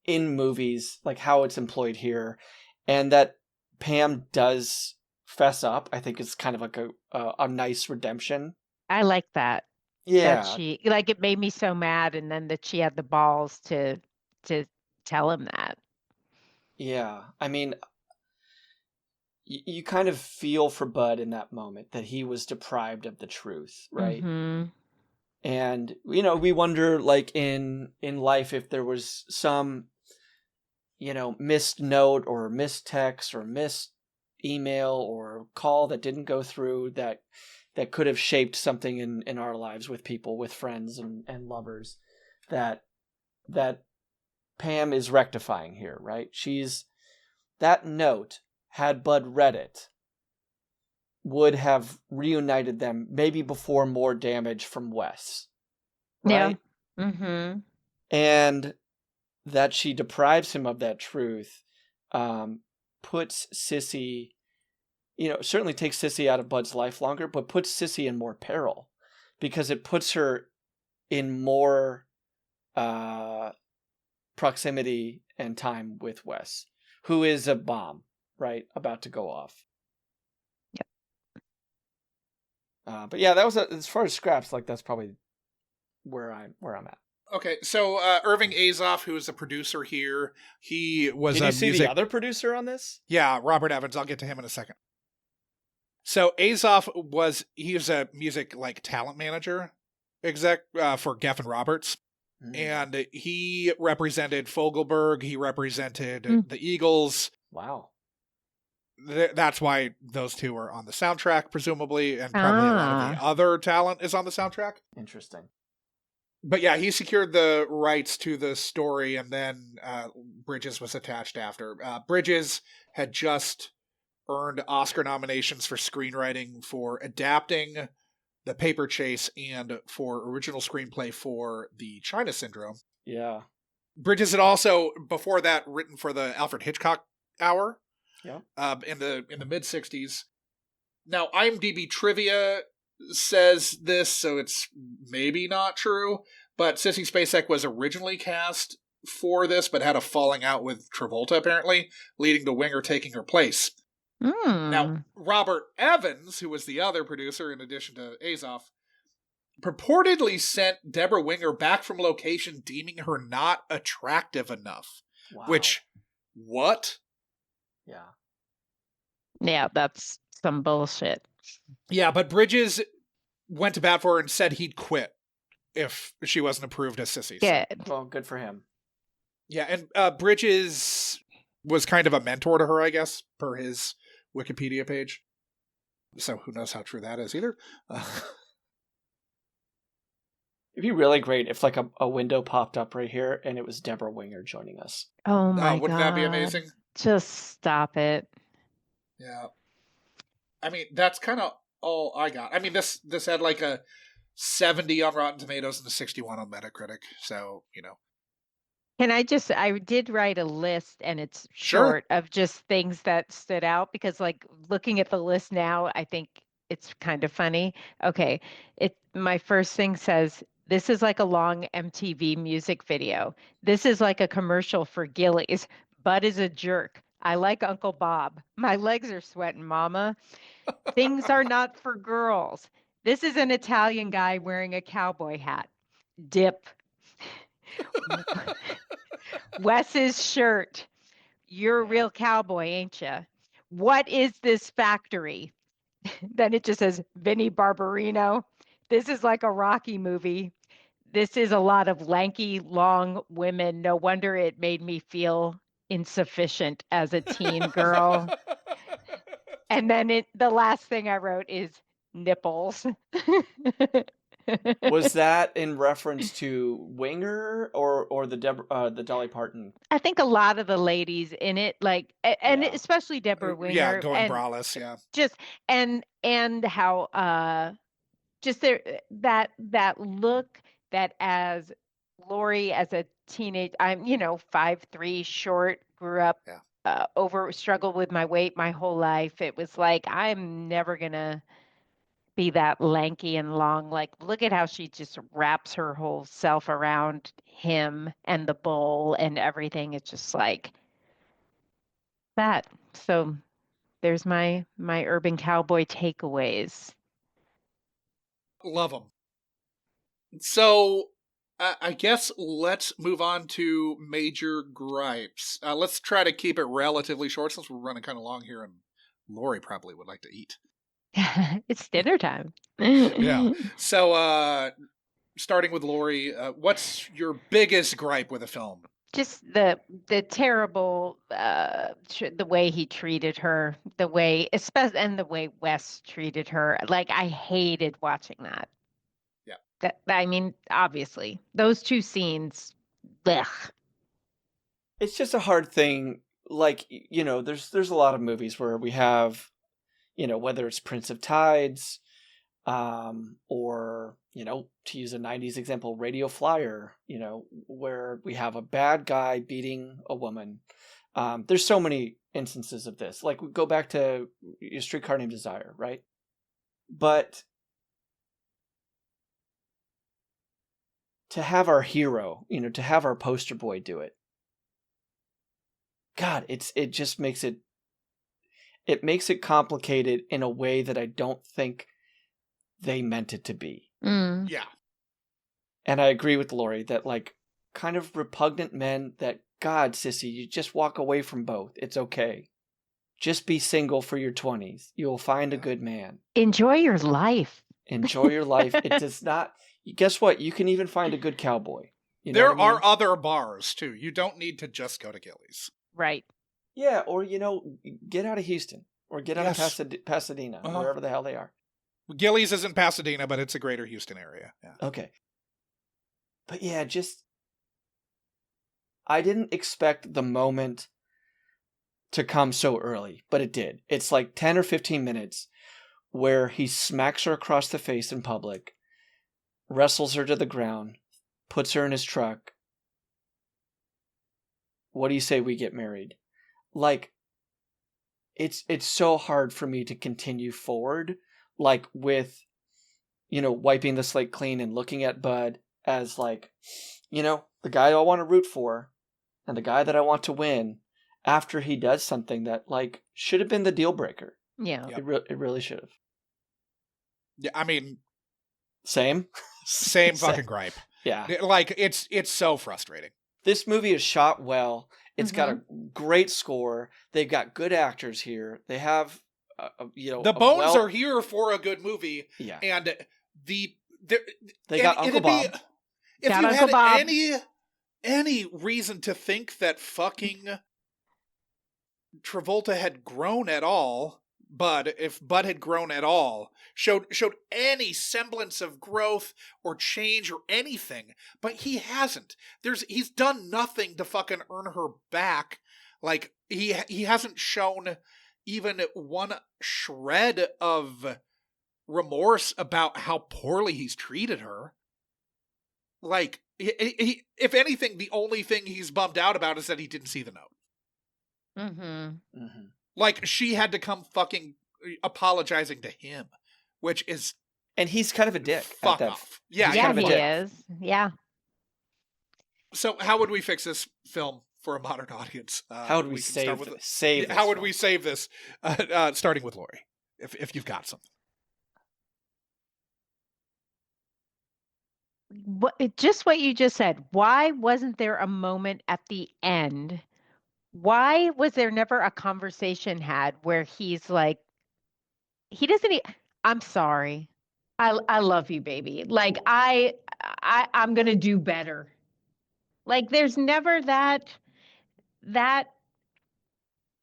Speaker 2: movies, like how it's employed here, and that Pam does fess up. I think it's kind of like a nice redemption.
Speaker 3: I like that.
Speaker 2: Yeah,
Speaker 3: that she like it made me so mad, and then that she had the balls to tell him that.
Speaker 2: Yeah, I mean, you kind of feel for Bud in that moment that he was deprived of the truth, right? And we wonder, like in life, if there was some missed note or missed text or missed email or call that didn't go through that could have shaped something in our lives with people, with friends and lovers, that Pam is rectifying here, right? That note, had Bud read it, would have reunited them maybe before more damage from Wes, right?
Speaker 3: Yeah. Mm-hmm.
Speaker 2: And that she deprives him of that truth, puts Sissy, certainly takes Sissy out of Bud's life longer, but puts Sissy in more peril because it puts her in more proximity and time with Wes, who is a bomb, right? About to go off.
Speaker 3: Yep.
Speaker 2: But yeah, that was as far as scraps, like that's probably where I'm at.
Speaker 1: Okay, so Irving Azoff, who is the producer here, he was
Speaker 2: Did
Speaker 1: a
Speaker 2: you see
Speaker 1: music...
Speaker 2: the other producer on this?
Speaker 1: Yeah, Robert Evans. I'll get to him in a second. So Azoff was a music talent manager exec for Geffen Roberts. And he represented Fogelberg. He represented the Eagles.
Speaker 2: Wow.
Speaker 1: That's why those two are on the soundtrack, presumably, and probably a lot of the other talent is on the soundtrack.
Speaker 2: Interesting.
Speaker 1: But yeah, he secured the rights to the story, and then Bridges was attached after. Bridges had just earned Oscar nominations for screenwriting for adapting The Paper Chase and for original screenplay for The China Syndrome.
Speaker 2: Yeah.
Speaker 1: Bridges had also, before that, written for the Alfred Hitchcock Hour.
Speaker 2: Yeah.
Speaker 1: In the mid '60s. Now, IMDb trivia says this, so it's maybe not true. But Sissy Spacek was originally cast for this, but had a falling out with Travolta apparently, leading to Winger taking her place. Now, Robert Evans, who was the other producer in addition to Azoff, purportedly sent Debra Winger back from location deeming her not attractive enough.
Speaker 2: Wow.
Speaker 1: Which, what?
Speaker 2: Yeah.
Speaker 3: Yeah, that's some bullshit.
Speaker 1: Yeah, but Bridges went to bat for her and said he'd quit if she wasn't approved as Sissy.
Speaker 3: Good.
Speaker 2: So. Well, good for him.
Speaker 1: Yeah, and Bridges was kind of a mentor to her, I guess, per his Wikipedia page. So who knows how true that is either.
Speaker 2: It'd be really great if a window popped up right here and it was Debra Winger joining us.
Speaker 3: Oh my God.
Speaker 1: Wouldn't that be amazing?
Speaker 3: Just stop it.
Speaker 1: Yeah. I mean, that's kind of all I got. I mean, this had a 70 on Rotten Tomatoes and a 61 on Metacritic. So,
Speaker 3: I did write a list, and it's
Speaker 1: Sure.
Speaker 3: short, of just things that stood out because looking at the list now, I think it's kind of funny. Okay. My first thing says, this is like a long MTV music video. This is like a commercial for Gilley's. Bud is a jerk. I like Uncle Bob. My legs are sweating, Mama. Things are not for girls. This is an Italian guy wearing a cowboy hat. Dip. Wes's shirt. You're a real cowboy, ain't you? What is this factory? Then it just says Vinnie Barbarino. This is like a Rocky movie. This is a lot of lanky, long women. No wonder it made me feel insufficient as a teen girl. And then the last thing I wrote is nipples.
Speaker 2: Was that in reference to Winger or the Dolly Parton?
Speaker 3: I think a lot of the ladies in it, especially Debra Winger,
Speaker 1: yeah, going braless, yeah.
Speaker 3: Just and how just that look that as Lori as a teenage, I'm 5'3", short, grew up.
Speaker 1: Yeah.
Speaker 3: Struggled with my weight my whole life. It was like, I'm never gonna be that lanky and long. Look at how she just wraps her whole self around him and the bowl and everything. It's just like that. So there's my Urban Cowboy takeaways.
Speaker 1: Love them. So I guess let's move on to major gripes. Let's try to keep it relatively short since we're running kind of long here, and Lori probably would like to eat.
Speaker 3: It's dinner time.
Speaker 1: Yeah. So starting with Lori, what's your biggest gripe with the film?
Speaker 3: Just the terrible the way he treated her, the way especially and the way Wes treated her. Like I hated watching that.
Speaker 1: Yeah.
Speaker 3: That I mean, obviously, those two scenes. Ugh.
Speaker 2: It's just a hard thing. Like, you know, there's a lot of movies where we have, you know, whether it's Prince of Tides, or, you know, to use a 90s example, Radio Flyer, you know, where we have a bad guy beating a woman. There's so many instances of this. Like, go back to your Streetcar Named Desire, right? But to have our hero, you know, to have our poster boy do it, God, it just makes it complicated in a way that I don't think they meant it to be.
Speaker 3: Mm.
Speaker 1: Yeah.
Speaker 2: And I agree with Lori that, like, kind of repugnant men that, God, Sissy, you just walk away from both. It's okay. Just be single for your 20s. You'll find a good man.
Speaker 3: Enjoy your life.
Speaker 2: Enjoy your life. It does not... Guess what? You can even find a good cowboy. You know
Speaker 1: There
Speaker 2: what I mean?
Speaker 1: are other bars, too. You don't need to just go to Gilley's.
Speaker 3: Right.
Speaker 2: Yeah, or, you know, get out of Houston. Or get out
Speaker 1: Yes.
Speaker 2: of Pasadena, wherever the hell they are.
Speaker 1: Gilley's isn't Pasadena, but it's a greater Houston area. Yeah.
Speaker 2: Okay. But yeah, just... I didn't expect the moment to come so early, but it did. It's like 10 or 15 minutes where he smacks her across the face in public, wrestles her to the ground, puts her in his truck. What do you say we get married? Like, it's so hard for me to continue forward, like, with, you know, wiping the slate clean and looking at Bud as, like, you know, the guy I want to root for and the guy that I want to win, after he does something that, like, should have been the deal breaker.
Speaker 3: Yeah.
Speaker 2: It really should have.
Speaker 1: Yeah, I mean...
Speaker 2: Same
Speaker 1: fucking gripe.
Speaker 2: Yeah.
Speaker 1: Like, it's so frustrating.
Speaker 2: This movie is shot well. It's got a great score. They've got good actors here. They have, you know...
Speaker 1: The bones are here for a good movie.
Speaker 2: Yeah.
Speaker 1: And they
Speaker 2: got Uncle Bob.
Speaker 1: If
Speaker 3: Got
Speaker 1: you
Speaker 3: Uncle
Speaker 1: had
Speaker 3: Bob.
Speaker 1: any reason to think that fucking Travolta had grown at all, if Bud had grown at all, showed any semblance of growth or change or anything, but he hasn't. He's done nothing to fucking earn her back. Like, he hasn't shown even one shred of remorse about how poorly he's treated her. Like, he, if anything, the only thing he's bummed out about is that he didn't see the note.
Speaker 3: Mm-hmm.
Speaker 2: Mm-hmm.
Speaker 1: Like, she had to come fucking apologizing to him, which is...
Speaker 2: And he's kind of a dick.
Speaker 1: Fuck off. Yeah,
Speaker 3: Yeah,
Speaker 2: kind of a
Speaker 3: he
Speaker 2: dick.
Speaker 3: is. Yeah.
Speaker 1: So how would we fix this film for a modern audience?
Speaker 2: How would we save this?
Speaker 1: How would we save this? Starting with Lori, if you've got something.
Speaker 3: Just what you just said. Why wasn't there a moment at the end? Why was there never a conversation had where he's like, he doesn't. I'm sorry. I love you, baby. Like I'm gonna do better. Like there's never that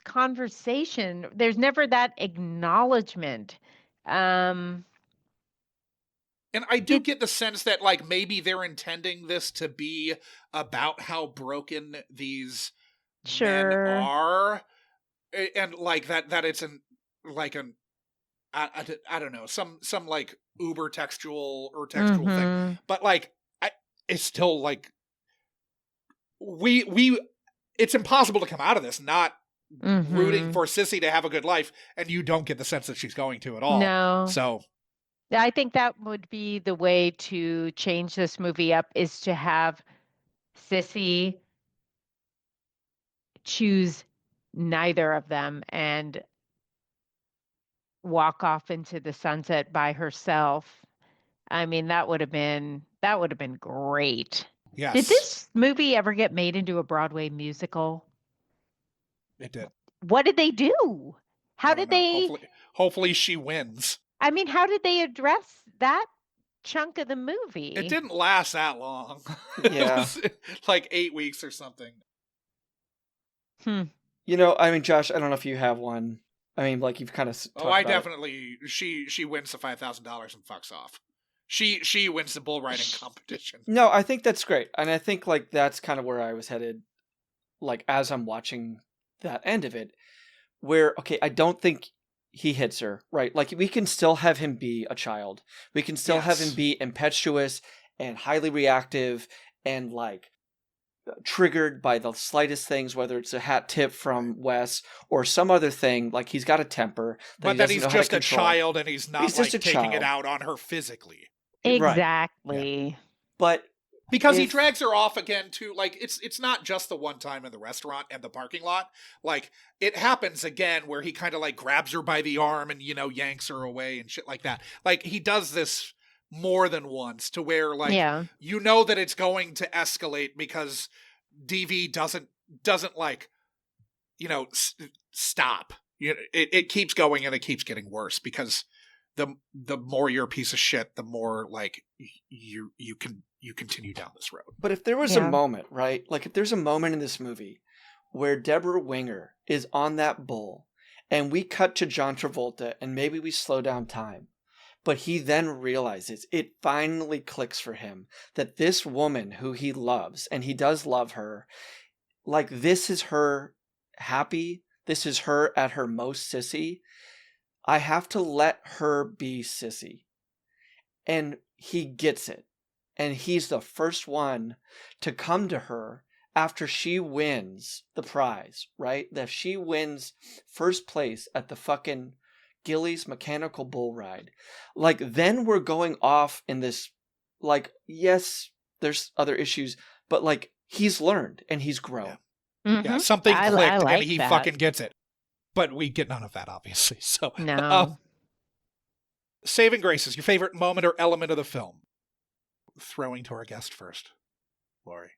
Speaker 3: conversation. There's never that acknowledgement.
Speaker 1: And I do get the sense that, like, maybe they're intending this to be about how broken these men are, and like that it's I don't know, some like uber textual or textual thing, but like it's still like it's impossible to come out of this not rooting for Sissy to have a good life, and you don't get the sense that she's going to at all.
Speaker 3: No.
Speaker 1: So
Speaker 3: I think that would be the way to change this movie up, is to have Sissy choose neither of them and walk off into the sunset by herself. I mean, that would have been great.
Speaker 1: yes.
Speaker 3: Did this movie ever get made into a Broadway musical?
Speaker 1: It did.
Speaker 3: What did they do? How did they?
Speaker 1: Hopefully she wins.
Speaker 3: I mean, how did they address that chunk of the movie.
Speaker 1: It didn't last that long.
Speaker 2: Yeah.
Speaker 1: It was like 8 weeks or something.
Speaker 2: You know, I mean, Josh, I don't know if you have one. I mean, like, you've kind of talked
Speaker 1: I
Speaker 2: about it.
Speaker 1: definitely. She wins the $5,000 and fucks off. She wins the bull riding competition.
Speaker 2: No, I think that's great. And I think, like, that's kind of where I was headed, like, as I'm watching that end of it, where, okay, I don't think he hits her, right? Like, we can still have him be a child. We can still have him
Speaker 1: Yes.
Speaker 2: be impetuous and highly reactive and, like, triggered by the slightest things, whether it's a hat tip from Wes or some other thing. Like, he's got a temper,
Speaker 1: But that he's just a child and he's not
Speaker 2: He's
Speaker 1: like
Speaker 2: just a
Speaker 1: taking it
Speaker 2: child.
Speaker 1: out on her physically.
Speaker 3: Exactly.
Speaker 2: But
Speaker 1: Because he drags her off again too. Like, it's not just the one time in the restaurant and the parking lot. Like, it happens again where he kind of like grabs her by the arm and, you know, yanks her away and shit like that. Like, he does this more than once to where, like, you know that it's going to escalate because DV doesn't like, you know, stop. It keeps going and it keeps getting worse because the more you're a piece of shit, the more like you continue down this road.
Speaker 2: But if there was a moment, right? Like, if there's a moment in this movie where Debra Winger is on that bull and we cut to John Travolta and maybe we slow down time, but he then realizes, it finally clicks for him that this woman who he loves, and he does love her, like, this is her happy, this is her at her most Sissy. I have to let her be Sissy. And he gets it. And he's the first one to come to her after she wins the prize, right? That she wins first place at the fucking Gilley's mechanical bull ride. Like, then we're going off in this, like, yes, there's other issues, but like, he's learned and he's grown.
Speaker 1: Yeah, something clicked and he fucking gets it. But we get none of that, obviously. So
Speaker 3: no.
Speaker 1: Saving graces, your favorite moment or element of the film? Throwing to our guest first, Lori.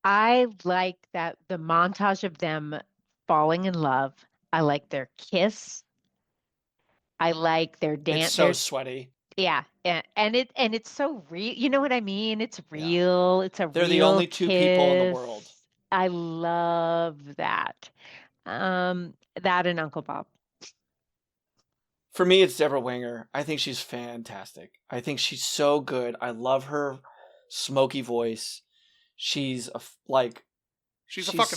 Speaker 3: I like that the montage of them falling in love. I like their kiss. I like their dance.
Speaker 2: It's so sweaty.
Speaker 3: Yeah, and it's so real. You know what I mean? It's real. It's a
Speaker 2: They're
Speaker 3: real
Speaker 2: the only two people in the
Speaker 3: kiss.
Speaker 2: world.
Speaker 3: I love that. That and Uncle Bob.
Speaker 2: For me, it's Debra Winger. I think she's fantastic. I think she's so good. I love her smoky voice. She's a
Speaker 1: fucking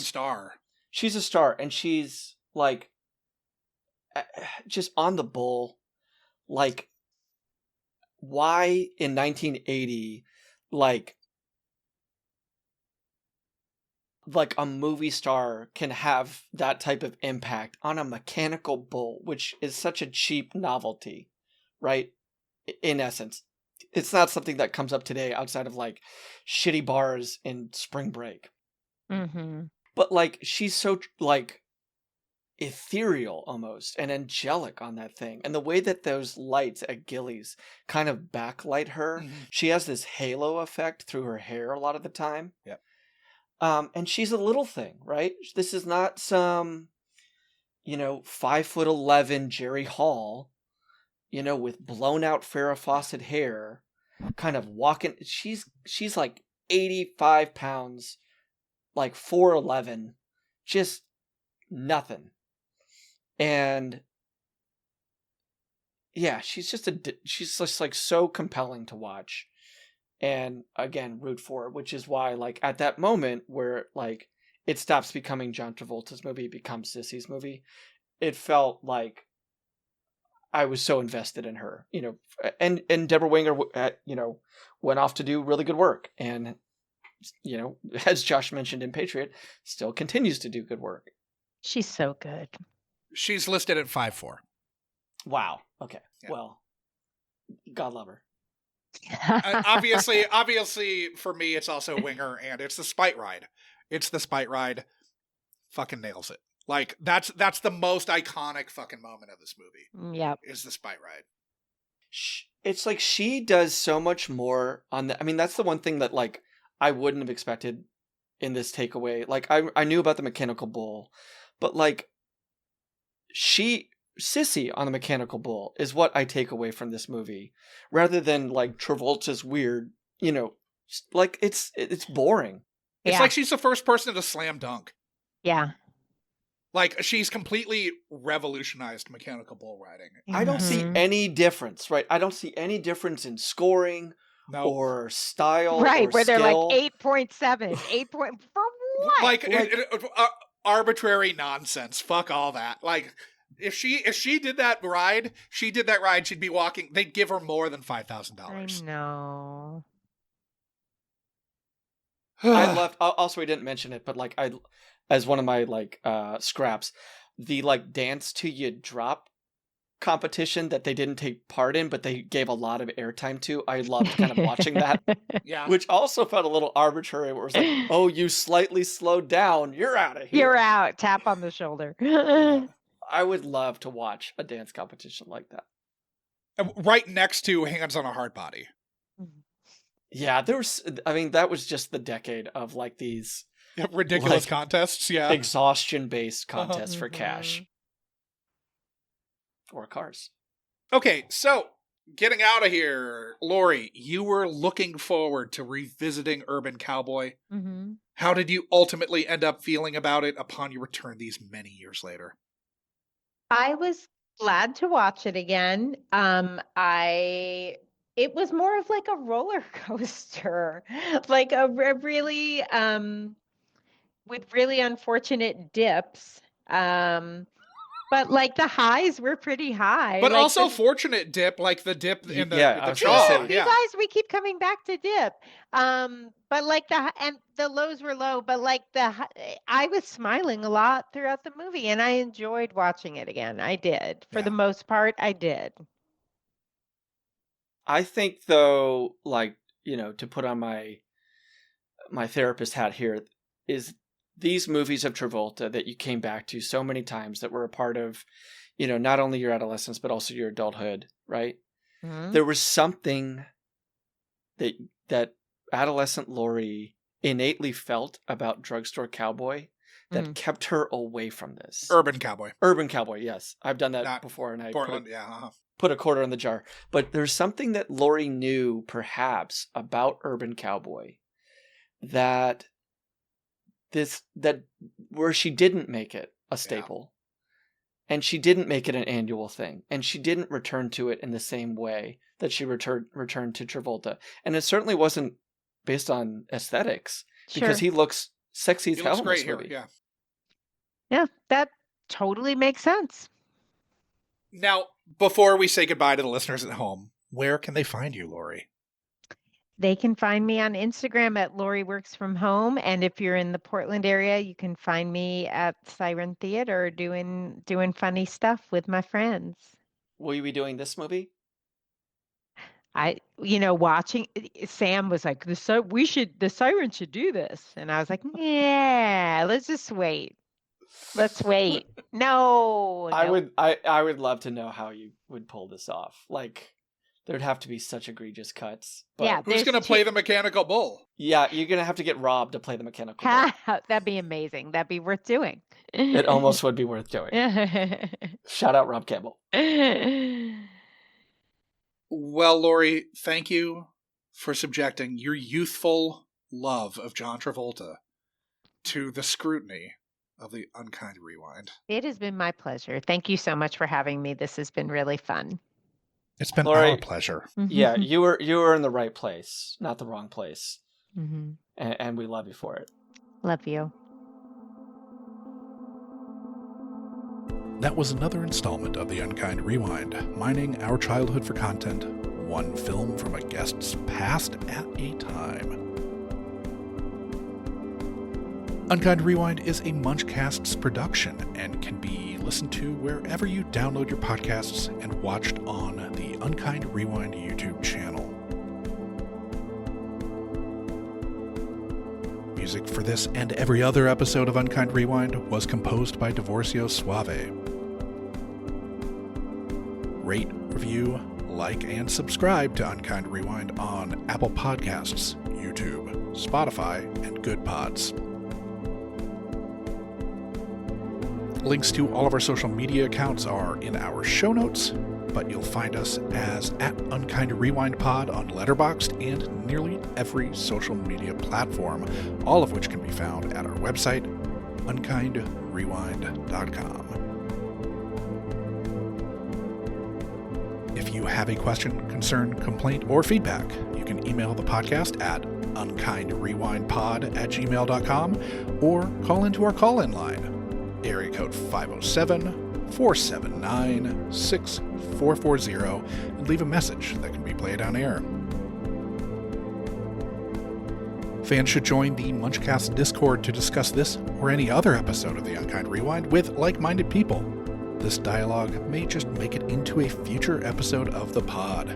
Speaker 1: star.
Speaker 2: She's a star, and she's like just on the bull. Like, why in 1980, like a movie star can have that type of impact on a mechanical bull, which is such a cheap novelty, right? In essence, it's not something that comes up today outside of like shitty bars in spring break.
Speaker 3: Mm-hmm.
Speaker 2: But like, she's so like ethereal almost and angelic on that thing, and the way that those lights at Gilley's kind of backlight her, she has this halo effect through her hair a lot of the time.
Speaker 1: Yep.
Speaker 2: And she's a little thing, right? This is not some, 5'11" Jerry Hall, with blown out Farrah Fawcett hair, kind of walking. She's like 85 pounds, like 4'11", just nothing. And yeah, she's just like so compelling to watch. And again, root for it, which is why, like, at that moment where like it stops becoming John Travolta's movie, it becomes Sissy's movie, it felt like I was so invested in her, and Debra Winger, went off to do really good work, and as Josh mentioned in Patriot, still continues to do good work.
Speaker 3: She's so good.
Speaker 1: She's listed at 5'4".
Speaker 2: Wow. Okay. Yeah. Well, God love her.
Speaker 1: Obviously, for me, it's also Winger, and it's the Spite Ride. Fucking nails it. Like, that's the most iconic fucking moment of this movie.
Speaker 3: Yep.
Speaker 1: Is the Spite Ride.
Speaker 2: It's like she does so much more on the. I mean, that's the one thing that like I wouldn't have expected in this takeaway. Like, I knew about the mechanical bull, but like she Sissy on the mechanical bull is what I take away from this movie, rather than like Travolta's weird, like it's boring.
Speaker 1: It's
Speaker 3: Yeah.
Speaker 1: like she's the first person to slam dunk.
Speaker 3: Yeah.
Speaker 1: Like, she's completely revolutionized mechanical bull riding.
Speaker 2: I don't see
Speaker 3: Mhm.
Speaker 2: any difference, right? I don't see any difference in scoring
Speaker 1: No.
Speaker 2: or style,
Speaker 3: Right,
Speaker 2: or
Speaker 3: where they're like
Speaker 2: skill.
Speaker 3: 8.7, 8 point for what?
Speaker 1: Like, arbitrary nonsense. Fuck all that. Like, if she did that ride, she'd be walking. They'd give her more than
Speaker 3: I
Speaker 1: $5,000.
Speaker 3: know.
Speaker 2: I loved. Also, we didn't mention it, but like as one of my like scraps, the like dance to you drop competition that they didn't take part in, but they gave a lot of airtime to. I loved kind of watching that,
Speaker 1: Yeah.
Speaker 2: which also felt a little arbitrary. Where it was like, oh, you slightly slowed down, you're out of here.
Speaker 3: You're out. Tap on the shoulder.
Speaker 1: Yeah.
Speaker 2: I would love to watch a dance competition like that.
Speaker 1: Right next to Hands on a Hard Body.
Speaker 2: Yeah, that was just the decade of like these
Speaker 1: Ridiculous
Speaker 2: like,
Speaker 1: contests. Yeah.
Speaker 2: exhaustion-based contests for cash.
Speaker 3: Mhm.
Speaker 2: Or cars.
Speaker 1: Okay, so getting out of here, Lori, you were looking forward to revisiting Urban Cowboy.
Speaker 3: Mhm.
Speaker 1: How did you ultimately end up feeling about it upon your return these many years later?
Speaker 3: I was glad to watch it again. It was more of like a roller coaster, like a really with really unfortunate dips. But like the highs were pretty high.
Speaker 1: But
Speaker 3: like
Speaker 1: also
Speaker 3: the,
Speaker 1: fortunate dip, like the dip in the,
Speaker 2: Yeah,
Speaker 1: the
Speaker 2: I was gonna
Speaker 1: jaw.
Speaker 2: say.
Speaker 3: you
Speaker 1: Yeah.
Speaker 3: guys, we keep coming back to dip. But like and the lows were low, but like I was smiling a lot throughout the movie, and I enjoyed watching it again. I did. For the most part, I did.
Speaker 2: I think though, like, to put on my therapist hat here, is these movies of Travolta that you came back to so many times that were a part of, not only your adolescence, but also your adulthood, right?
Speaker 3: Mhm.
Speaker 2: There was something that adolescent Lori innately felt about Drugstore Cowboy that kept her away from this.
Speaker 1: Urban Cowboy.
Speaker 2: Urban Cowboy, yes. I've done that
Speaker 1: Not
Speaker 2: before, and I
Speaker 1: Portland, yeah.
Speaker 2: put a quarter in the jar. But there's something that Lori knew, perhaps, about Urban Cowboy that where she didn't make it a staple, and she didn't make it an annual thing, and she didn't return to it in the same way that she returned to Travolta. And it certainly wasn't based on aesthetics, because he looks sexy as
Speaker 1: He
Speaker 2: hell
Speaker 1: looks
Speaker 2: in this
Speaker 1: great
Speaker 2: movie.
Speaker 1: here, yeah.
Speaker 3: Yeah, that totally makes sense.
Speaker 1: Now, before we say goodbye to the listeners at home, where can they find you, Lori?
Speaker 3: They can find me on Instagram at Lori Works From Home, and if you're in the Portland area, you can find me at Siren Theater doing funny stuff with my friends.
Speaker 2: Will you be doing this movie?
Speaker 3: Watching. Sam was like, the Siren should do this, and I was like, yeah, let's just wait. Let's wait. No.
Speaker 2: I would love to know how you would pull this off. Like, there'd have to be such egregious cuts. But
Speaker 3: Yeah,
Speaker 1: Who's going to play the mechanical bull?
Speaker 2: yeah, you're gonna have to get Rob to play the mechanical bull.
Speaker 3: That'd be amazing. That'd be worth doing.
Speaker 2: It almost would be worth doing. Shout out Rob Campbell.
Speaker 1: Well, Lori, thank you for subjecting your youthful love of John Travolta to the scrutiny of the Unkind Rewind.
Speaker 3: It has been my pleasure. Thank you so much for having me. This has been really fun.
Speaker 1: It's been
Speaker 2: Lori,
Speaker 1: our pleasure.
Speaker 2: Yeah, you were in the right place, not the wrong place.
Speaker 3: Mm-hmm.
Speaker 2: And we love you for it.
Speaker 3: Love you.
Speaker 1: That was another installment of the Unkind Rewind, mining our childhood for content, one film from a guest's past at a time. Unkind Rewind is a Munchcasts production and can be listened to wherever you download your podcasts and watched on the Unkind Rewind YouTube channel. Music for this and every other episode of Unkind Rewind was composed by Divorcio Suave. Rate, review, like, and subscribe to Unkind Rewind on Apple Podcasts, YouTube, Spotify, and Good Pods. Links to all of our social media accounts are in our show notes, but you'll find us as at Unkind Rewind Pod on Letterboxd and nearly every social media platform, all of which can be found at our website, unkindrewind.com. If you have a question, concern, complaint, or feedback, you can email the podcast at unkindrewindpod@gmail.com or call into our call-in line, area code 507-479-6440, and leave a message that can be played on air. Fans should join the Munchcast Discord to discuss this or any other episode of the Unkind Rewind with like-minded people. This dialogue may just make it into a future episode of the pod.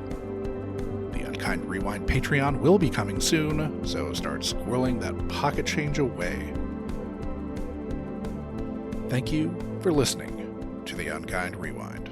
Speaker 1: The Unkind Rewind Patreon will be coming soon, so start squirreling that pocket change away. Thank you for listening to the Unkind Rewind.